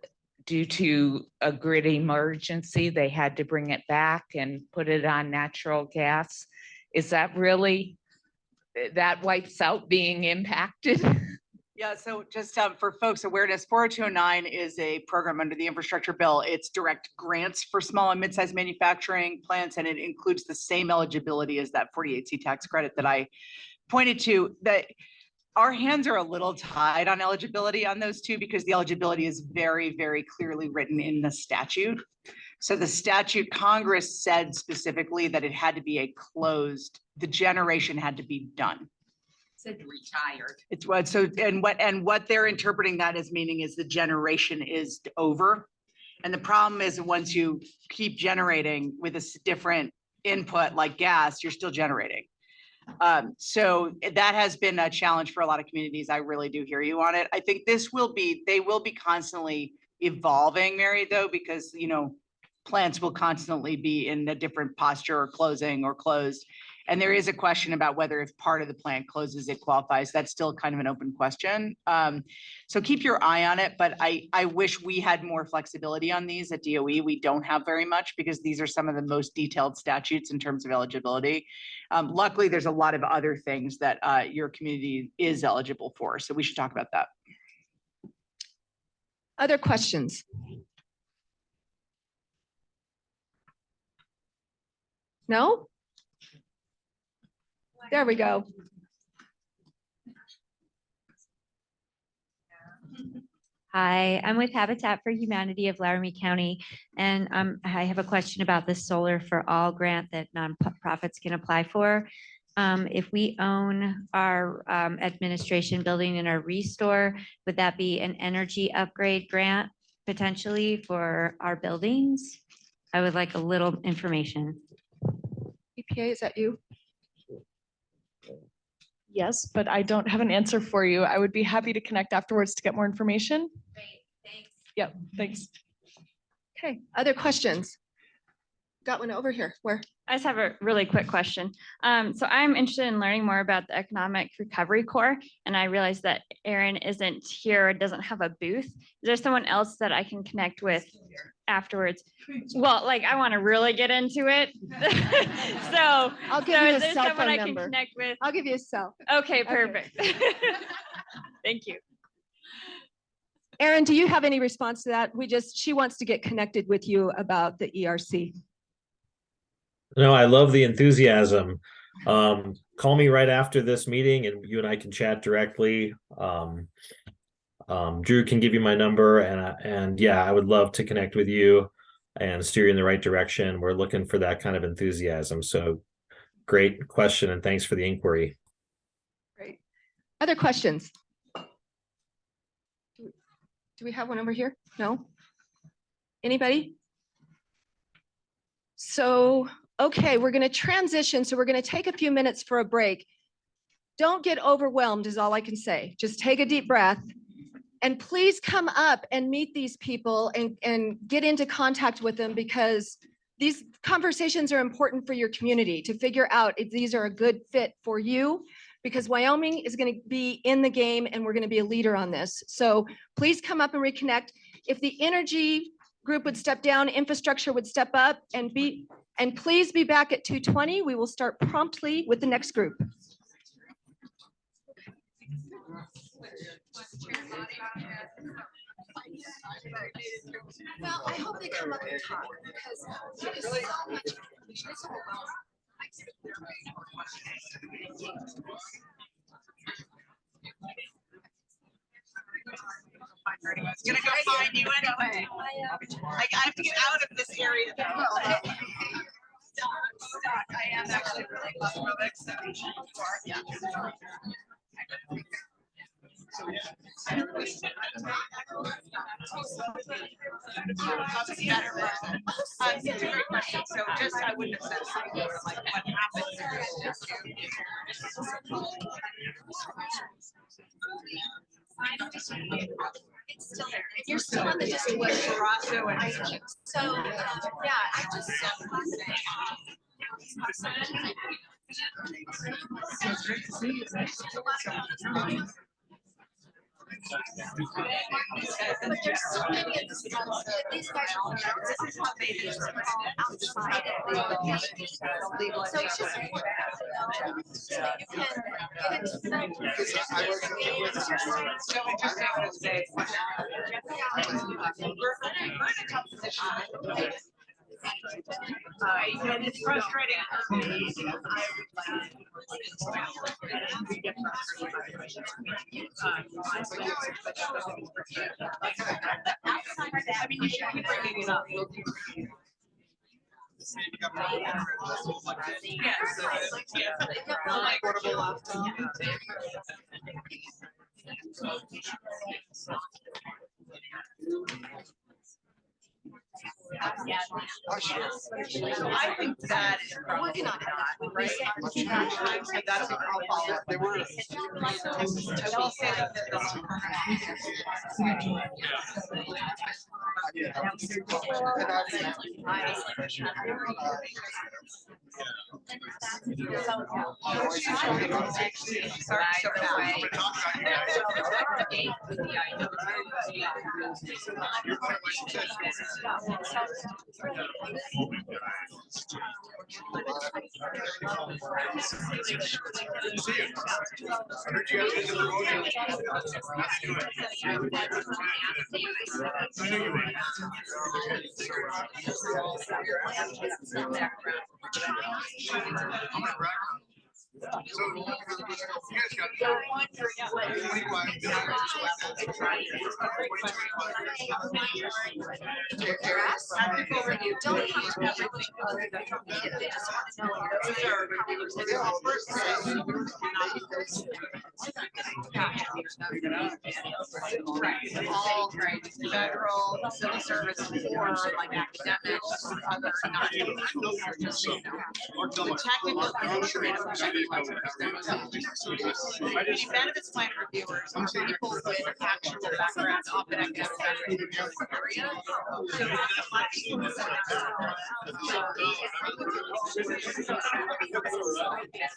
due to a grid emergency, they had to bring it back and put it on natural gas. Is that really, that wipes out being impacted? Yeah, so just for folks' awareness, 40209 is a program under the infrastructure bill. It's direct grants for small and mid-sized manufacturing plants, and it includes the same eligibility as that 48C tax credit that I pointed to. That our hands are a little tied on eligibility on those two because the eligibility is very, very clearly written in the statute. So the statute, Congress said specifically that it had to be the generation had to be done. Said retired. It's what, so, and what they're interpreting that as meaning is the generation is over. And the problem is once you keep generating with a different input like gas, you're still generating. So that has been a challenge for a lot of communities. I really do hear you on it. I think they will be constantly evolving, Mary, though, because, plants will constantly be in a different posture or closing or closed. And there is a question about whether if part of the plant closes, it qualifies. That's still kind of an open question. So keep your eye on it, but I wish we had more flexibility on these at DOE. We don't have very much because these are some of the most detailed statutes in terms of eligibility. Luckily, there's a lot of other things that your community is eligible for. So we should talk about that. Other questions? No? There we go. Hi, I'm with Habitat for Humanity of Laramie County, and I have a question about the Solar for All grant that nonprofits can apply for. If we own our administration building and our restore, would that be an energy upgrade grant potentially for our buildings? I would like a little information. EPA, is that you? Yes, but I don't have an answer for you. I would be happy to connect afterwards to get more information. Great, thanks. Yep, thanks. Okay, other questions? Got one over here. Where? I just have a really quick question. So I'm interested in learning more about the Economic Recovery Corps, and I realize that Erin isn't here, doesn't have a booth. Is there someone else that I can connect with afterwards? Well, like I want to really get into it. So I'll give you is a there cell someone phone I can number. connect with? I'll give you a cell. Okay, perfect. Thank you. Erin, do you have any response to that? She wants to get connected with you about the ERC. No, I love the enthusiasm. Call me right after this meeting and you and I can chat directly. Drew can give you my number and yeah, I would love to connect with you and steer you in the right direction. We're looking for that kind of enthusiasm. So great question and thanks for the inquiry. Great. Other questions? Do we have one over here? No? Anybody? So, okay, we're going to transition. So we're going to take a few minutes for a break. Don't get overwhelmed is all I can say. Just take a deep breath. And please come up and meet these people and get into contact with them because these conversations are important for your community to figure out if these are a good fit for you because Wyoming is going to be in the game and we're going to be a leader on this. So please come up and reconnect. If the energy group would step down, infrastructure would step up and please be back at 2:20. We will start promptly with the next group. Well, I hope they come up and talk because there is so much information. It's overwhelming. It's gonna go find you anyway. I have to get out of this area. I am actually really claustrophobic, so yeah. It's a great question. So just I wouldn't have said something like what happens. It's still there. And you're still on the district with Barrasso and so yeah, I just but there's so many of these guys this is how they do it outside of the so it's just important to know And it's frustrating. I mean, you should be bringing it up. I think that is probably not, right? So that's what I'll follow up. They were. I'll say that all federal civil service or like academics, other technical benefits plan reviewers are people with actual backgrounds off an academic area.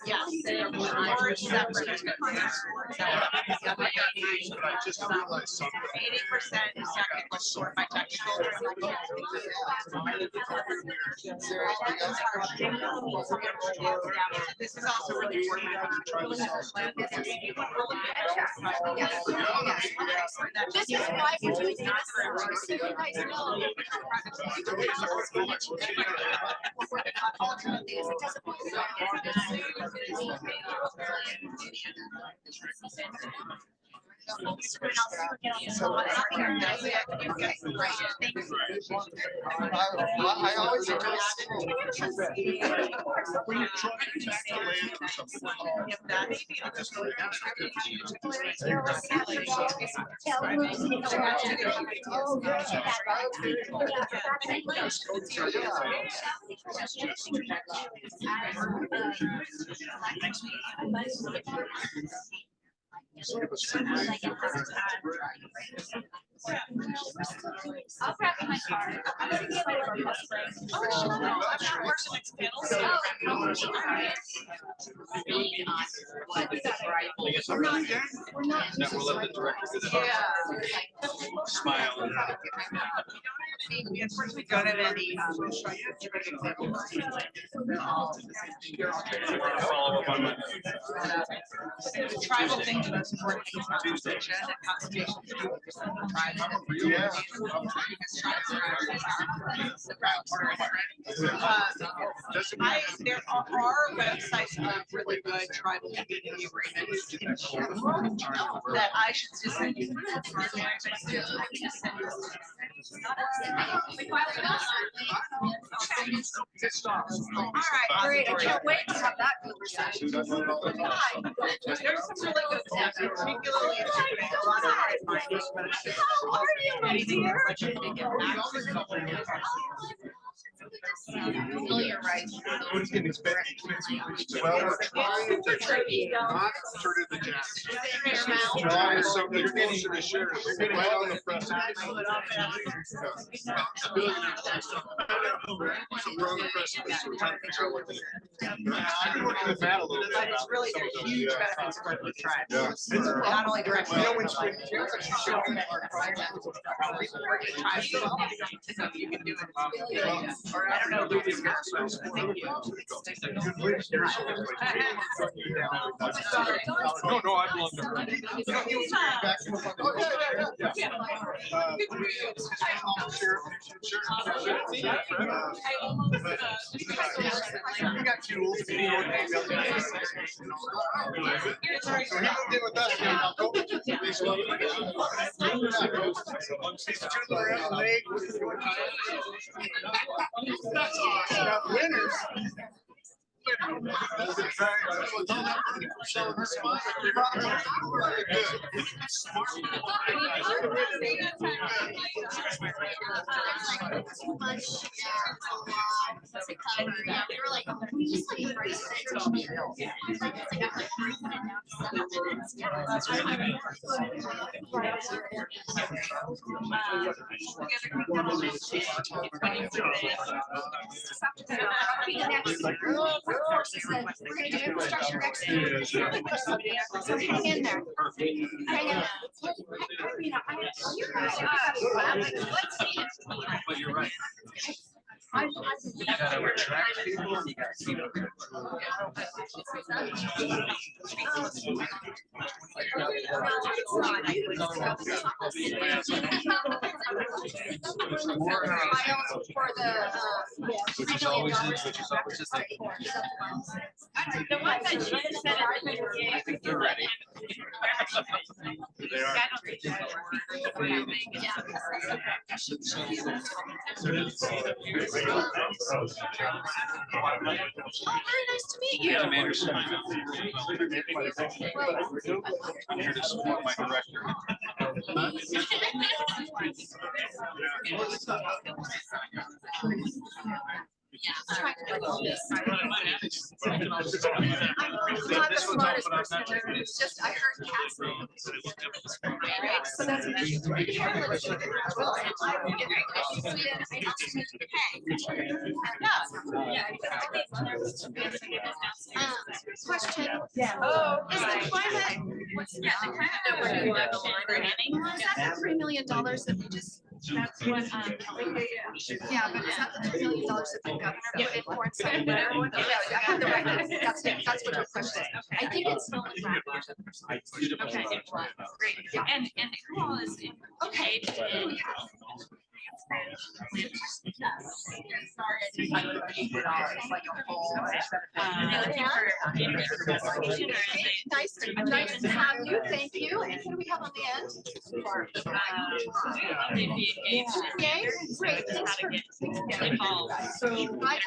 Yeah, or separate. 80% is technical, sort by technical. This is also really important. This is why we're doing this. I always I'll grab my card. I'm gonna give it a That will let the director. Smile. We unfortunately don't have any. Follow up on my. Tribal thing to us important is conservation and conservation. Yeah. There are websites of really good tribal community agreements in general that I should just send you. All right, great. I can't wait to have that conversation. There's some really good stuff, particularly a lot of. How are you, my dear? You're right. Well, we're trying to not turn it the jazz. Try something closer to share. Right on the precipice. So we're on the precipice. So we're trying to figure out what to do. I've been working with Matt a little bit. But it's really a huge benefit to work with tribes. Yeah. Not only directly. You know, when spring. Tribes. So if you can do it. Or I don't know. Further discussion. Thank you. No, no, I belong to her. We got tools. So he moved in with us now. Winners. We're gonna do infrastructure next year. So hang in there. Hang in there. You know, let's see it. But you're right. You gotta attract people. You gotta see them. Which is always just like. The one that she said. I think they're ready. They are. Very nice to meet you. Adam Anderson. I'm here to support my director. I'm not the smartest person. It's just, I heard cats. Right? So that's what I should do. Question. Is the climate, what's the climate that we're doing? Is that the $3 million that we just? That's what, yeah, but is that the $2 million that the governor put in for it? That's what your question is. I think it's still in draft. Okay, great. And who all is in? Okay. Nice to have you. Thank you. And who do we have on the end? Yay. Great. Thanks for involved. So I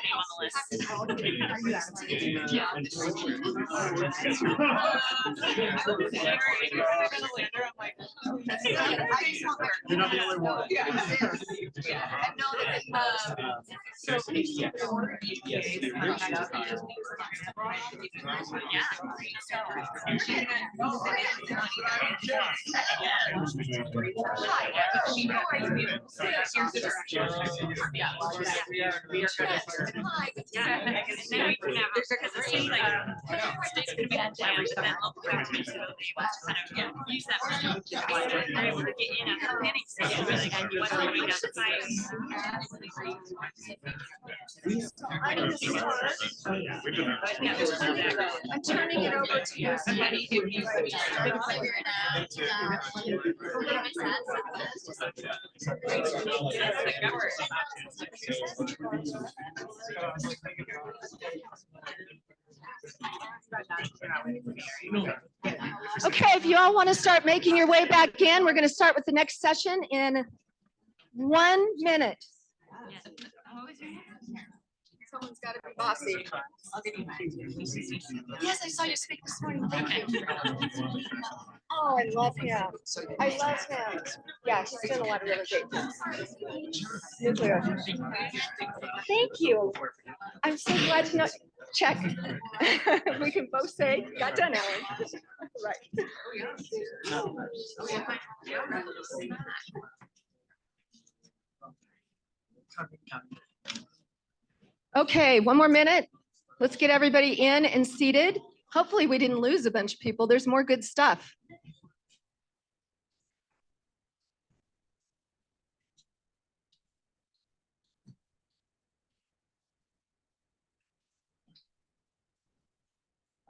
You're not the only one. I know that. Use that they're able to get in at the planning stage, and be like, I knew what's going down the pipe. I'm turning it over to you. Okay, if you all want to start making your way back in, we're going to start with the next session in 1 minute. Someone's got to be bossy. I'll give you mine. Yes, I saw you speak this morning. Thank you. Oh, I love him. I love him. Yeah, he's done a lot of really great things. Nuclear. Thank you. I'm so glad to know. Check. We can both say, got done, Ellen. Right. Okay, 1 more minute. Let's get everybody in and seated. Hopefully we didn't lose a bunch of people. There's more good stuff.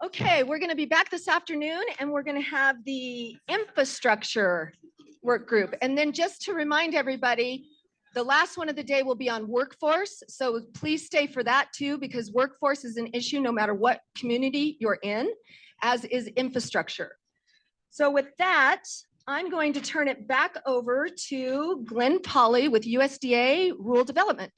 Okay, we're going to be back this afternoon and we're going to have the infrastructure work group. And then just to remind everybody, the last one of the day will be on workforce. So please stay for that too, because workforce is an issue no matter what community you're in, as is infrastructure. So with that, I'm going to turn it back over to Glenn Polly with USDA Rural Development.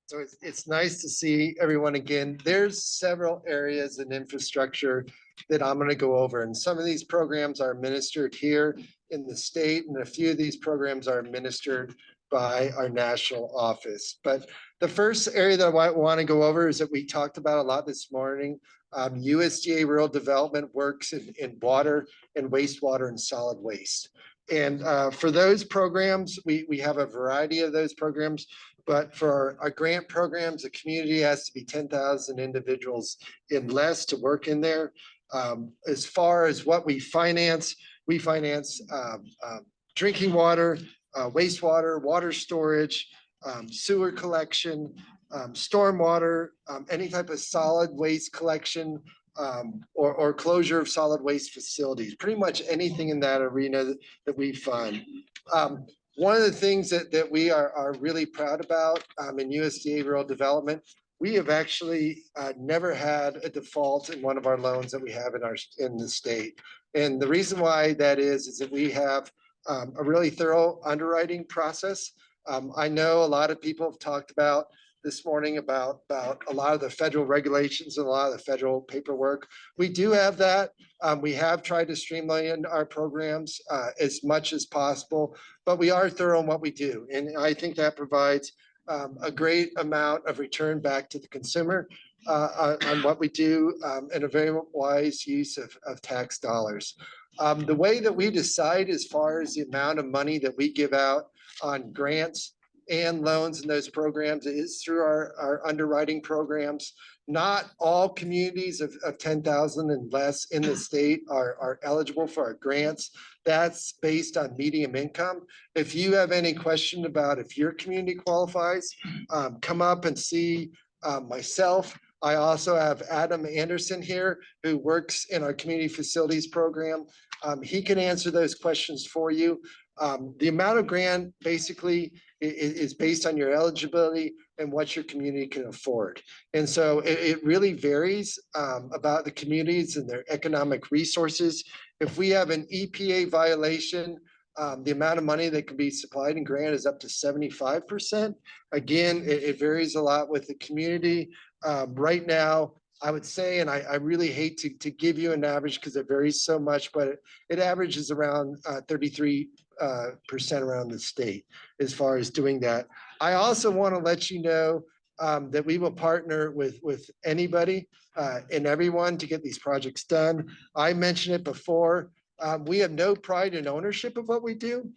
So it's nice to see everyone again. There's several areas in infrastructure that I'm going to go over. And some of these programs are administered here in the state, and a few of these programs are administered by our national office. But the first area that I want to go over is that we talked about a lot this morning. USDA Rural Development works in water and wastewater and solid waste. And for those programs, we have a variety of those programs. But for our grant programs, the community has to be 10,000 individuals and less to work in there. As far as what we finance drinking water, wastewater, water storage, sewer collection, stormwater, any type of solid waste collection, or closure of solid waste facilities, pretty much anything in that arena that we fund. One of the things that we are really proud about in USDA Rural Development, we have actually never had a default in one of our loans that we have in the state. And the reason why that is that we have a really thorough underwriting process. I know a lot of people have talked about this morning about a lot of the federal regulations and a lot of the federal paperwork. We do have that. We have tried to streamline our programs as much as possible, but we are thorough in what we do. And I think that provides a great amount of return back to the consumer on what we do and a very wise use of tax dollars. The way that we decide as far as the amount of money that we give out on grants and loans in those programs is through our underwriting programs. Not all communities of 10,000 and less in the state are eligible for our grants. That's based on median income. If you have any question about if your community qualifies, come up and see myself. I also have Adam Anderson here who works in our community facilities program. He can answer those questions for you. The amount of grant basically is based on your eligibility and what your community can afford. And so it really varies about the communities and their economic resources. If we have an EPA violation, the amount of money that can be supplied in grant is up to 75%. Again, it varies a lot with the community. Right now, I would say, and I really hate to give you an average because it varies so much, but it averages around 33% around the state as far as doing that. I also want to let you know that we will partner with anybody and everyone to get these projects done. I mentioned it before. We have no pride in ownership of what we do.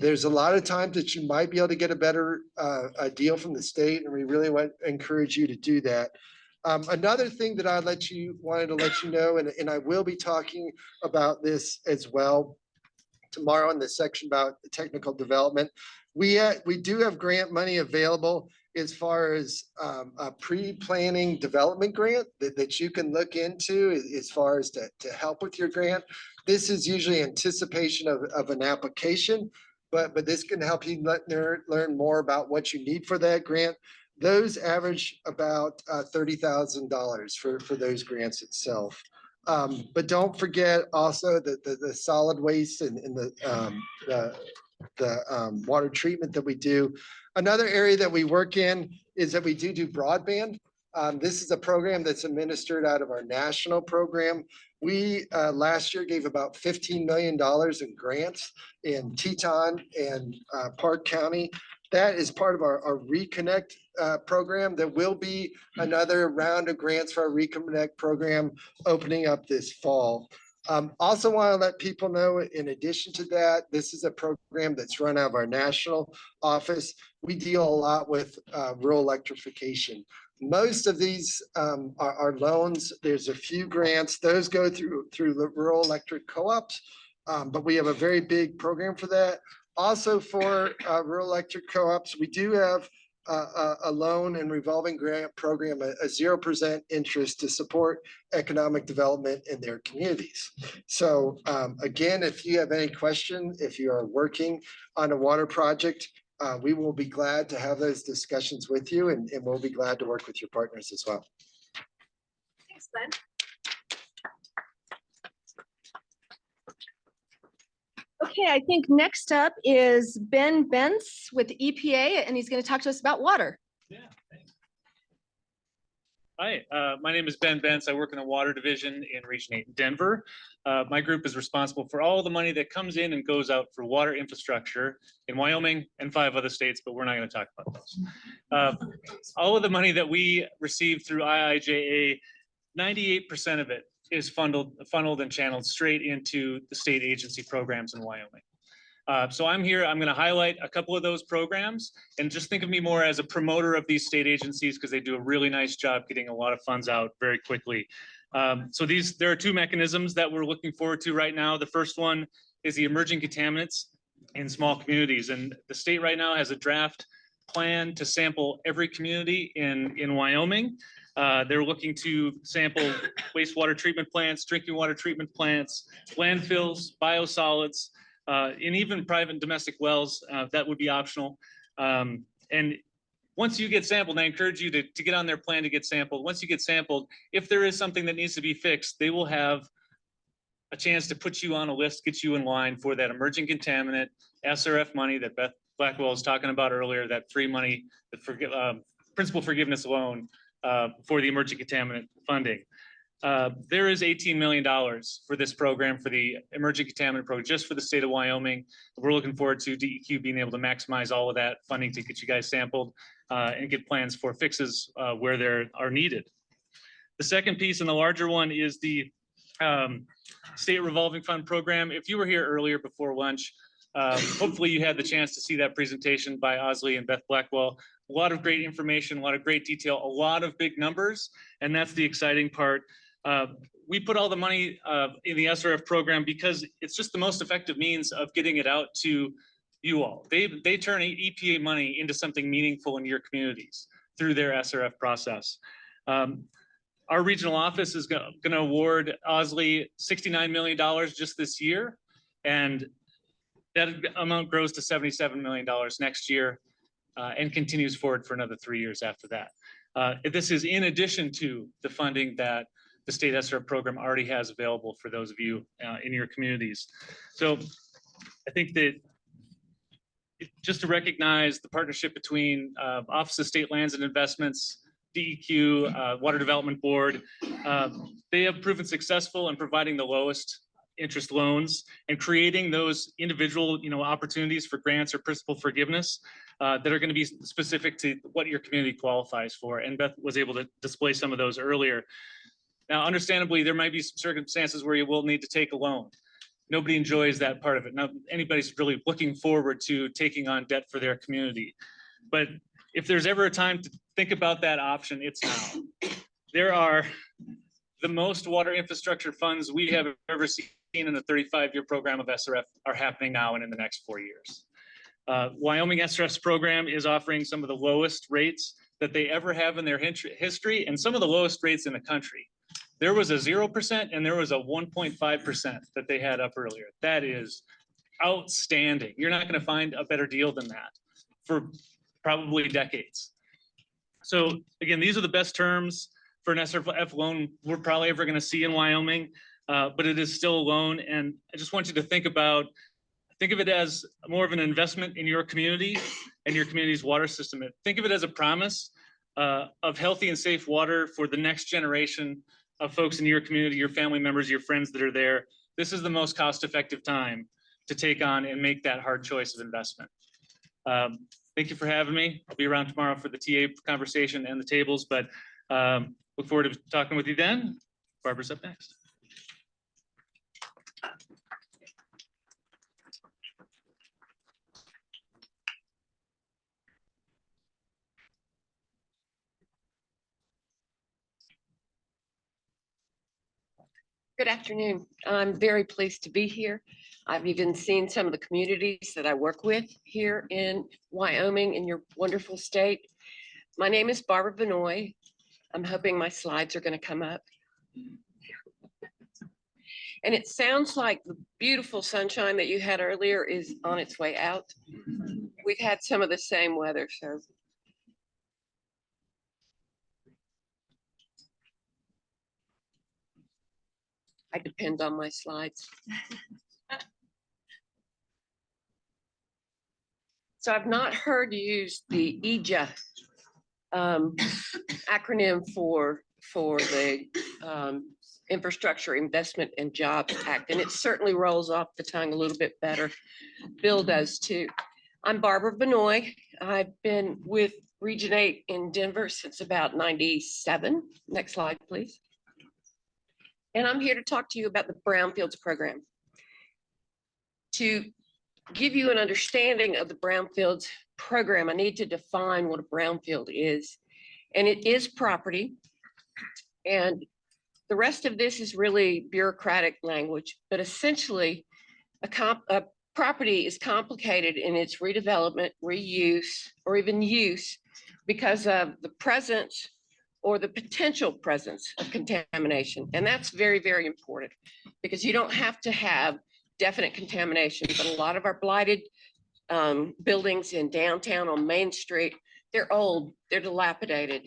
There's a lot of times that you might be able to get a better deal from the state, and we really want to encourage you to do that. Another thing that wanted to let you know, and I will be talking about this as well tomorrow in the section about technical development. We do have grant money available as far as a pre-planning development grant that you can look into as far as to help with your grant. This is usually anticipation of an application, but this can help you learn more about what you need for that grant. Those average about $30,000 for those grants itself. But don't forget also the solid waste and the water treatment that we do. Another area that we work in is that we do broadband. This is a program that's administered out of our national program. We last year gave about $15 million in grants in Teton and Park County. That is part of our Reconnect program. There will be another round of grants for our Reconnect program opening up this fall. Also want to let people know, in addition to that, this is a program that's run out of our national office. We deal a lot with rural electrification. Most of these are loans. There's a few grants. Those go through the rural electric co-ops, but we have a very big program for that. Also for rural electric co-ops, we do have a loan and revolving grant program, a 0% interest to support economic development in their communities. So again, if you have any question, if you are working on a water project, we will be glad to have those discussions with you, and we'll be glad to work with your partners as well. Thanks, Glenn. Okay, I think next up is Ben Bentz with EPA, and he's going to talk to us about water. Hi, my name is Ben Bentz. I work in the water division in Region 8 in Denver. My group is responsible for all the money that comes in and goes out for water infrastructure in Wyoming and 5 other states, but we're not going to talk about those. All of the money that we receive through IIJA, 98% of it is funneled and channeled straight into the state agency programs in Wyoming. So I'm here, I'm going to highlight a couple of those programs, and just think of me more as a promoter of these state agencies because they do a really nice job getting a lot of funds out very quickly. So there are 2 mechanisms that we're looking forward to right now. The first one is the emerging contaminants in small communities. And the state right now has a draft plan to sample every community in Wyoming. They're looking to sample wastewater treatment plants, drinking water treatment plants, landfills, biosolids, and even private and domestic wells. That would be optional. And once you get sampled, I encourage you to get on their plan to get sampled. Once you get sampled, if there is something that needs to be fixed, they will have a chance to put you on a list, get you in line for that emerging contaminant SRF money that Beth Blackwell was talking about earlier, that free money, the principal forgiveness loan for the emerging contaminant funding. There is $18 million for this program, for the emerging contaminant program, just for the state of Wyoming. We're looking forward to DEQ being able to maximize all of that funding to get you guys sampled and get plans for fixes where there are needed. The second piece and the larger one is the state revolving fund program. If you were here earlier before lunch, hopefully you had the chance to see that presentation by Osley and Beth Blackwell. A lot of great information, a lot of great detail, a lot of big numbers, and that's the exciting part. We put all the money in the SRF program because it's just the most effective means of getting it out to you all. They turn EPA money into something meaningful in your communities through their SRF process. Our regional office is going to award Osley $69 million just this year, and that amount grows to $77 million next year and continues forward for another 3 years after that. This is in addition to the funding that the state SRF program already has available for those of you in your communities. So I think that just to recognize the partnership between Office of State Lands and Investments, DEQ, Water Development Board, they have proven successful in providing the lowest interest loans and creating those individual opportunities for grants or principal forgiveness that are going to be specific to what your community qualifies for. And Beth was able to display some of those earlier. Now, understandably, there might be some circumstances where you will need to take a loan. Nobody enjoys that part of it. Now, anybody's really looking forward to taking on debt for their community. But if there's ever a time to think about that option, it's now. There are the most water infrastructure funds we have ever seen in the 35-year program of SRF are happening now and in the next 4 years. Wyoming SRF's program is offering some of the lowest rates that they ever have in their history and some of the lowest rates in the country. There was a 0% and there was a 1.5% that they had up earlier. That is outstanding. You're not going to find a better deal than that for probably decades. So again, these are the best terms for an SRF loan we're probably ever going to see in Wyoming, but it is still a loan. And I just want you to think of it as more of an investment in your community and your community's water system. Think of it as a promise of healthy and safe water for the next generation of folks in your community, your family members, your friends that are there. This is the most cost-effective time to take on and make that hard choice of investment. Thank you for having me. I'll be around tomorrow for the TA conversation and the tables, but look forward to talking with you then. Barbara's up next. Good afternoon. I'm very pleased to be here. I've even seen some of the communities that I work with here in Wyoming, in your wonderful state. My name is Barbara Benoit. I'm hoping my slides are going to come up. And it sounds like the beautiful sunshine that you had earlier is on its way out. We've had some of the same weather, so. I depend on my slides. So I've not heard you use the EJA acronym for the Infrastructure Investment and Jobs Act, and it certainly rolls off the tongue a little bit better. Bill does too. I'm Barbara Benoit. I've been with Region 8 in Denver since about 97. Next slide, please. And I'm here to talk to you about the Brownfields program. To give you an understanding of the Brownfields program, I need to define what a brownfield is. And it is property. And the rest of this is really bureaucratic language, but essentially a property is complicated in its redevelopment, reuse, or even use because of the presence or the potential presence of contamination. And that's very, very important because you don't have to have definite contamination, but a lot of our blighted buildings in downtown on Main Street, they're old, they're dilapidated.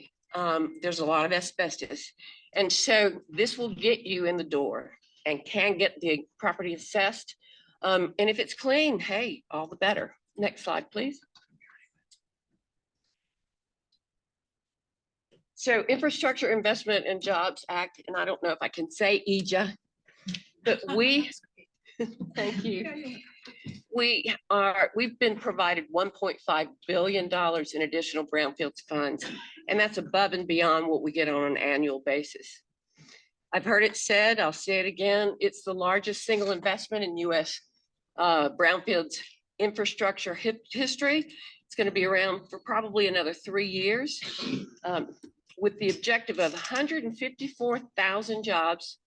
There's a lot of asbestos. And so this will get you in the door and can get the property assessed. And if it's clean, hey, all the better. Next slide, please. So Infrastructure Investment and Jobs Act, and I don't know if I can say EJA, but thank you. We've been provided $1.5 billion in additional brownfields funds, and that's above and beyond what we get on an annual basis. I've heard it said, I'll say it again, it's the largest single investment in US brownfields infrastructure history. It's going to be around for probably another 3 years with the objective of 154,000 jobs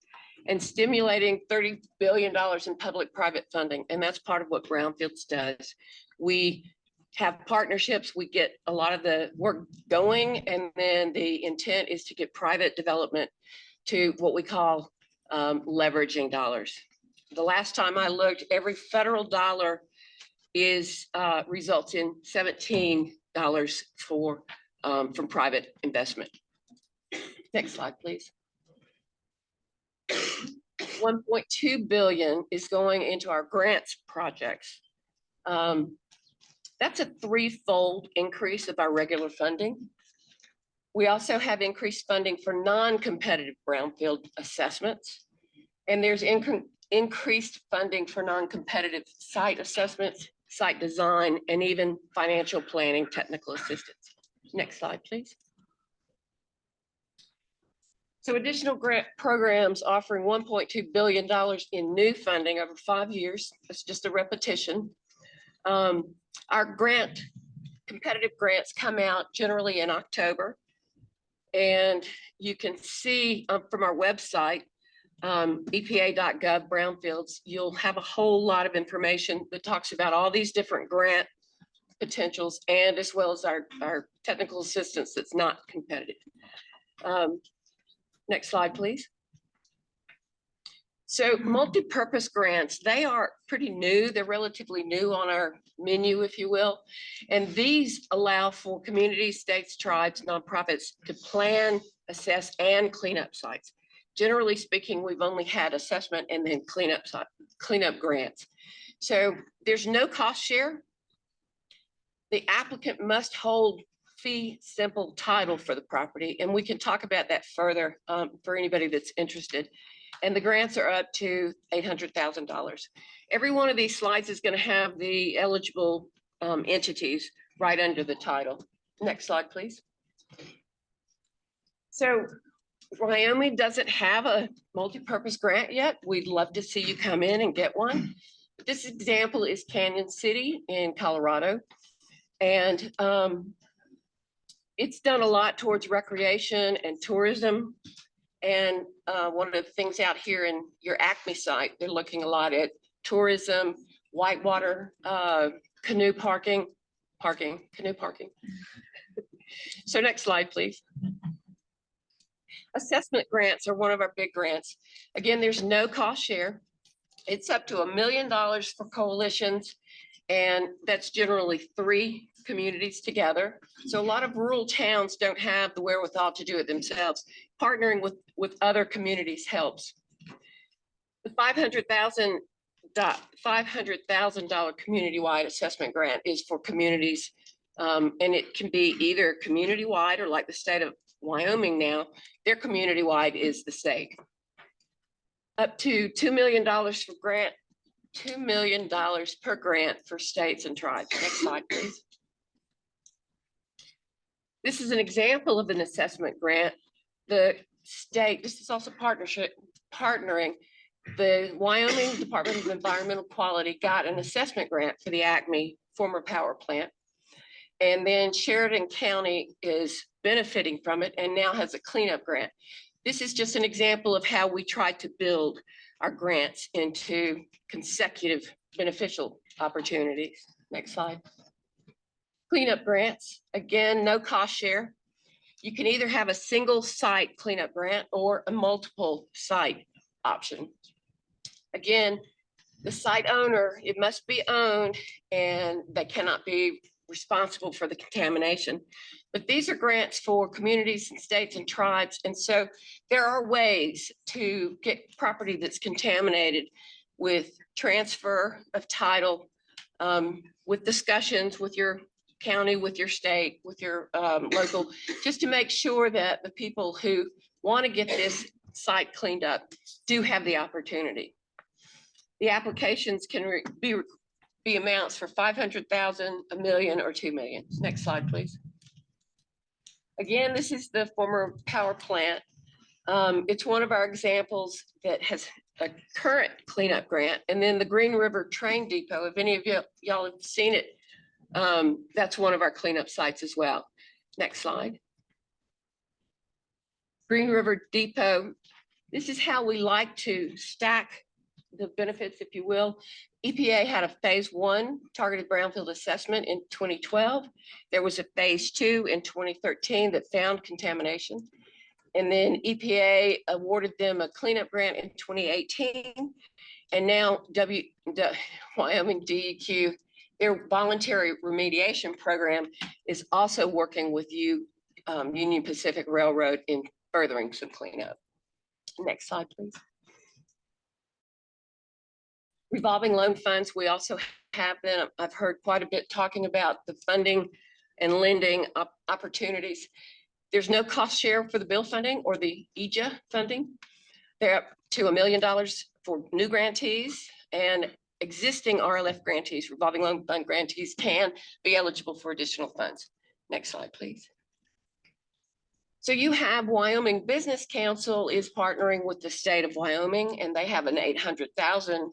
and stimulating $30 billion in public-private funding. And that's part of what Brownfields does. We have partnerships, we get a lot of the work going, and then the intent is to get private development to what we call leveraging dollars. The last time I looked, every federal dollar results in $17 from private investment. Next slide, please. 1.2 billion is going into our grants projects. That's a threefold increase of our regular funding. We also have increased funding for non-competitive brownfield assessments. And there's increased funding for non-competitive site assessments, site design, and even financial planning, technical assistance. Next slide, please. So additional grant programs offering $1.2 billion in new funding over 5 years. It's just a repetition. Our competitive grants come out generally in October. And you can see from our website, EPA.gov brownfields, you'll have a whole lot of information that talks about all these different grant potentials and as well as our technical assistance that's not competitive. Next slide, please. So multi-purpose grants, they are pretty new. They're relatively new on our menu, if you will. And these allow for communities, states, tribes, nonprofits to plan, assess, and clean up sites. Generally speaking, we've only had assessment and then cleanup grants. So there's no cost share. The applicant must hold fee simple title for the property, and we can talk about that further for anybody that's interested. And the grants are up to $800,000. Every one of these slides is going to have the eligible entities right under the title. Next slide, please. So Wyoming doesn't have a multi-purpose grant yet. We'd love to see you come in and get one. This example is Canyon City in Colorado. And it's done a lot towards recreation and tourism. And one of the things out here in your Acme site, they're looking a lot at tourism, whitewater, canoe parking. So next slide, please. Assessment grants are one of our big grants. Again, there's no cost share. It's up to $1 million for coalitions, and that's generally 3 communities together. So a lot of rural towns don't have the wherewithal to do it themselves. Partnering with other communities helps. The $500,000 community-wide assessment grant is for communities, and it can be either community-wide or like the state of Wyoming now, their community-wide is the state. Up to $2 million for grant, $2 million per grant for states and tribes. Next slide, please. This is an example of an assessment grant. The state, this is also partnering. The Wyoming Department of Environmental Quality got an assessment grant for the Acme former power plant. And then Sheridan County is benefiting from it and now has a cleanup grant. This is just an example of how we try to build our grants into consecutive beneficial opportunities. Next slide. Cleanup grants, again, no cost share. You can either have a single site cleanup grant or a multiple site option. Again, the site owner, it must be owned and they cannot be responsible for the contamination. But these are grants for communities and states and tribes. And so there are ways to get property that's contaminated with transfer of title, with discussions with your county, with your state, with your local, just to make sure that the people who want to get this site cleaned up do have the opportunity. The applications can be amounts for 500,000, $1 million, or 2 million. Next slide, please. Again, this is the former power plant. It's one of our examples that has a current cleanup grant. And then the Green River Train Depot, if any of y'all have seen it, that's one of our cleanup sites as well. Next slide. Green River Depot, this is how we like to stack the benefits, if you will. EPA had a phase 1 targeted brownfield assessment in 2012. There was a phase 2 in 2013 that found contamination. And then EPA awarded them a cleanup grant in 2018. And now Wyoming DEQ, their voluntary remediation program is also working with Union Pacific Railroad in furthering some cleanup. Next slide, please. Revolving loan funds, we also have them. I've heard quite a bit talking about the funding and lending opportunities. There's no cost share for the bill funding or the EJA funding. They're up to $1 million for new grantees, and existing RLF grantees, revolving loan fund grantees, can be eligible for additional funds. Next slide, please. So you have Wyoming Business Council is partnering with the state of Wyoming, and they have an $800,000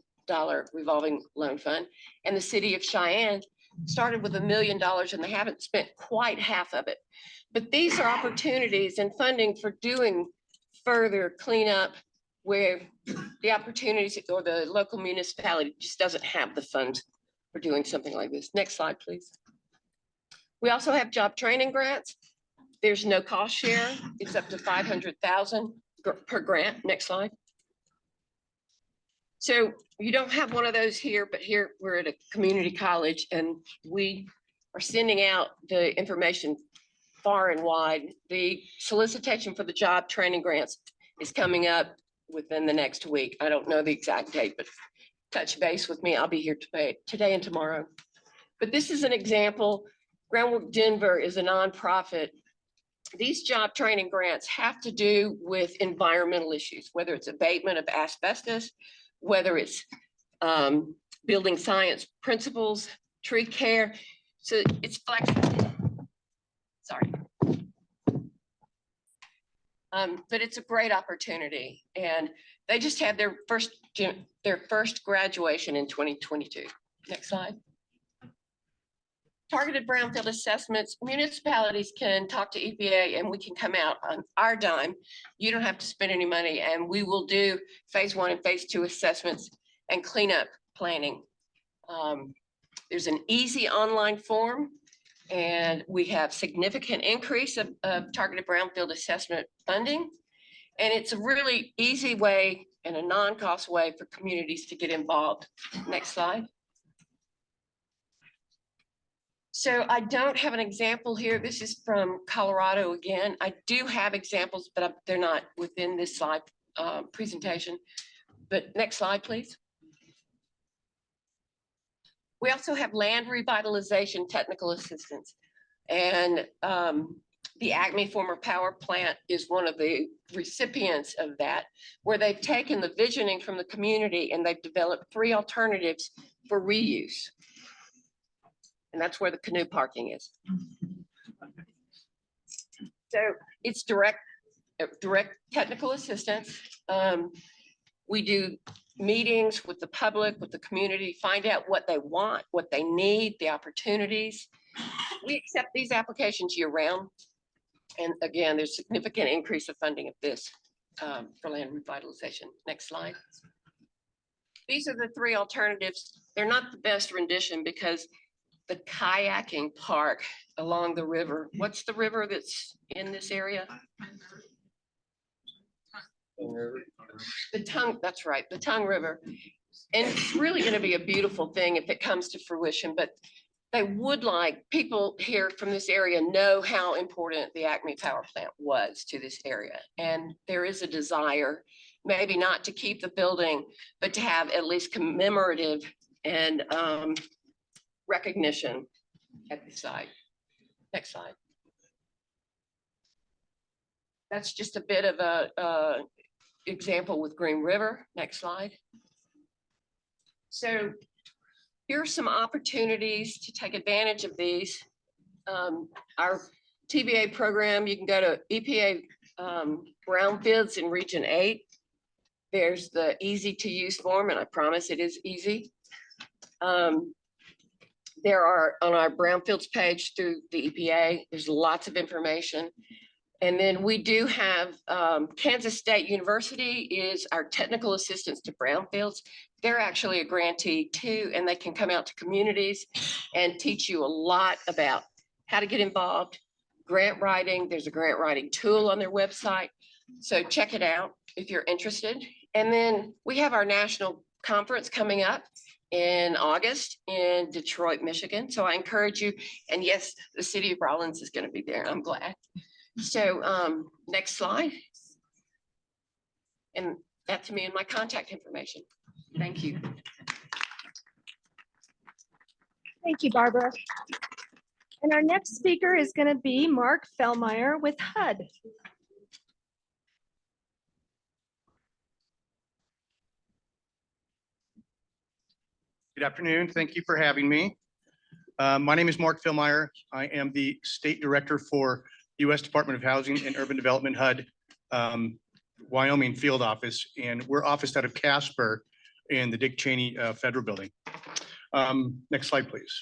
revolving loan fund. And the city of Cheyenne started with $1 million, and they haven't spent quite half of it. But these are opportunities and funding for doing further cleanup where the opportunities or the local municipality just doesn't have the funds for doing something like this. Next slide, please. We also have job training grants. There's no cost share. It's up to 500,000 per grant. Next slide. So you don't have one of those here, but here we're at a community college and we are sending out the information far and wide. The solicitation for the job training grants is coming up within the next week. I don't know the exact date, but touch base with me. I'll be here today and tomorrow. But this is an example. Groundwork Denver is a nonprofit. These job training grants have to do with environmental issues, whether it's abatement of asbestos, whether it's building science principles, tree care. So it's flexible. Sorry. But it's a great opportunity. And they just had their first graduation in 2022. Next slide. Targeted brownfield assessments, municipalities can talk to EPA and we can come out on our dime. You don't have to spend any money, and we will do phase 1 and phase 2 assessments and cleanup planning. There's an easy online form And we have significant increase of targeted brownfield assessment funding. And it's a really easy way and a non-cost way for communities to get involved. Next slide. So I don't have an example here. This is from Colorado again. I do have examples, but they're not within this slide presentation. But next slide, please. We also have land revitalization technical assistance. And the Acme former power plant is one of the recipients of that, where they've taken the visioning from the community and they've developed 3 alternatives for reuse. And that's where the canoe parking is. So it's direct technical assistance. We do meetings with the public, with the community, find out what they want, what they need, the opportunities. We accept these applications year round. And again, there's significant increase of funding of this for land revitalization. Next slide. These are the 3 alternatives. They're not the best rendition because the kayaking park along the river. What's the river that's in this area? The Tongue, that's right, the Tongue River. And it's really going to be a beautiful thing if it comes to fruition, but they would like people here from this area know how important the Acme power plant was to this area. And there is a desire, maybe not to keep the building, but to have at least commemorative and recognition at the site. Next slide. That's just a bit of a example with Green River. Next slide. So here are some opportunities to take advantage of these. Our TBA program, you can go to EPA Brownfields in Region 8. There's the easy to use form, and I promise it is easy. There are on our Brownfields page through the EPA, there's lots of information. And then we do have Kansas State University is our technical assistance to brownfields. They're actually a grantee too, and they can come out to communities and teach you a lot about how to get involved, grant writing. There's a grant writing tool on their website. So check it out if you're interested. And then we have our national conference coming up in August in Detroit, Michigan. So I encourage you, and yes, the city of Rollins is going to be there. I'm glad. So next slide. And that's me and my contact information. Thank you. Thank you, Barbara. And our next speaker is going to be Mark Fellmeyer with HUD. Good afternoon. Thank you for having me. My name is Mark Fellmeyer. I am the State Director for U.S. Department of Housing and Urban Development HUD Wyoming Field Office, and we're officed out of Casper in the Dick Cheney Federal Building. Next slide, please.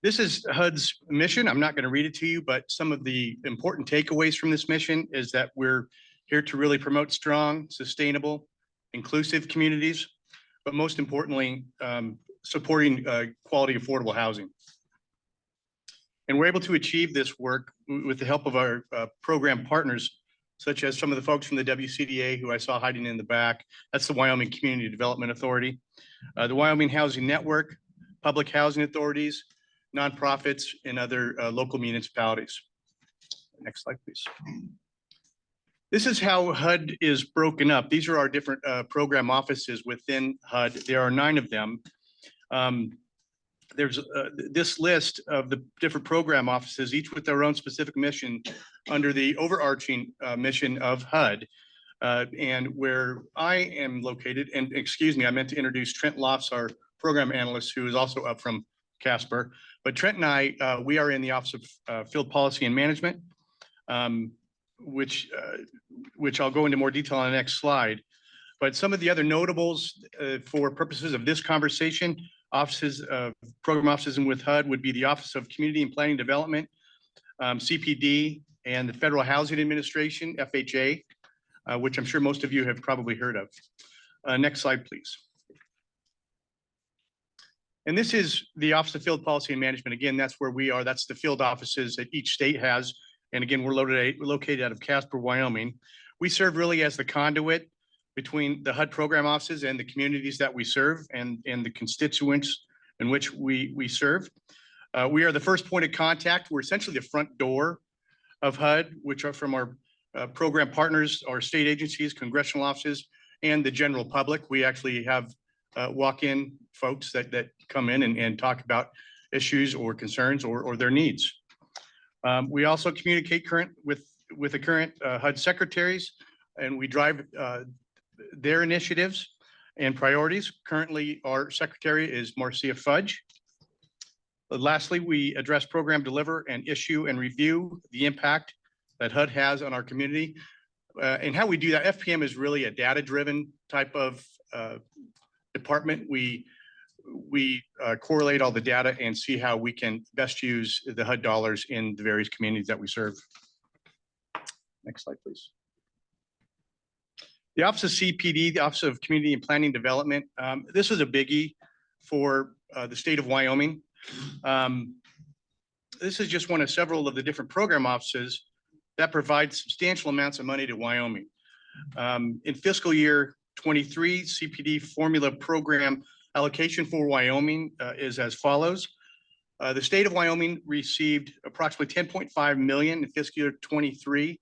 This is HUD's mission. I'm not going to read it to you, but some of the important takeaways from this mission is that we're here to really promote strong, sustainable, inclusive communities, but most importantly, supporting quality, affordable housing. And we're able to achieve this work with the help of our program partners, such as some of the folks from the WCDA who I saw hiding in the back. That's the Wyoming Community Development Authority, the Wyoming Housing Network, public housing authorities, nonprofits, and other local municipalities. Next slide, please. This is how HUD is broken up. These are our different program offices within HUD. There are 9 of them. There's this list of the different program offices, each with their own specific mission under the overarching mission of HUD. And where I am located, and excuse me, I meant to introduce Trent Lofts, our program analyst, who is also up from Casper. But Trent and I, we are in the Office of Field Policy and Management, which I'll go into more detail on the next slide. But some of the other notables for purposes of this conversation, offices of program offices with HUD would be the Office of Community and Planning Development, CPD, and the Federal Housing Administration, FHA, which I'm sure most of you have probably heard of. Next slide, please. And this is the Office of Field Policy and Management. Again, that's where we are. That's the field offices that each state has. And again, we're located out of Casper, Wyoming. We serve really as the conduit between the HUD program offices and the communities that we serve and the constituents in which we serve. We are the first point of contact. We're essentially the front door of HUD, which are from our program partners, our state agencies, congressional offices, and the general public. We actually have walk-in folks that come in and talk about issues or concerns or their needs. We also communicate with the current HUD secretaries, and we drive their initiatives and priorities. Currently, our secretary is Marcia Fudge. Lastly, we address, program, deliver, and issue and review the impact that HUD has on our community. And how we do that, FPM is really a data-driven type of department. We correlate all the data and see how we can best use the HUD dollars in the various communities that we serve. Next slide, please. The Office of CPD, the Office of Community and Planning Development, this was a biggie for the state of Wyoming. This is just one of several of the different program offices that provide substantial amounts of money to Wyoming. In fiscal year 23, CPD formula program allocation for Wyoming is as follows. The state of Wyoming received approximately 10.5 million in fiscal year 23,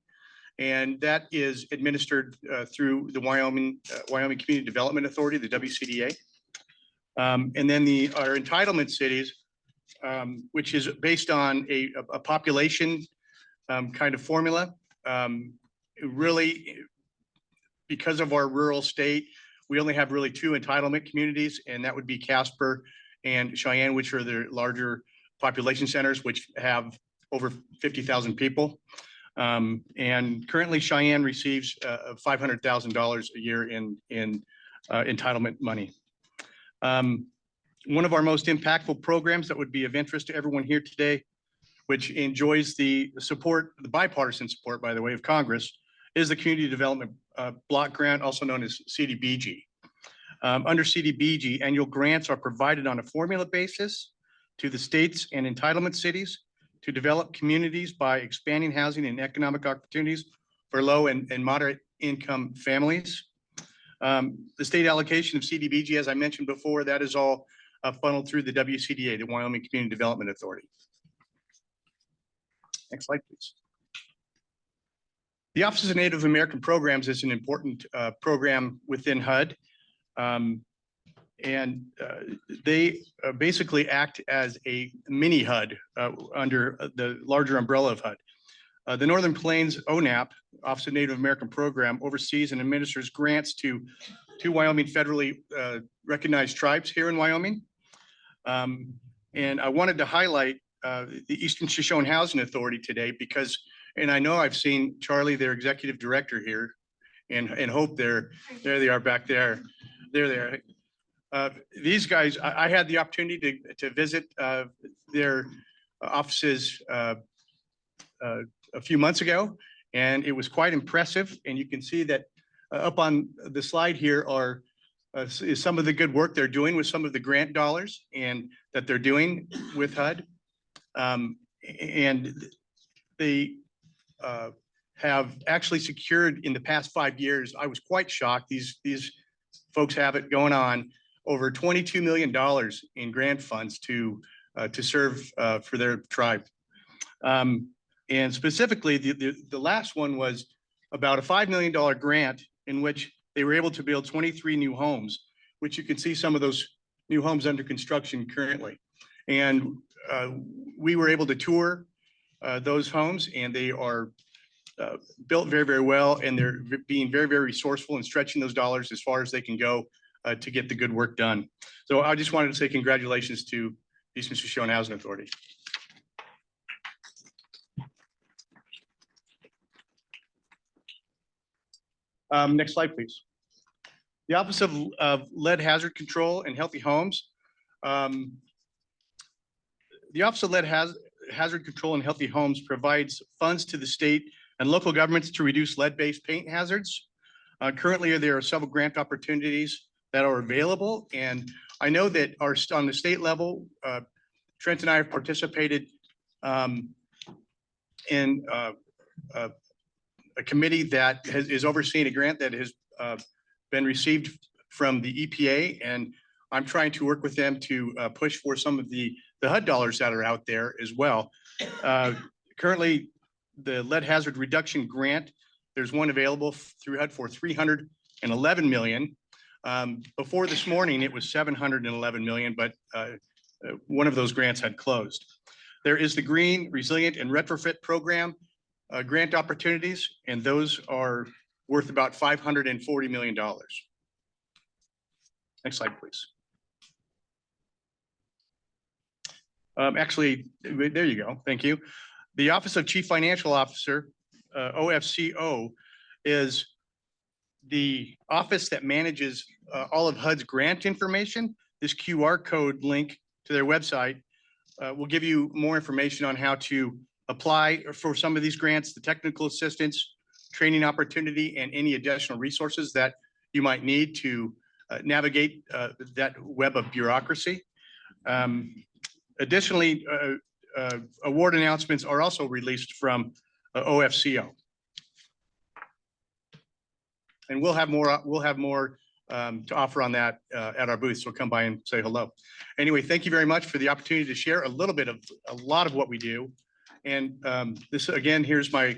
and that is administered through the Wyoming Community Development Authority, the WCDA. And then our entitlement cities, which is based on a population kind of formula. Really, because of our rural state, we only have really two entitlement communities, and that would be Casper and Cheyenne, which are the larger population centers, which have over 50,000 people. And currently Cheyenne receives $500,000 a year in entitlement money. One of our most impactful programs that would be of interest to everyone here today, which enjoys the support, the bipartisan support, by the way, of Congress, is the Community Development Block Grant, also known as CDBG. Under CDBG, annual grants are provided on a formula basis to the states and entitlement cities to develop communities by expanding housing and economic opportunities for low and moderate income families. The state allocation of CDBG, as I mentioned before, that is all funneled through the WCDA, the Wyoming Community Development Authority. Next slide, please. The Office of Native American Programs is an important program within HUD. They basically act as a mini HUD under the larger umbrella of HUD. The Northern Plains ONAP, Office of Native American Program, oversees and administers grants to Wyoming federally recognized tribes here in Wyoming. And I wanted to highlight the Eastern Shoshone Housing Authority today because, and I know I've seen Charlie, their executive director here, and Hope there they are back there. There they are. These guys, I had the opportunity to visit their offices a few months ago, and it was quite impressive. And you can see that up on the slide here is some of the good work they're doing with some of the grant dollars and that they're doing with HUD. And they have actually secured in the past 5 years, I was quite shocked, these folks have it going on, over $22 million in grant funds to serve for their tribe. And specifically, the last one was about a $5 million grant in which they were able to build 23 new homes, which you can see some of those new homes under construction currently. And we were able to tour those homes, and they are built very, very well, and they're being very, very resourceful and stretching those dollars as far as they can go to get the good work done. So I just wanted to say congratulations to Eastern Shoshone Housing Authority. Next slide, please. The Office of Lead Hazard Control and Healthy Homes. The Office of Lead Hazard Control and Healthy Homes provides funds to the state and local governments to reduce lead-based paint hazards. Currently, there are several grant opportunities that are available, and I know that on the state level, Trent and I have participated in a committee that is overseeing a grant that has been received from the EPA, and I'm trying to work with them to push for some of the HUD dollars that are out there as well. Currently, the lead hazard reduction grant, there's one available through HUD for 311 million. Before this morning, it was 711 million, but one of those grants had closed. There is the Green, Resilient, and Retrofit Program grant opportunities, and those are worth about $540 million. Next slide, please. Actually, there you go. Thank you. The Office of Chief Financial Officer, OFCO, is the office that manages all of HUD's grant information. This QR code link to their website will give you more information on how to apply for some of these grants, the technical assistance, training opportunity, and any additional resources that you might need to navigate that web of bureaucracy. Additionally, award announcements are also released from OFCO. And we'll have more to offer on that at our booth, so come by and say hello. Anyway, thank you very much for the opportunity to share a lot of what we do. And this, again, here's my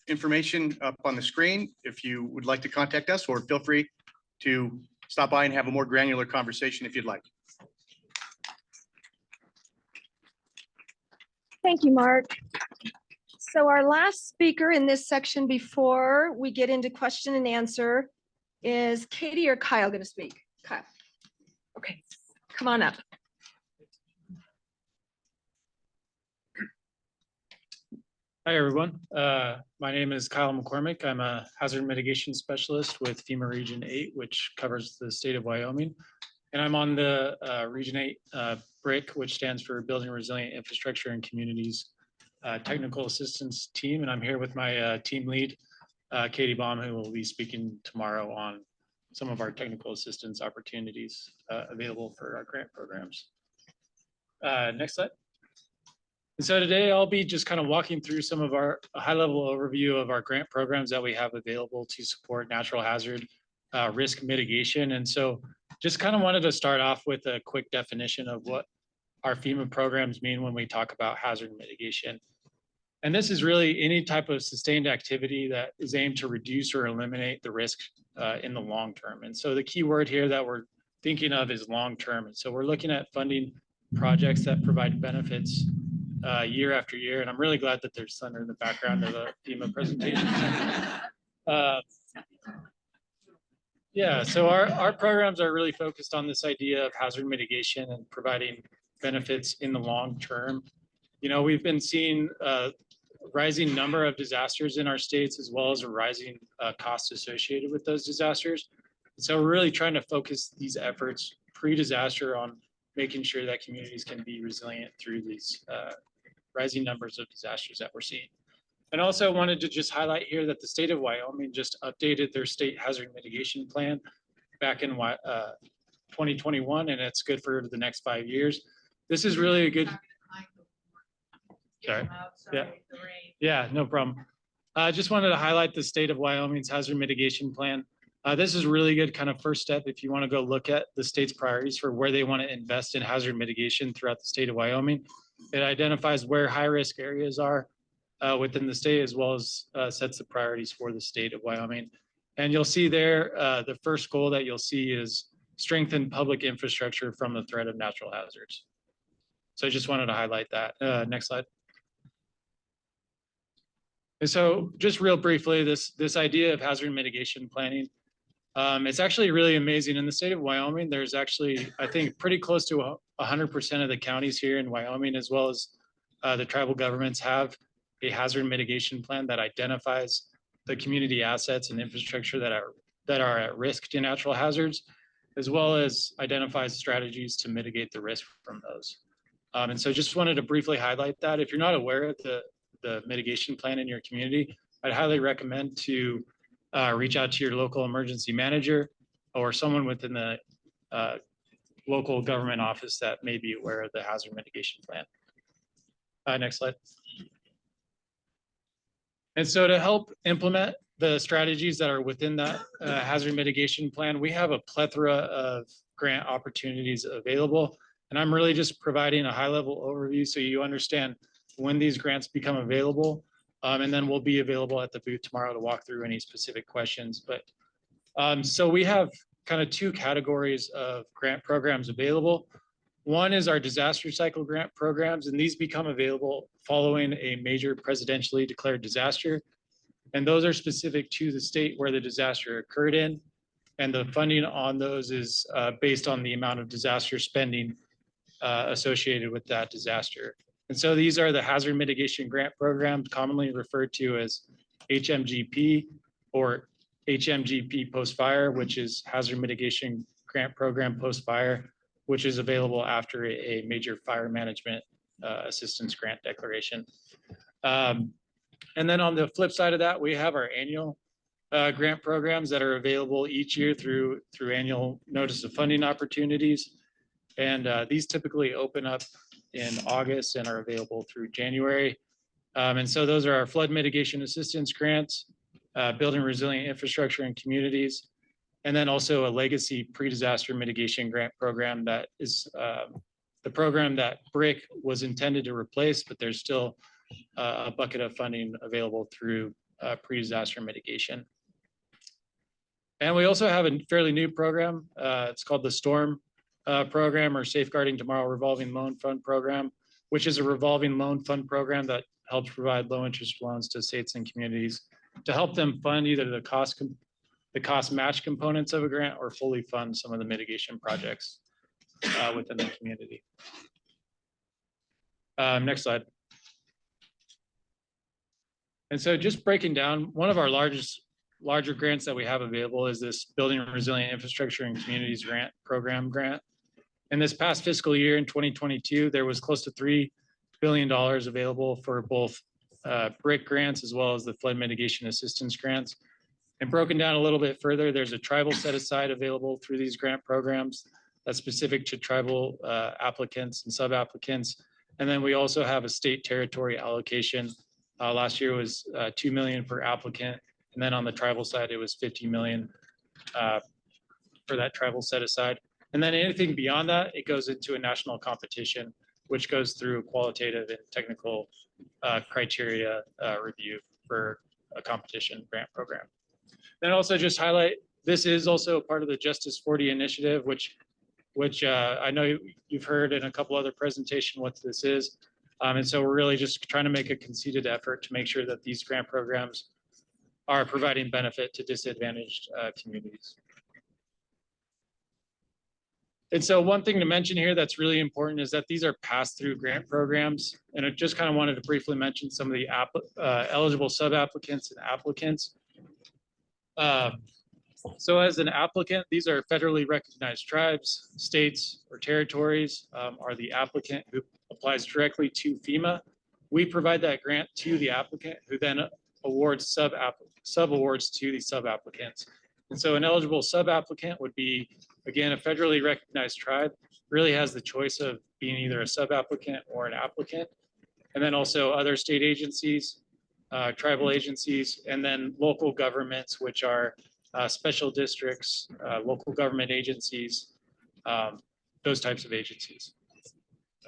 information up on the screen if you would like to contact us, or feel free to stop by and have a more granular conversation if you'd like. Thank you, Mark. So our last speaker in this section before we get into question and answer is Katie or Kyle going to speak? Kyle. Okay, come on up. Hi, everyone. My name is Kyle McCormick. I'm a hazard mitigation specialist with FEMA Region 8, which covers the state of Wyoming. And I'm on the Region 8 BRIC, which stands for Building Resilient Infrastructure and Communities Technical Assistance Team. And I'm here with my team lead, Katie Baum, who will be speaking tomorrow on some of our technical assistance opportunities available for our grant programs. Next slide. And so today I'll be just kind of walking through some of our high-level overview of our grant programs that we have available to support natural hazard risk mitigation. And so just kind of wanted to start off with a quick definition of what our FEMA programs mean when we talk about hazard mitigation. And this is really any type of sustained activity that is aimed to reduce or eliminate the risk in the long term. And so the key word here that we're thinking of is long term. And so we're looking at funding projects that provide benefits year after year. And I'm really glad that there's thunder in the background of the FEMA presentation. Yeah, so our programs are really focused on this idea of hazard mitigation and providing benefits in the long term. You know, we've been seeing a rising number of disasters in our states, as well as a rising cost associated with those disasters. And so we're really trying to focus these efforts pre-disaster on making sure that communities can be resilient through these rising numbers of disasters that we're seeing. And also wanted to just highlight here that the state of Wyoming just updated their state hazard mitigation plan back in 2021, and it's good for the next 5 years. This is really a good. Sorry. Yeah, no problem. I just wanted to highlight the state of Wyoming's hazard mitigation plan. This is a really good kind of first step if you want to go look at the state's priorities for where they want to invest in hazard mitigation throughout the state of Wyoming. It identifies where high-risk areas are within the state, as well as sets the priorities for the state of Wyoming. And you'll see there, the first goal that you'll see is strengthen public infrastructure from the threat of natural hazards. So I just wanted to highlight that. Next slide. And so just real briefly, this idea of hazard mitigation planning, it's actually really amazing. In the state of Wyoming, there's actually, I think, pretty close to 100% of the counties here in Wyoming, as well as the tribal governments, have a hazard mitigation plan that identifies the community assets and infrastructure that are at risk to natural hazards, as well as identifies strategies to mitigate the risk from those. And so just wanted to briefly highlight that. If you're not aware of the mitigation plan in your community, I'd highly recommend to reach out to your local emergency manager or someone within the local government office that may be aware of the hazard mitigation plan. Next slide. And so to help implement the strategies that are within that hazard mitigation plan, we have a plethora of grant opportunities available. And I'm really just providing a high level overview so you understand when these grants become available. And then we'll be available at the booth tomorrow to walk through any specific questions. But so we have kind of two categories of grant programs available. One is our disaster cycle grant programs, and these become available following a major presidentially declared disaster. And those are specific to the state where the disaster occurred in. And the funding on those is based on the amount of disaster spending associated with that disaster. And so these are the hazard mitigation grant programs, commonly referred to as HMGP or HMGP post-fire, which is hazard mitigation grant program post-fire, which is available after a major fire management assistance grant declaration. And then on the flip side of that, we have our annual grant programs that are available each year through annual notice of funding opportunities. And these typically open up in August and are available through January. And so those are our flood mitigation assistance grants, building resilient infrastructure in communities, and then also a legacy pre-disaster mitigation grant program that is the program that BRIC was intended to replace, but there's still a bucket of funding available through pre-disaster mitigation. And we also have a fairly new program. It's called the STORM program, or Safeguarding Tomorrow Revolving Loan Fund program, which is a revolving loan fund program that helps provide low interest loans to states and communities to help them fund either the cost match components of a grant or fully fund some of the mitigation projects within the community. Next slide. And so just breaking down, one of our larger grants that we have available is this Building Resilient Infrastructure and Communities Grant Program grant. And this past fiscal year in 2022, there was close to $3 billion available for both BRIC grants as well as the flood mitigation assistance grants. And broken down a little bit further, there's a tribal set aside available through these grant programs that's specific to tribal applicants and sub-applicants. And then we also have a state territory allocation. Last year was $2 million per applicant. And then on the tribal side, it was $50 million for that tribal set aside. And then anything beyond that, it goes into a national competition, which goes through qualitative and technical criteria review for a competition grant program. Then also just highlight, this is also part of the Justice 40 initiative, which I know you've heard in a couple other presentations what this is. And so we're really just trying to make a conceited effort to make sure that these grant programs are providing benefit to disadvantaged communities. And so one thing to mention here that's really important is that these are pass-through grant programs. And I just kind of wanted to briefly mention some of the eligible sub-applicants and applicants. So as an applicant, these are federally recognized tribes, states, or territories are the applicant who applies directly to FEMA. We provide that grant to the applicant who then awards sub-awards to the sub-applicants. And so an eligible sub-applicant would be, again, a federally recognized tribe, really has the choice of being either a sub-applicant or an applicant. And then also other state agencies, tribal agencies, and then local governments, which are special districts, local government agencies, those types of agencies.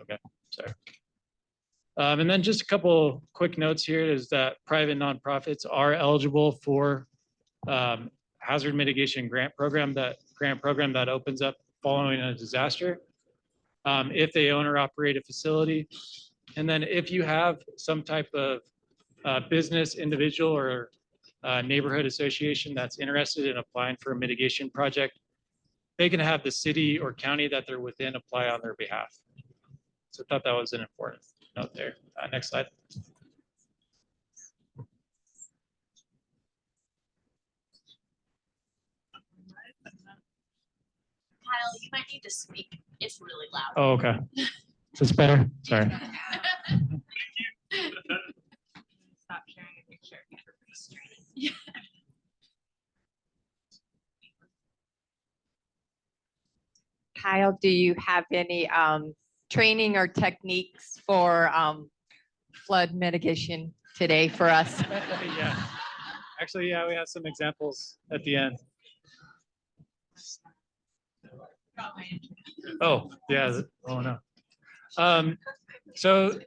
Okay, sorry. And then just a couple quick notes here is that private nonprofits are eligible for hazard mitigation grant program that opens up following a disaster if they own or operate a facility. And then if you have some type of business, individual, or neighborhood association that's interested in applying for a mitigation project, they can have the city or county that they're within apply on their behalf. So I thought that was an important note there. Next slide. Kyle, you might need to speak. It's really loud. Oh, okay. Is this better? Sorry. Stop sharing a picture. Yeah. Kyle, do you have any training or techniques for flood mitigation today for us? Yeah, actually, yeah, we have some examples at the end. Oh, yeah, oh no. So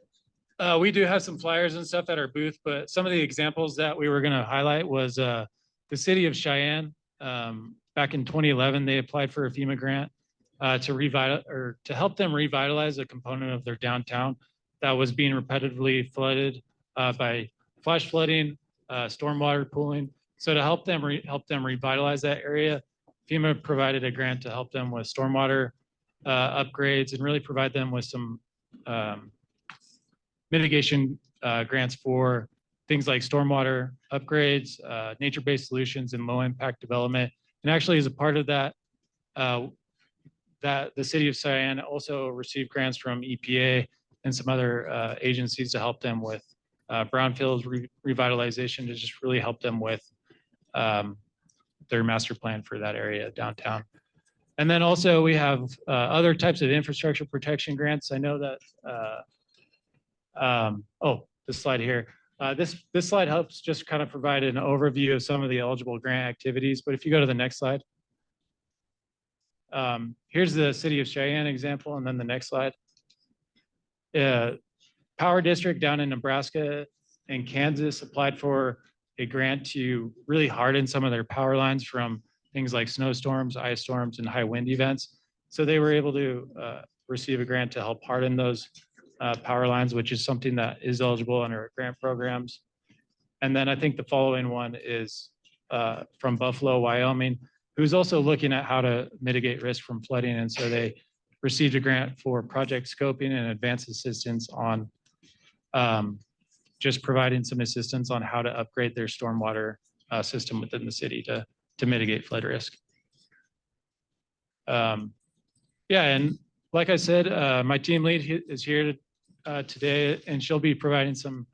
we do have some flyers and stuff at our booth, but some of the examples that we were going to highlight was the city of Cheyenne. Back in 2011, they applied for a FEMA grant to help them revitalize a component of their downtown that was being repetitively flooded by flash flooding, stormwater pooling. So to help them revitalize that area, FEMA provided a grant to help them with stormwater upgrades and really provide them with some mitigation grants for things like stormwater upgrades, nature-based solutions, and low-impact development. And actually, as a part of that, the city of Cheyenne also received grants from EPA and some other agencies to help them with brownfields revitalization, to just really help them with their master plan for that area downtown. And then also we have other types of infrastructure protection grants. I know that, this slide here. This slide helps just kind of provide an overview of some of the eligible grant activities. But if you go to the next slide. Here's the city of Cheyenne example, and then the next slide. Power District down in Nebraska and Kansas applied for a grant to really harden some of their power lines from things like snowstorms, ice storms, and high wind events. So they were able to receive a grant to help harden those power lines, which is something that is eligible under grant programs. And then I think the following one is from Buffalo, Wyoming, who's also looking at how to mitigate risk from flooding. And so they received a grant for project scoping and advanced assistance on just providing some assistance on how to upgrade their stormwater system within the city to mitigate flood risk. Yeah, and like I said, my team lead is here today, and she'll be providing some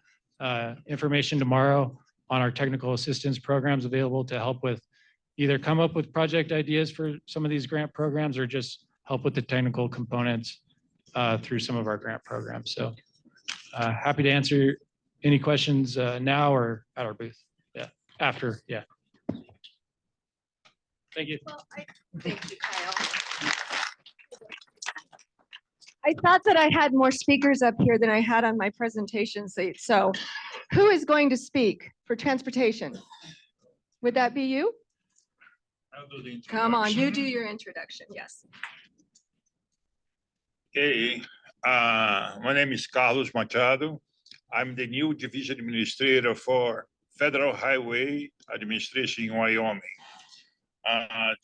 information tomorrow on our technical assistance programs available to help with either come up with project ideas for some of these grant programs or just help with the technical components through some of our grant programs. So happy to answer any questions now or at our booth. Yeah, after, yeah. Thank you. Thank you, Kyle. I thought that I had more speakers up here than I had on my presentation seat. So who is going to speak for transportation? Would that be you? I'll do the Come on, you do introduction. your introduction. Yes. Okay, my name is Carlos Machado. I'm the new division administrator for Federal Highway Administration in Wyoming.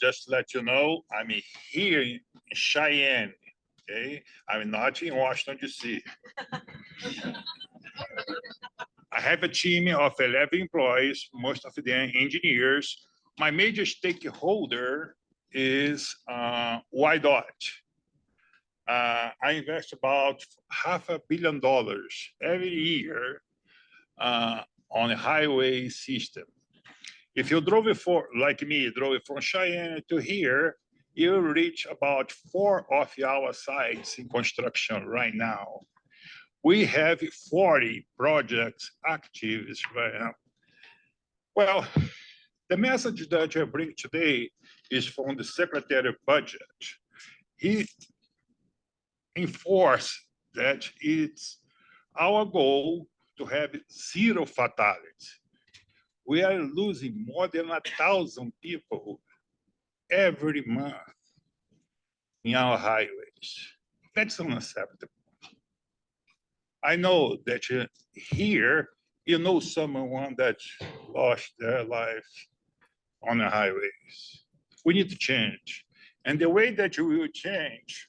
Just to let you know, I'm here in Cheyenne. Okay, I'm not in Washington, D.C. I have a team of 11 employees, most of them engineers. My major stakeholder is YDOT. I invest about $500 million every year on a highway system. If you drove like me, drove from Cheyenne to here, you reach about 4 of our sites in construction right now. We have 40 projects active right now. Well, the message that I bring today is from the Secretary of Budget. He enforced that it's our goal to have 0 fatalities. We are losing more than 1,000 people every month in our highways. That's unacceptable. I know that here, you know someone that lost their life on the highways. We need to change. And the way that we will change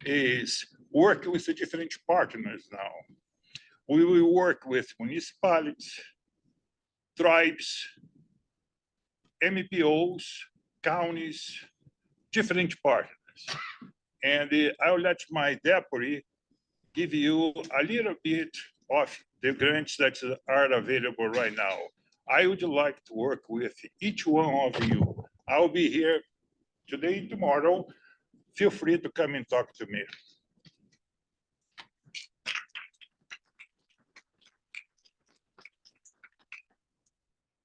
is work with the different partners now. We will work with municipalities, tribes, MPOs, counties, different partners. And I'll let my deputy give you a little bit of the grants that are available right now. I would like to work with each one of you. I'll be here today and tomorrow feel free to come and talk to me.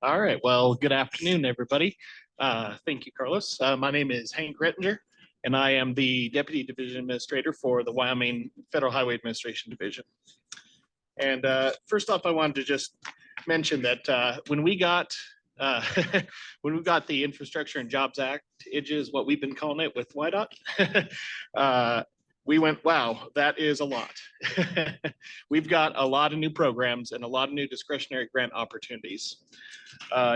All right, well, good afternoon, everybody. Thank you, Carlos. My name is Hank Rettinger, and I am the Deputy Division Administrator for the Wyoming Federal Highway Administration Division. And first off, I wanted to just mention that when we got the Infrastructure and Jobs Act, it is what we've been calling it with YDOT. We went, wow, that is a lot. We've got a lot of new programs and a lot of new discretionary grant opportunities.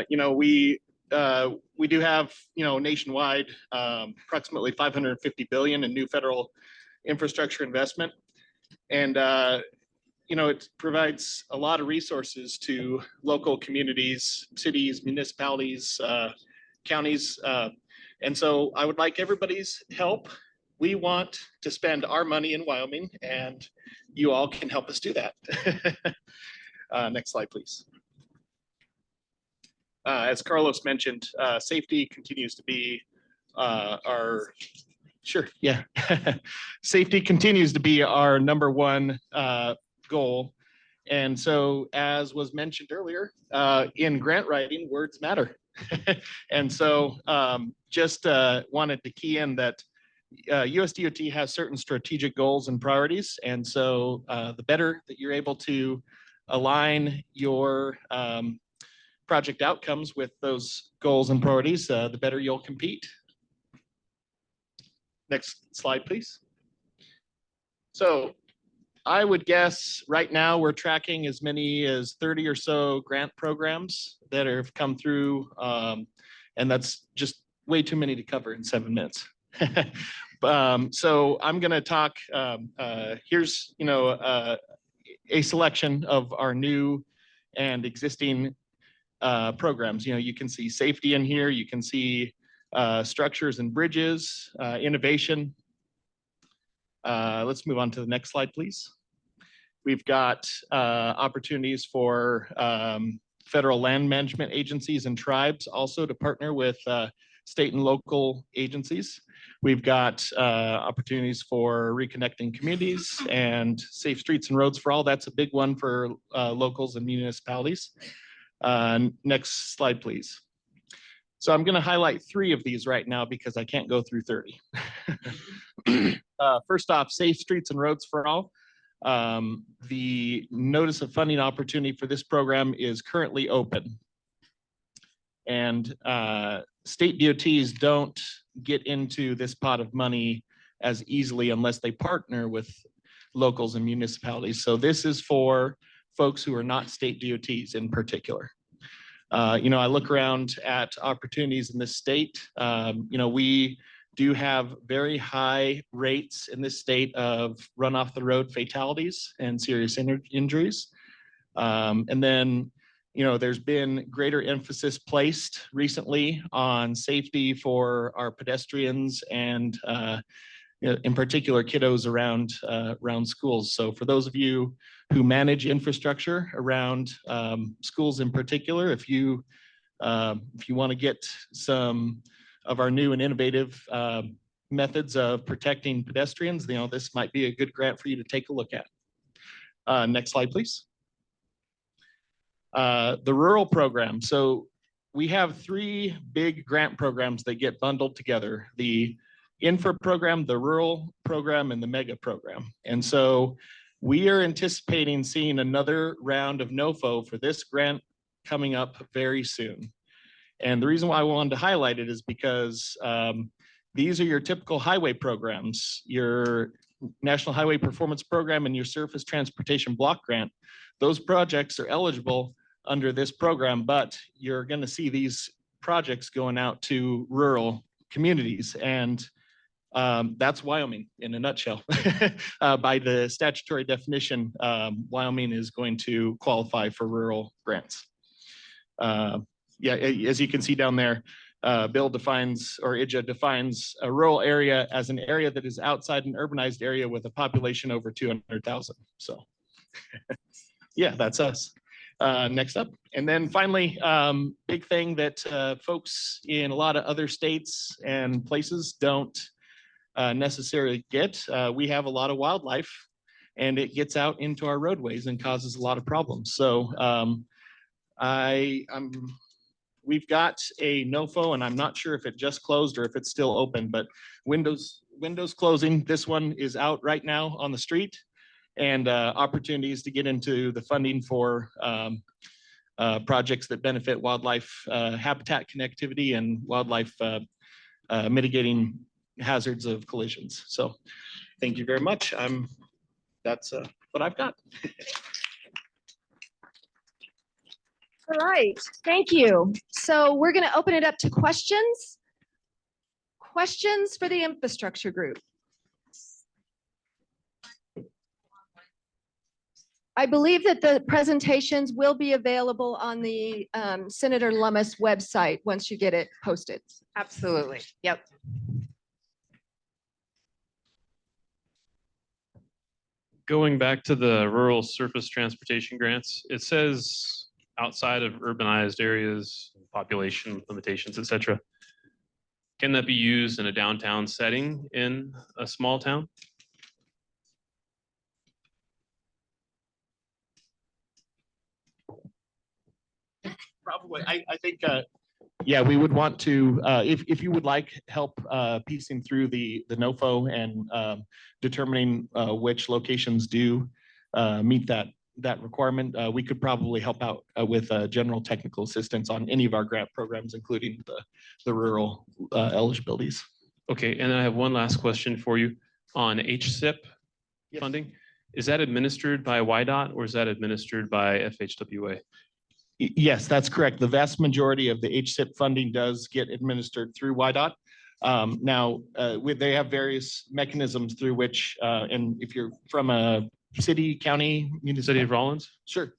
We do have, nationwide, approximately 550 billion in new federal infrastructure investment. And, it provides a lot of resources to local communities, cities, municipalities, counties. And so I would like everybody's help. We want to spend our money in Wyoming, and you all can help us do that. Next slide, please. As Carlos mentioned, safety continues to be safety continues to be our number one goal. And so, as was mentioned earlier, in grant writing, words matter. And so just wanted to key in that USDOT has certain strategic goals and priorities. And so the better that you're able to align your project outcomes with those goals and priorities, the better you'll compete. Next slide, please. So I would guess right now we're tracking as many as 30 or so grant programs that have come through. And that's just way too many to cover in 7 minutes. So I'm going to talk, here's, a selection of our new and existing programs. You can see safety in here. You can see structures and bridges, innovation. Let's move on to the next slide, please. We've got opportunities for federal land management agencies and tribes also to partner with state and local agencies. We've got opportunities for reconnecting communities and safe streets and roads for all. That's a big one for locals and municipalities. Next slide, please. So I'm going to highlight 3 of these right now because I can't go through 30. First off, safe streets and roads for all. The notice of funding opportunity for this program is currently open. And state DOTs don't get into this pot of money as easily unless they partner with locals and municipalities. So this is for folks who are not state DOTs in particular. I look around at opportunities in this state. We do have very high rates in this state of run off the road fatalities and serious injuries. And then, there's been greater emphasis placed recently on safety for our pedestrians and in particular kiddos around schools. So for those of you who manage infrastructure around schools in particular, if you want to get some of our new and innovative methods of protecting pedestrians, this might be a good grant for you to take a look at. Next slide, please. The rural program. So we have 3 big grant programs that get bundled together: the infra program, the rural program, and the mega program. And so we are anticipating seeing another round of NOFO for this grant coming up very soon. And the reason why I wanted to highlight it is because these are your typical highway programs, your National Highway Performance Program and your Surface Transportation Block Grant. Those projects are eligible under this program, but you're going to see these projects going out to rural communities. And that's Wyoming in a nutshell. By the statutory definition, Wyoming is going to qualify for rural grants. As you can see down there, Bill defines, or IJA defines, a rural area as an area that is outside an urbanized area with a population over 200,000. So yeah, that's us. Next up. And then finally, big thing that folks in a lot of other states and places don't necessarily get. We have a lot of wildlife and it gets out into our roadways and causes a lot of problems. So we've got a NOFO and I'm not sure if it just closed or if it's still open, but windows closing. This one is out right now on the street, and opportunities to get into the funding for projects that benefit wildlife habitat connectivity and wildlife mitigating hazards of collisions. So thank you very much. That's what I've got. All right, thank you. So we're going to open it up to questions. Questions for the infrastructure group. I believe that the presentations will be available on the Senator Lummis website once you get it posted. Absolutely. Yep. Going back to the rural surface transportation grants, it says outside of urbanized areas, population limitations, et cetera. Can that be used in a downtown setting in a small town? Probably, I think, yeah, we would want to, if you would like help piecing through the NOFO and determining which locations do meet that requirement, we could probably help out with general technical assistance on any of our grant programs, including the rural eligibilities. Okay, and then I have one last question for you on HSIP funding. Is that administered by YDOT or is that administered by FHWA? Yes, that's correct. The vast majority of the HSIP funding does get administered through YDOT. Now, they have various mechanisms through which, and if you're from a city, county, City of Rollins? Sure.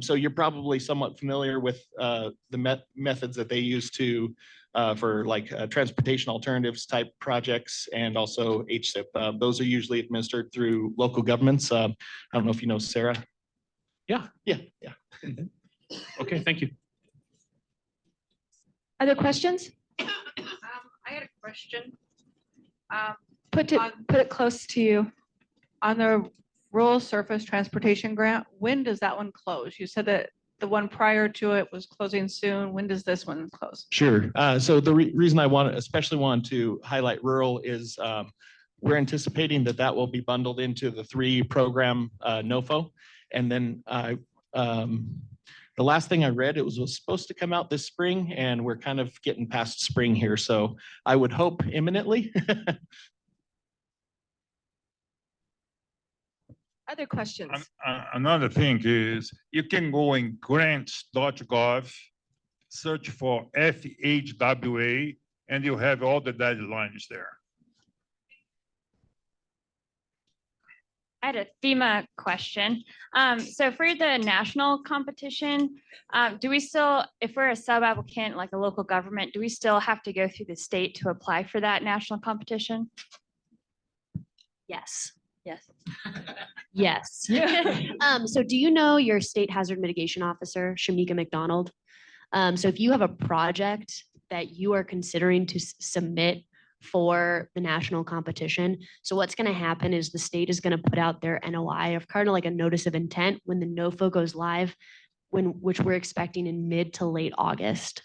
So you're probably somewhat familiar with the methods that they use to for like transportation alternatives type projects and also HSIP. Those are usually administered through local governments. I don't know if you know Sarah. Yeah. Yeah. Okay, thank you. Other questions? I had a question. Put it close to you. On the rural surface transportation grant, when does that one close? You said that the one prior to it was closing soon. When does this one close? Sure. So the reason I especially want to highlight rural is we're anticipating that will be bundled into the 3-program NOFO. And then the last thing I read, it was supposed to come out this spring, and we're kind of getting past spring here. So I would hope imminently. Other questions? Another thing is you can go in grants.gov, search for FHWA, and you have all the deadlines there. I had a FEMA question. So for the national competition, do we still, if we're a sub-applicant, like a local government, do we still have to go through the state to apply for that national competition? Yes. Yes. So do you know your state hazard mitigation officer, Shamika McDonald? So if you have a project that you are considering to submit for the national competition, so what's going to happen is the state is going to put out their NOI of kind of like a notice of intent when the NOFO goes live, which we're expecting in mid to late August.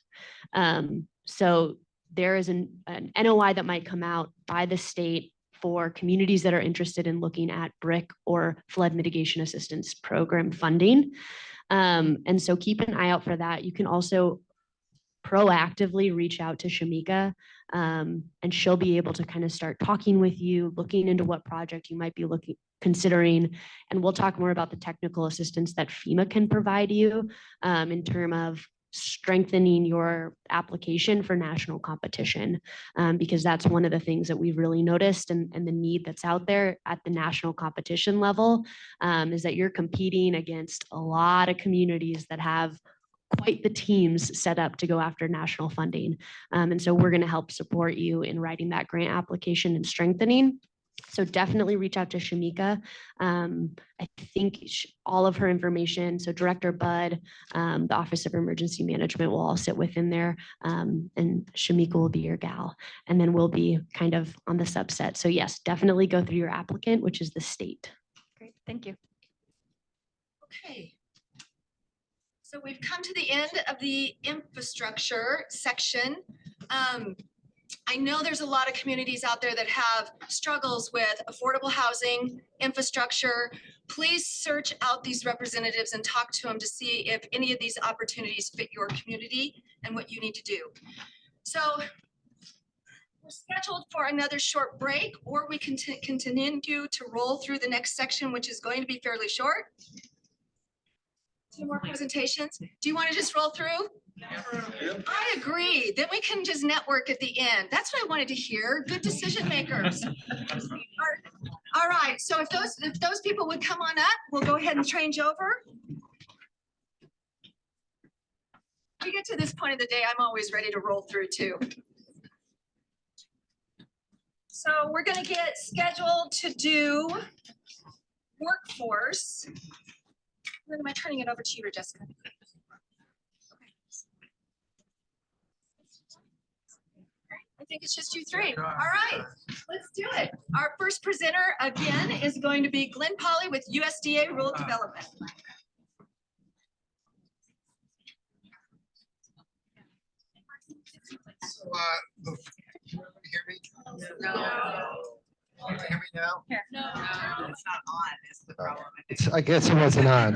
So there is an NOI that might come out by the state for communities that are interested in looking at BRIC or flood mitigation assistance program funding. And so keep an eye out for that. You can also proactively reach out to Shamika, and she'll be able to kind of start talking with you, looking into what project you might be considering. And we'll talk more about the technical assistance that FEMA can provide you in terms of strengthening your application for national competition, because that's one of the things that we've really noticed, and the need that's out there at the national competition level is that you're competing against a lot of communities that have quite the teams set up to go after national funding. And so we're going to help support you in writing that grant application and strengthening. So definitely reach out to Shamika. I think all of her information, so Director Bud, the Office of Emergency Management will all sit within there. And Shamika will be your gal. And then we'll be kind of on the subset. So yes, definitely go through your applicant, which is the state. Great, thank you. Okay. So we've come to the end of the infrastructure section. I know there's a lot of communities out there that have struggles with affordable housing, infrastructure. Please search out these representatives and talk to them to see if any of these opportunities fit your community and what you need to do. So we're scheduled for another short break, or we can continue to roll through the next section, which is going to be fairly short. 2 more presentations. Do you want to just roll through? I agree. Then we can just network at the end. That's what I wanted to hear. Good decision makers. All right. So if those people would come on up, we'll go ahead and change over. We get to this point of the day, I'm always ready to roll through too. So we're going to get scheduled to do workforce. When am I turning it over to you or Jessica? I think it's just you three. All right, let's do it. Our first presenter again is going to be Glenn Polly with USDA Rural Development. So, can you hear me? No. Can you hear me now? No, it's not on, is the problem. I guess it wasn't on.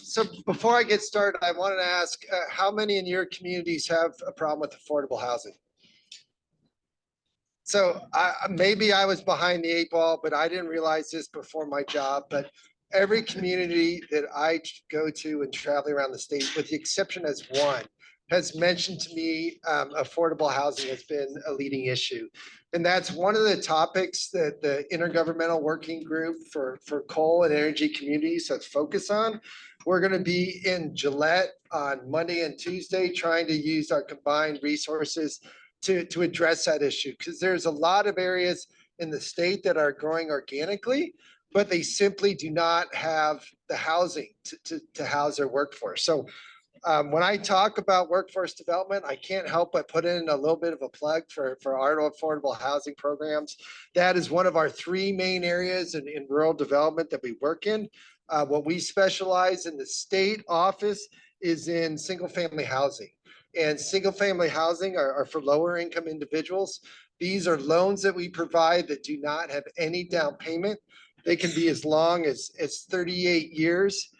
So before I get started, I wanted to ask, how many in your communities have a problem with affordable housing? So maybe I was behind the 8 ball, but I didn't realize this before my job, but every community that I go to and traveling around the state, with the exception as one, has mentioned to me affordable housing has been a leading issue. And that's one of the topics that the Intergovernmental Working Group for Coal and Energy Communities has focused on. We're going to be in Gillette on Monday and Tuesday trying to use our combined resources to address that issue, because there's a lot of areas in the state that are growing organically, but they simply do not have the housing to house their workforce. So when I talk about workforce development, I can't help but put in a little bit of a plug for our affordable housing programs. That is one of our 3 main areas in rural development that we work in. What we specialize in the state office is in single family housing. And single family housing are for lower income individuals. These are loans that we provide that do not have any down payment. They can be as long as 38 years.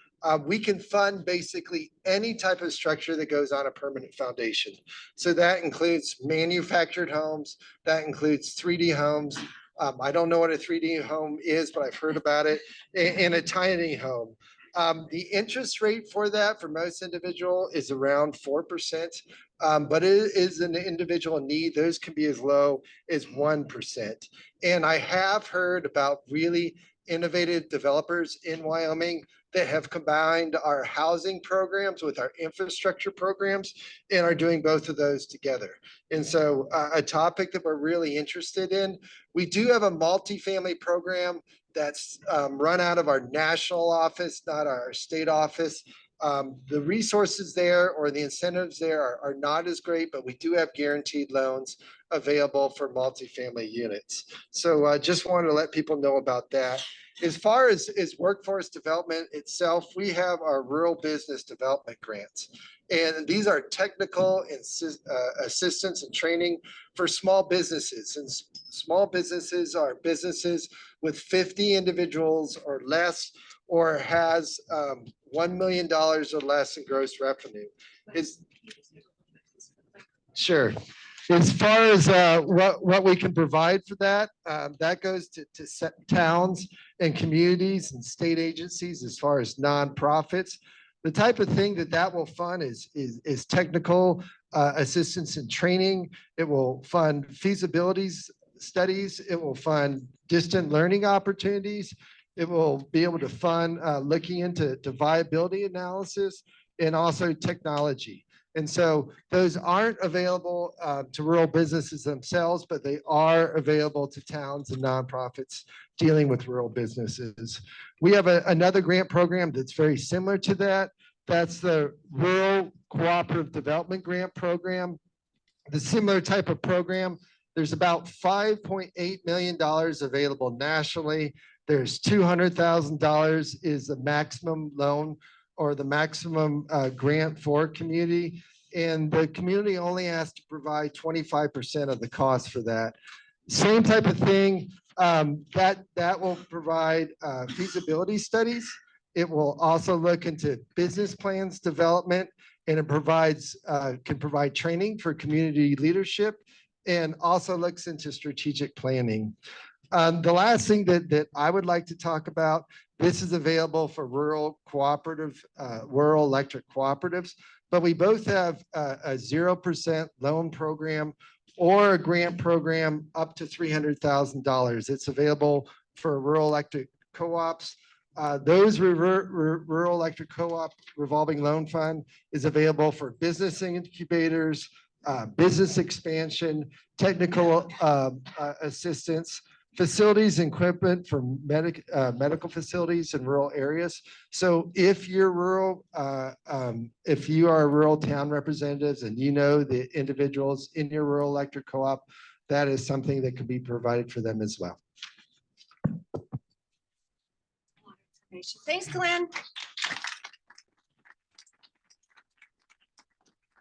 We can fund basically any type of structure that goes on a permanent foundation. So that includes manufactured homes, that includes 3D homes. I don't know what a 3D home is, but I've heard about it, in a tiny home. The interest rate for that for most individual is around 4%, but it is an individual need. Those can be as low as 1%. And I have heard about really innovative developers in Wyoming that have combined our housing programs with our infrastructure programs and are doing both of those together. And so a topic that we're really interested in, we do have a multifamily program that's run out of our national office, not our state office. The resources there or the incentives there are not as great, but we do have guaranteed loans available for multifamily units. So just wanted to let people know about that. As far as workforce development itself, we have our rural business development grants. And these are technical assistance and training for small businesses. And small businesses are businesses with 50 individuals or less, or has $1 million or less in gross revenue. Sure. As far as what we can provide for that, that goes to towns and communities and state agencies. As far as nonprofits, the type of thing that will fund is technical assistance and training. It will fund feasibilities studies. It will fund distant learning opportunities. It will be able to fund looking into viability analysis and also technology. And so those aren't available to rural businesses themselves, but they are available to towns and nonprofits dealing with rural businesses. We have another grant program that's very similar to that. That's the Rural Cooperative Development Grant Program. The similar type of program, there's about $5.8 million available nationally. There's $200,000 is the maximum loan or the maximum grant for community. And the community only has to provide 25% of the cost for that. Same type of thing, that will provide feasibility studies. It will also look into business plans development, and it provides can provide training for community leadership, and also looks into strategic planning. The last thing that I would like to talk about, this is available for rural cooperative, rural electric cooperatives, but we both have a 0% loan program or a grant program up to $300,000. It's available for rural electric co-ops. Those rural electric co-op revolving loan fund is available for business incubators, business expansion, technical assistance, facilities and equipment for medical facilities in rural areas. So if you're rural, if you are rural town representatives and you know the individuals in your rural electric co-op, that is something that can be provided for them as well. Thanks, Glenn.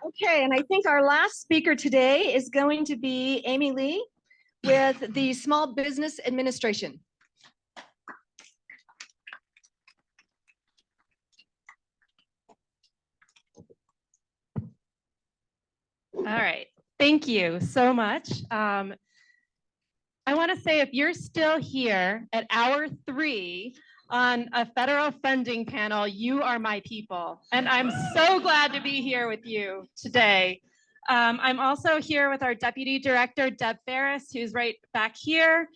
Okay, and I think our last speaker today is going to be Amy Lee with the Small Business Administration. All right, thank you so much. I want to say if you're still here at hour 3 on a federal funding panel, you are my people. And I'm so glad to be here with you today. I'm also here with our Deputy Director, Deb Ferris, who's right back here.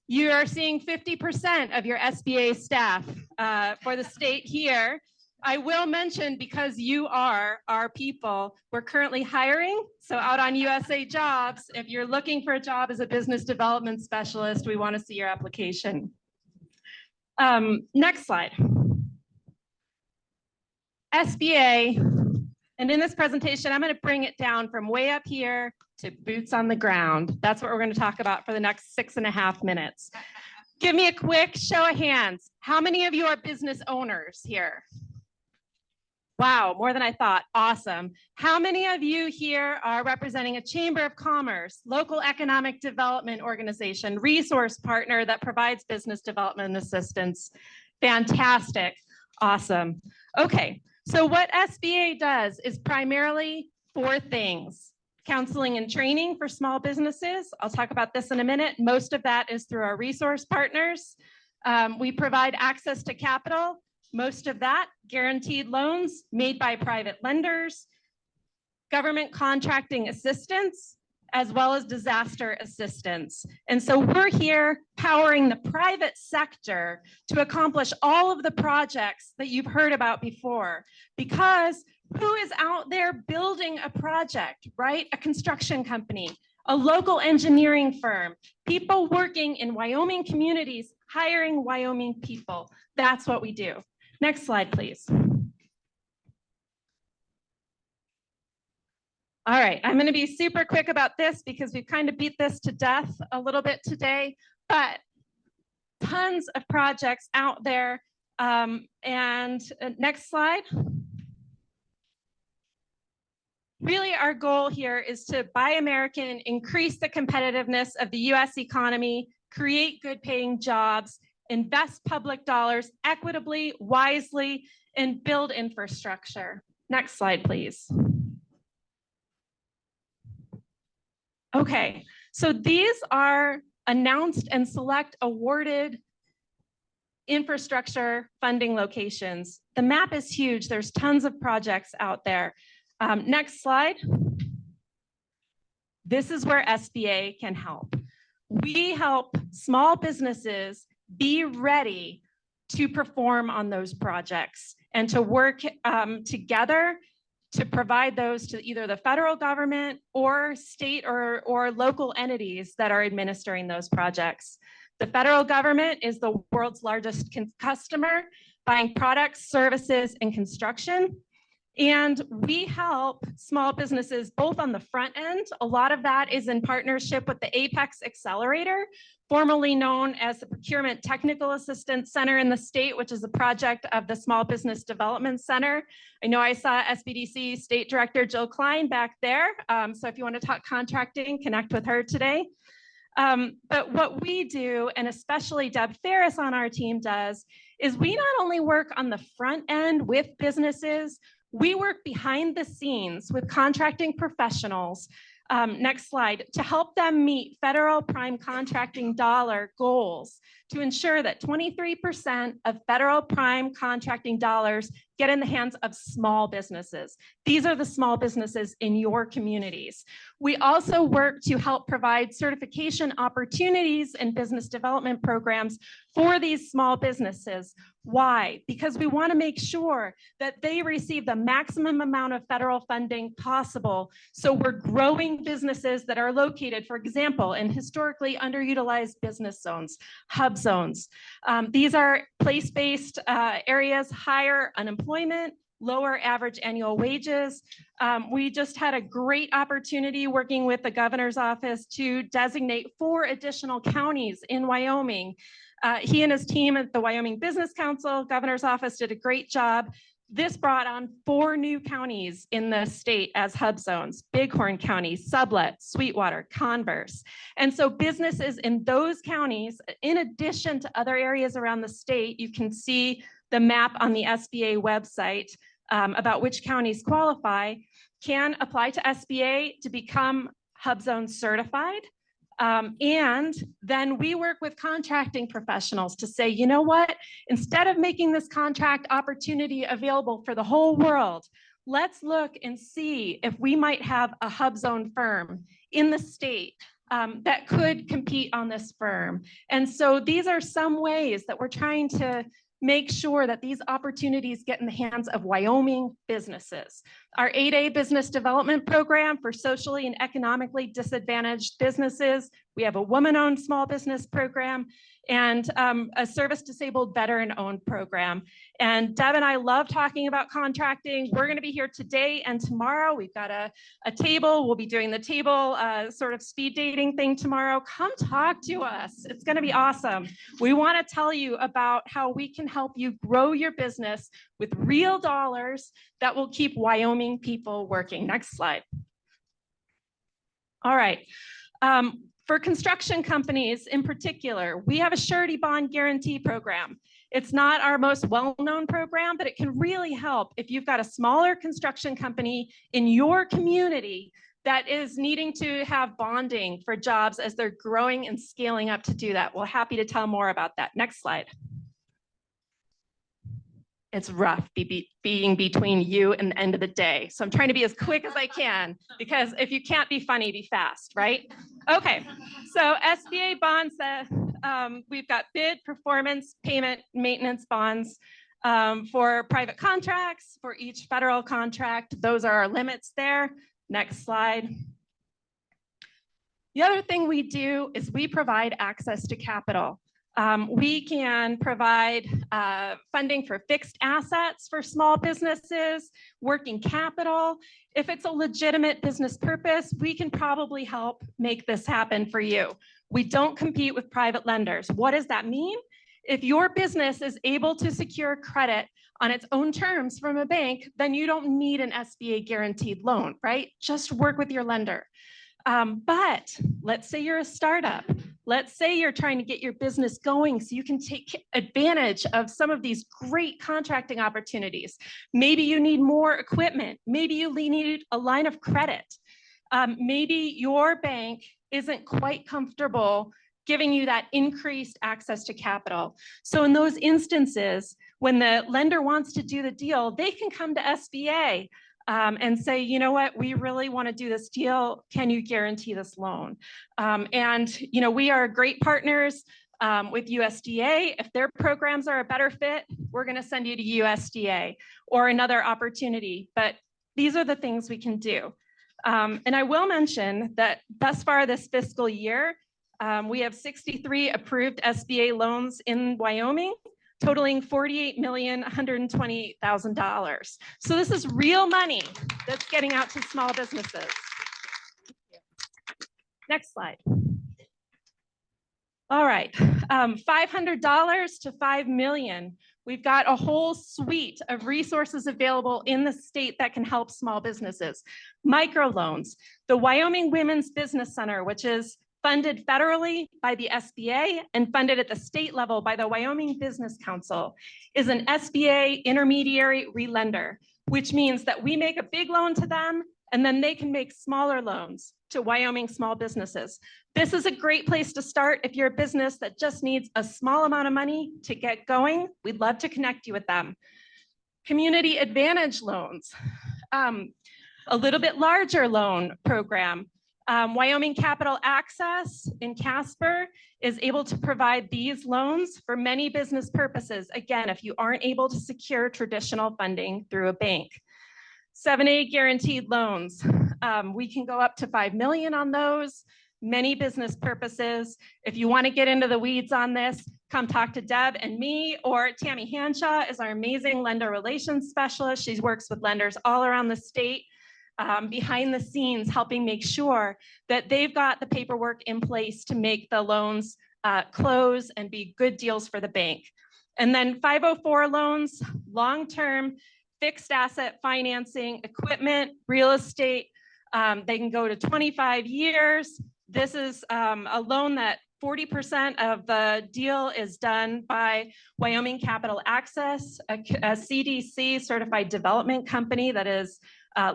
You are seeing 50% of your SBA staff for the state here. I will mention, because you are our people, we're currently hiring. So out on USA Jobs, if you're looking for a job as a business development specialist, we want to see your application. Next slide. SBA, and in this presentation, I'm going to bring it down from way up here to boots on the ground. That's what we're going to talk about for the next 6.5 minutes. Give me a quick show of hands. How many of you are business owners here? Wow, more than I thought. Awesome. How many of you here are representing a chamber of commerce, local economic development organization, resource partner that provides business development assistance? Fantastic. Awesome. Okay, so what SBA does is primarily 4 things. Counseling and training for small businesses. I'll talk about this in a minute. Most of that is through our resource partners. We provide access to capital. Most of that guaranteed loans made by private lenders, government contracting assistance, as well as disaster assistance. And so we're here powering the private sector to accomplish all of the projects that you've heard about before. Because who is out there building a project, right? A construction company, a local engineering firm, people working in Wyoming communities, hiring Wyoming people. That's what we do. Next slide, please. All right, I'm going to be super quick about this because we've kind of beat this to death a little bit today, but tons of projects out there. Next slide. Really, our goal here is to buy American, increase the competitiveness of the US economy, create good paying jobs, invest public dollars equitably, wisely, and build infrastructure. Next slide, please. Okay, so these are announced and select awarded infrastructure funding locations. The map is huge. There's tons of projects out there. Next slide. This is where SBA can help. We help small businesses be ready to perform on those projects and to work together to provide those to either the federal government or state or local entities that are administering those projects. The federal government is the world's largest customer, buying products, services, and construction. And we help small businesses both on the front end. A lot of that is in partnership with the Apex Accelerator, formerly known as the Procurement Technical Assistance Center in the state, which is a project of the Small Business Development Center. I know I saw SBDC State Director Jill Klein back there. So if you want to talk contracting, connect with her today. But what we do, and especially Deb Ferris on our team does, is we not only work on the front end with businesses, we work behind the scenes with contracting professionals, next slide, to help them meet federal prime contracting dollar goals to ensure that 23% of federal prime contracting dollars get in the hands of small businesses. These are the small businesses in your communities. We also work to help provide certification opportunities and business development programs for these small businesses. Why? Because we want to make sure that they receive the maximum amount of federal funding possible. So we're growing businesses that are located, for example, in historically underutilized business zones, hub zones. These are place-based areas, higher unemployment, lower average annual wages. We just had a great opportunity working with the governor's office to designate 4 additional counties in Wyoming. He and his team at the Wyoming Business Council, governor's office, did a great job. This brought on 4 new counties in the state as hub zones: Bighorn County, Sublette, Sweetwater, Converse. And so businesses in those counties, in addition to other areas around the state, you can see the map on the SBA website about which counties qualify, can apply to SBA to become hub zone certified. And then we work with contracting professionals to say, you know what, instead of making this contract opportunity available for the whole world, let's look and see if we might have a hub zone firm in the state that could compete on this firm. And so these are some ways that we're trying to make sure that these opportunities get in the hands of Wyoming businesses. Our 8A business development program for socially and economically disadvantaged businesses. We have a woman-owned small business program and a service disabled veteran-owned program. And Deb and I love talking about contracting. We're going to be here today and tomorrow. We've got a table. We'll be doing the table sort of speed dating thing tomorrow. Come talk to us. It's going to be awesome. We want to tell you about how we can help you grow your business with real dollars that will keep Wyoming people working. Next slide. All right. For construction companies in particular, we have a surety bond guarantee program. It's not our most well-known program, but it can really help if you've got a smaller construction company in your community that is needing to have bonding for jobs as they're growing and scaling up to do that. We're happy to tell more about that. Next slide. It's rough being between you and the end of the day. So I'm trying to be as quick as I can, because if you can't be funny, be fast, right? Okay, so SBA bonds, we've got bid, performance, payment, maintenance bonds for private contracts, for each federal contract. Those are our limits there. Next slide. The other thing we do is we provide access to capital. We can provide funding for fixed assets for small businesses, working capital. If it's a legitimate business purpose, we can probably help make this happen for you. We don't compete with private lenders. What does that mean? If your business is able to secure credit on its own terms from a bank, then you don't need an SBA guaranteed loan, right? Just work with your lender. But let's say you're a startup. Let's say you're trying to get your business going so you can take advantage of some of these great contracting opportunities. Maybe you need more equipment. Maybe you need a line of credit. Maybe your bank isn't quite comfortable giving you that increased access to capital. So in those instances, when the lender wants to do the deal, they can come to SBA and say, you know what, we really want to do this deal. Can you guarantee this loan? And, you know, we are great partners with USDA. If their programs are a better fit, we're going to send you to USDA or another opportunity. But these are the things we can do. And I will mention that thus far this fiscal year, we have 63 approved SBA loans in Wyoming, totaling $48,128,000. So this is real money that's getting out to small businesses. Next slide. All right, $500 to $5 million. We've got a whole suite of resources available in the state that can help small businesses. Microloans, the Wyoming Women's Business Center, which is funded federally by the SBA and funded at the state level by the Wyoming Business Council, is an SBA intermediary relender, which means that we make a big loan to them and then they can make smaller loans to Wyoming small businesses. This is a great place to start if you're a business that just needs a small amount of money to get going. We'd love to connect you with them. Community Advantage loans, a little bit larger loan program. Wyoming Capital Access in Casper is able to provide these loans for many business purposes. Again, if you aren't able to secure traditional funding through a bank. 7(a) guaranteed loans. We can go up to $5 million on those, many business purposes. If you want to get into the weeds on this, come talk to Deb and me, or Tammy Hanshaw is our amazing lender relations specialist. She works with lenders all around the state, behind the scenes, helping make sure that they've got the paperwork in place to make the loans close and be good deals for the bank. And then 504 loans, long-term fixed asset financing, equipment, real estate. They can go to 25 years. This is a loan that 40% of the deal is done by Wyoming Capital Access, a CDC certified development company that is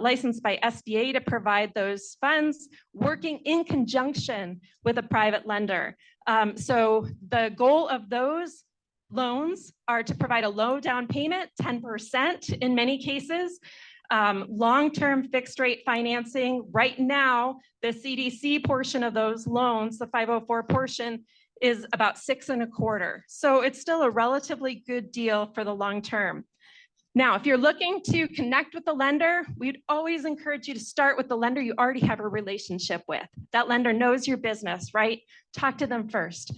licensed by SBA to provide those funds, working in conjunction with a private lender. So the goal of those loans are to provide a low down payment, 10% in many cases, long-term fixed rate financing. Right now, the CDC portion of those loans, the 504 portion, is about 6.25%. So it's still a relatively good deal for the long term. Now, if you're looking to connect with the lender, we'd always encourage you to start with the lender you already have a relationship with. That lender knows your business, right? Talk to them first.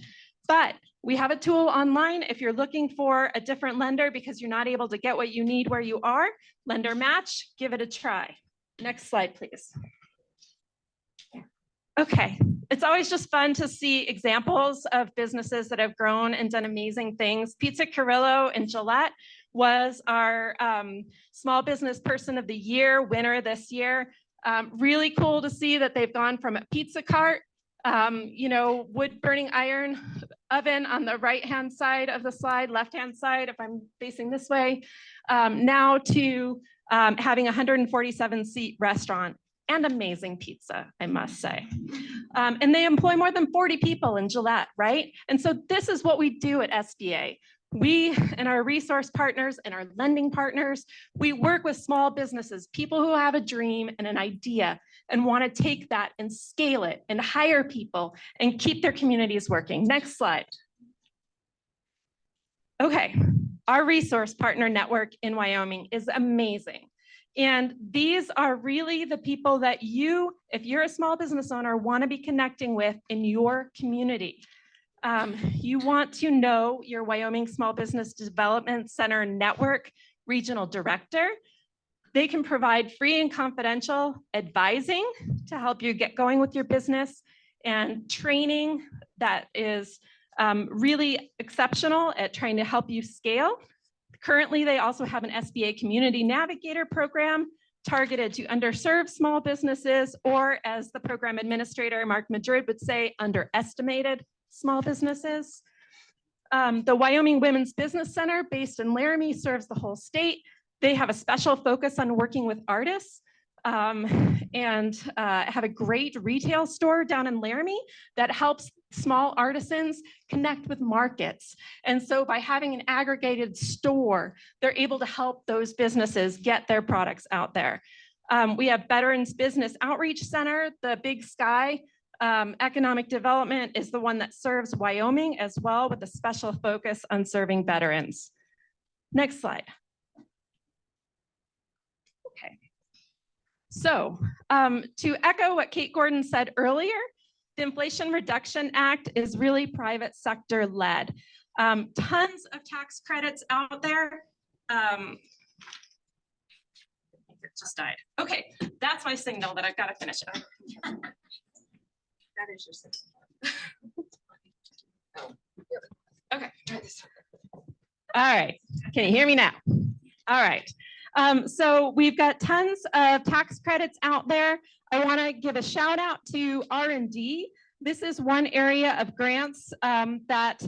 But we have a tool online if you're looking for a different lender because you're not able to get what you need where you are. Lender Match, give it a try. Next slide, please. Okay, it's always just fun to see examples of businesses that have grown and done amazing things. Pizza Carrillo in Gillette was our Small Business Person of the Year winner this year. Really cool to see that they've gone from a pizza cart, wood burning iron oven on the right-hand side of the slide, left-hand side, if I'm facing this way, now to having a 147-seat restaurant and amazing pizza, I must say. And they employ more than 40 people in Gillette, right? And so this is what we do at SBA. We and our resource partners and our lending partners, we work with small businesses, people who have a dream and an idea and want to take that and scale it and hire people and keep their communities working. Next slide. Okay, our resource partner network in Wyoming is amazing. And these are really the people that you, if you're a small business owner, want to be connecting with in your community. You want to know your Wyoming Small Business Development Center Network Regional Director. They can provide free and confidential advising to help you get going with your business and training that is really exceptional at trying to help you scale. Currently, they also have an SBA Community Navigator program targeted to underserved small businesses, or as the program administrator, Mark Madrid, would say, underestimated small businesses. The Wyoming Women's Business Center, based in Laramie, serves the whole state. They have a special focus on working with artists and have a great retail store down in Laramie that helps small artisans connect with markets. And so by having an aggregated store, they're able to help those businesses get their products out there. We have Veterans Business Outreach Center, the Big Sky Economic Development is the one that serves Wyoming as well, with a special focus on serving veterans. Next slide. Okay. So to echo what Kate Gordon said earlier, the Inflation Reduction Act is really private sector led. Tons of tax credits out there. It just died. Okay, that's my signal that I've got to finish it. That is your signal. Okay. All right. Can you hear me now? All right. So we've got tons of tax credits out there. I want to give a shout out to R&D. This is one area of grants that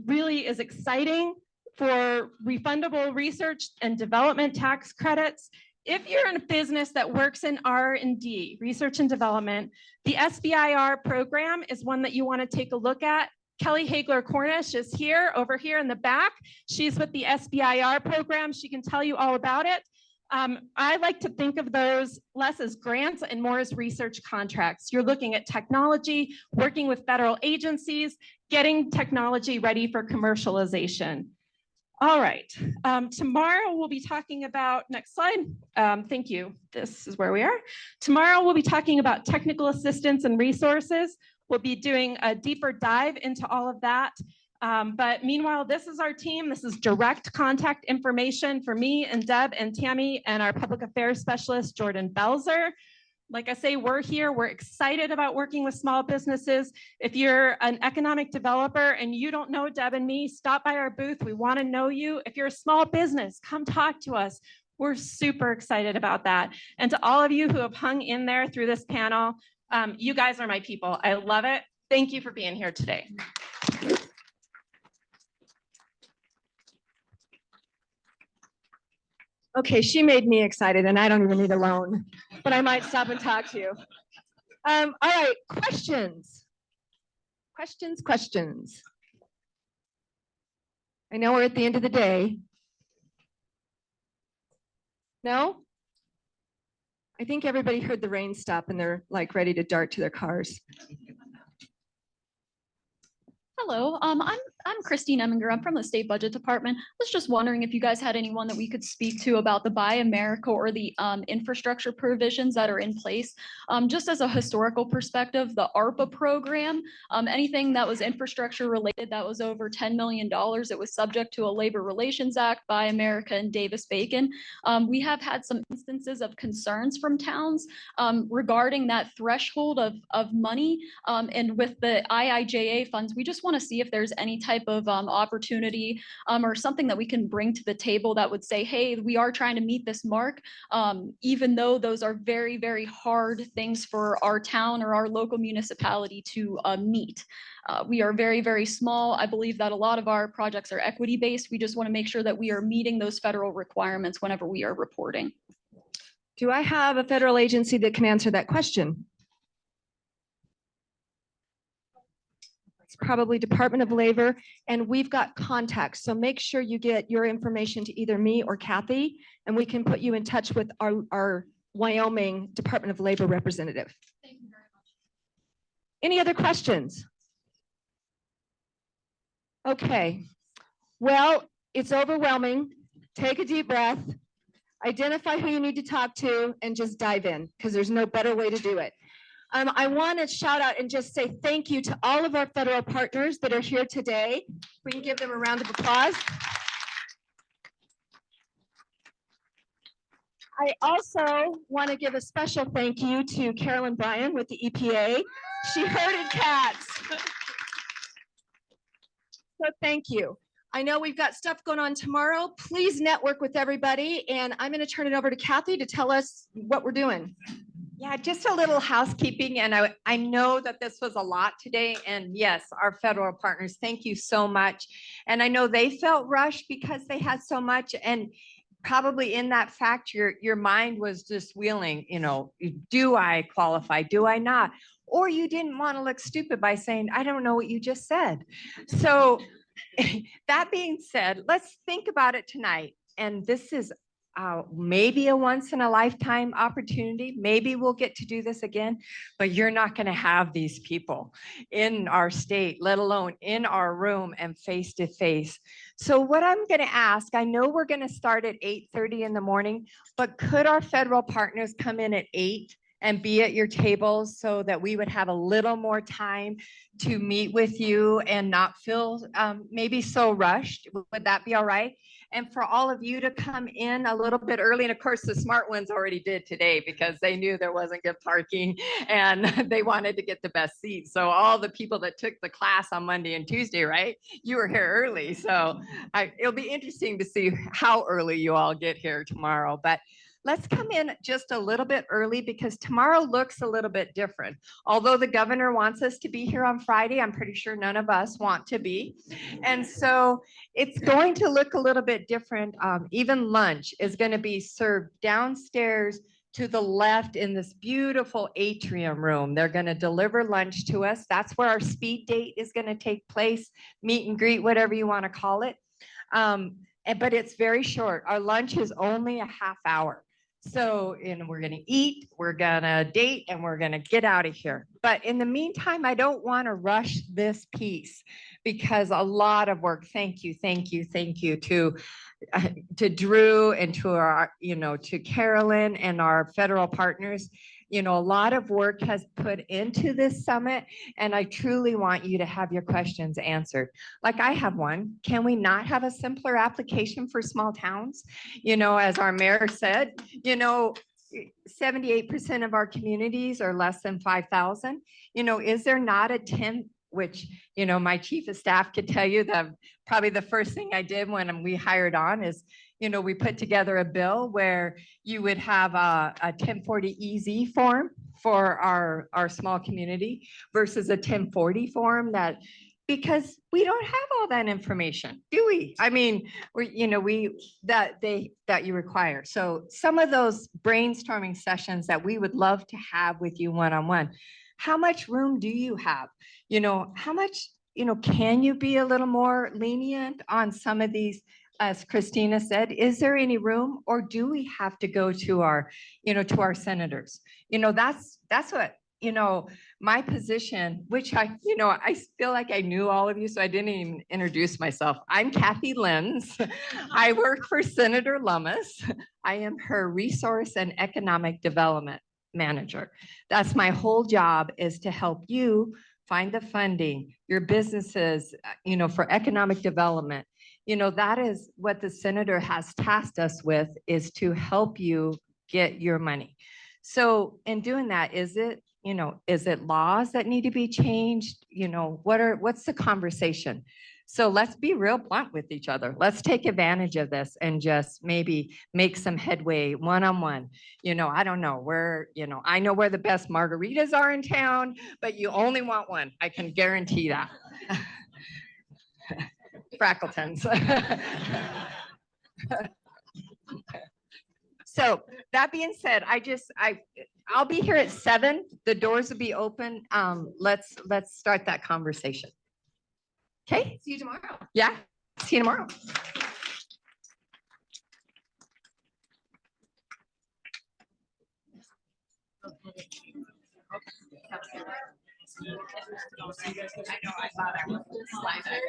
really is exciting for refundable research and development tax credits. If you're in a business that works in R&D, research and development, the SBIR program is one that you want to take a look at. Kelly Hagler Cornish is here, over here in the back. She's with the SBIR program. She can tell you all about it. I like to think of those less as grants and more as research contracts. You're looking at technology, working with federal agencies, getting technology ready for commercialization. All right, tomorrow we'll be talking about, next slide. Thank you, this is where we are. Tomorrow we'll be talking about technical assistance and resources. We'll be doing a deeper dive into all of that. But meanwhile, this is our team. This is direct contact information for me and Deb and Tammy and our public affairs specialist, Jordan Belzer. Like I say, we're here. We're excited about working with small businesses. If you're an economic developer and you don't know Deb and me, stop by our booth. We want to know you. If you're a small business, come talk to us. We're super excited about that. And to all of you who have hung in there through this panel, you guys are my people. I love it. Thank you for being here today. Okay, she made me excited and I don't even need a loan, but I might stop and talk to you. All right, questions. Questions. I know we're at the end of the day. No? I think everybody heard the rain stop and they're like ready to dart to their cars. Hello, I'm Christine Eminger. I'm from the State Budget Department. I was just wondering if you guys had anyone that we could speak to about the Buy America or the infrastructure provisions that are in place. Just as a historical perspective, the ARPA program, anything that was infrastructure related that was over $10 million, it was subject to a Labor Relations Act, Buy America and Davis-Bacon. We have had some instances of concerns from towns regarding that threshold of money. And with the IIJA funds, we just want to see if there's any type of opportunity or something that we can bring to the table that would say, hey, we are trying to meet this mark, even though those are very, very hard things for our town or our local municipality to meet. We are very, very small. I believe that a lot of our projects are equity-based. We just want to make sure that we are meeting those federal requirements whenever we are reporting. Do I have a federal agency that can answer that question? It's probably Department of Labor, and we've got contacts. So make sure you get your information to either me or Kathy, and we can put you in touch with our Wyoming Department of Labor representative. Thank you very much. Any other questions? Okay, well, it's overwhelming. Take a deep breath, identify who you need to talk to, and just dive in, because there's no better way to do it. I want to shout out and just say thank you to all of our federal partners that are here today. We can give them a round of applause. I also want to give a special thank you to Carolyn Bryan with the EPA. She herded cats. So thank you. I know we've got stuff going on tomorrow. Please network with everybody. And I'm going to turn it over to Kathy to tell us what we're doing. Yeah, just a little housekeeping. And I know that this was a lot today. And yes, our federal partners, thank you so much. And I know they felt rushed because they had so much. And probably in that fact, your mind was just wheeling, do I qualify? Do I not? Or you didn't want to look stupid by saying, I don't know what you just said. So that being said, let's think about it tonight. And this is maybe a once in a lifetime opportunity. Maybe we'll get to do this again, but you're not going to have these people in our state, let alone in our room and face to face. So what I'm going to ask, I know we're going to start at 8:30 in the morning, but could our federal partners come in at 8 and be at your tables so that we would have a little more time to meet with you and not feel maybe so rushed? Would that be all right? And for all of you to come in a little bit early. And of course, the smart ones already did today because they knew there wasn't good parking and they wanted to get the best seats. So all the people that took the class on Monday and Tuesday, right? You were here early. So it'll be interesting to see how early you all get here tomorrow. But let's come in just a little bit early because tomorrow looks a little bit different. Although the governor wants us to be here on Friday, I'm pretty sure none of us want to be. And so it's going to look a little bit different. Even lunch is going to be served downstairs to the left in this beautiful atrium room. They're going to deliver lunch to us. That's where our speed date is going to take place, meet and greet, whatever you want to call it. But it's very short. Our lunch is only a half hour. So, and we're going to eat, we're going to date, and we're going to get out of here. But in the meantime, I don't want to rush this piece because a lot of work, thank you to Drew and to our, to Carolyn and our federal partners. A lot of work has put into this summit, and I truly want you to have your questions answered. Like I have one, can we not have a simpler application for small towns? As our mayor said, 78% of our communities are less than 5,000. Is there not a 10, which, my chief of staff could tell you that probably the first thing I did when we hired on is, we put together a bill where you would have a 1040 EZ form for our small community versus a 1040 form because we don't have all that information, do we? I mean, that you require. So some of those brainstorming sessions that we would love to have with you one-on-one, how much room do you have? How much, can you be a little more lenient on some of these? As Christina said, is there any room, or do we have to go to our, to our senators? That's what, my position, which I feel like I knew all of you, so I didn't even introduce myself. I'm Kathy Lenz. I work for Senator Lummis. I am her resource and economic development manager. That's my whole job, is to help you find the funding, your businesses, for economic development. That is what the senator has tasked us with, is to help you get your money. So in doing that, is it laws that need to be changed? What's the conversation? So let's be real blunt with each other. Let's take advantage of this and just maybe make some headway one-on-one. I don't know where, I know where the best margaritas are in town, but you only want one. I can guarantee that. Frackletons. So that being said, I'll be here at 7. The doors will be open. Let's start that conversation. Okay. See you tomorrow. Yeah. See you tomorrow. I know, I thought I was slide that.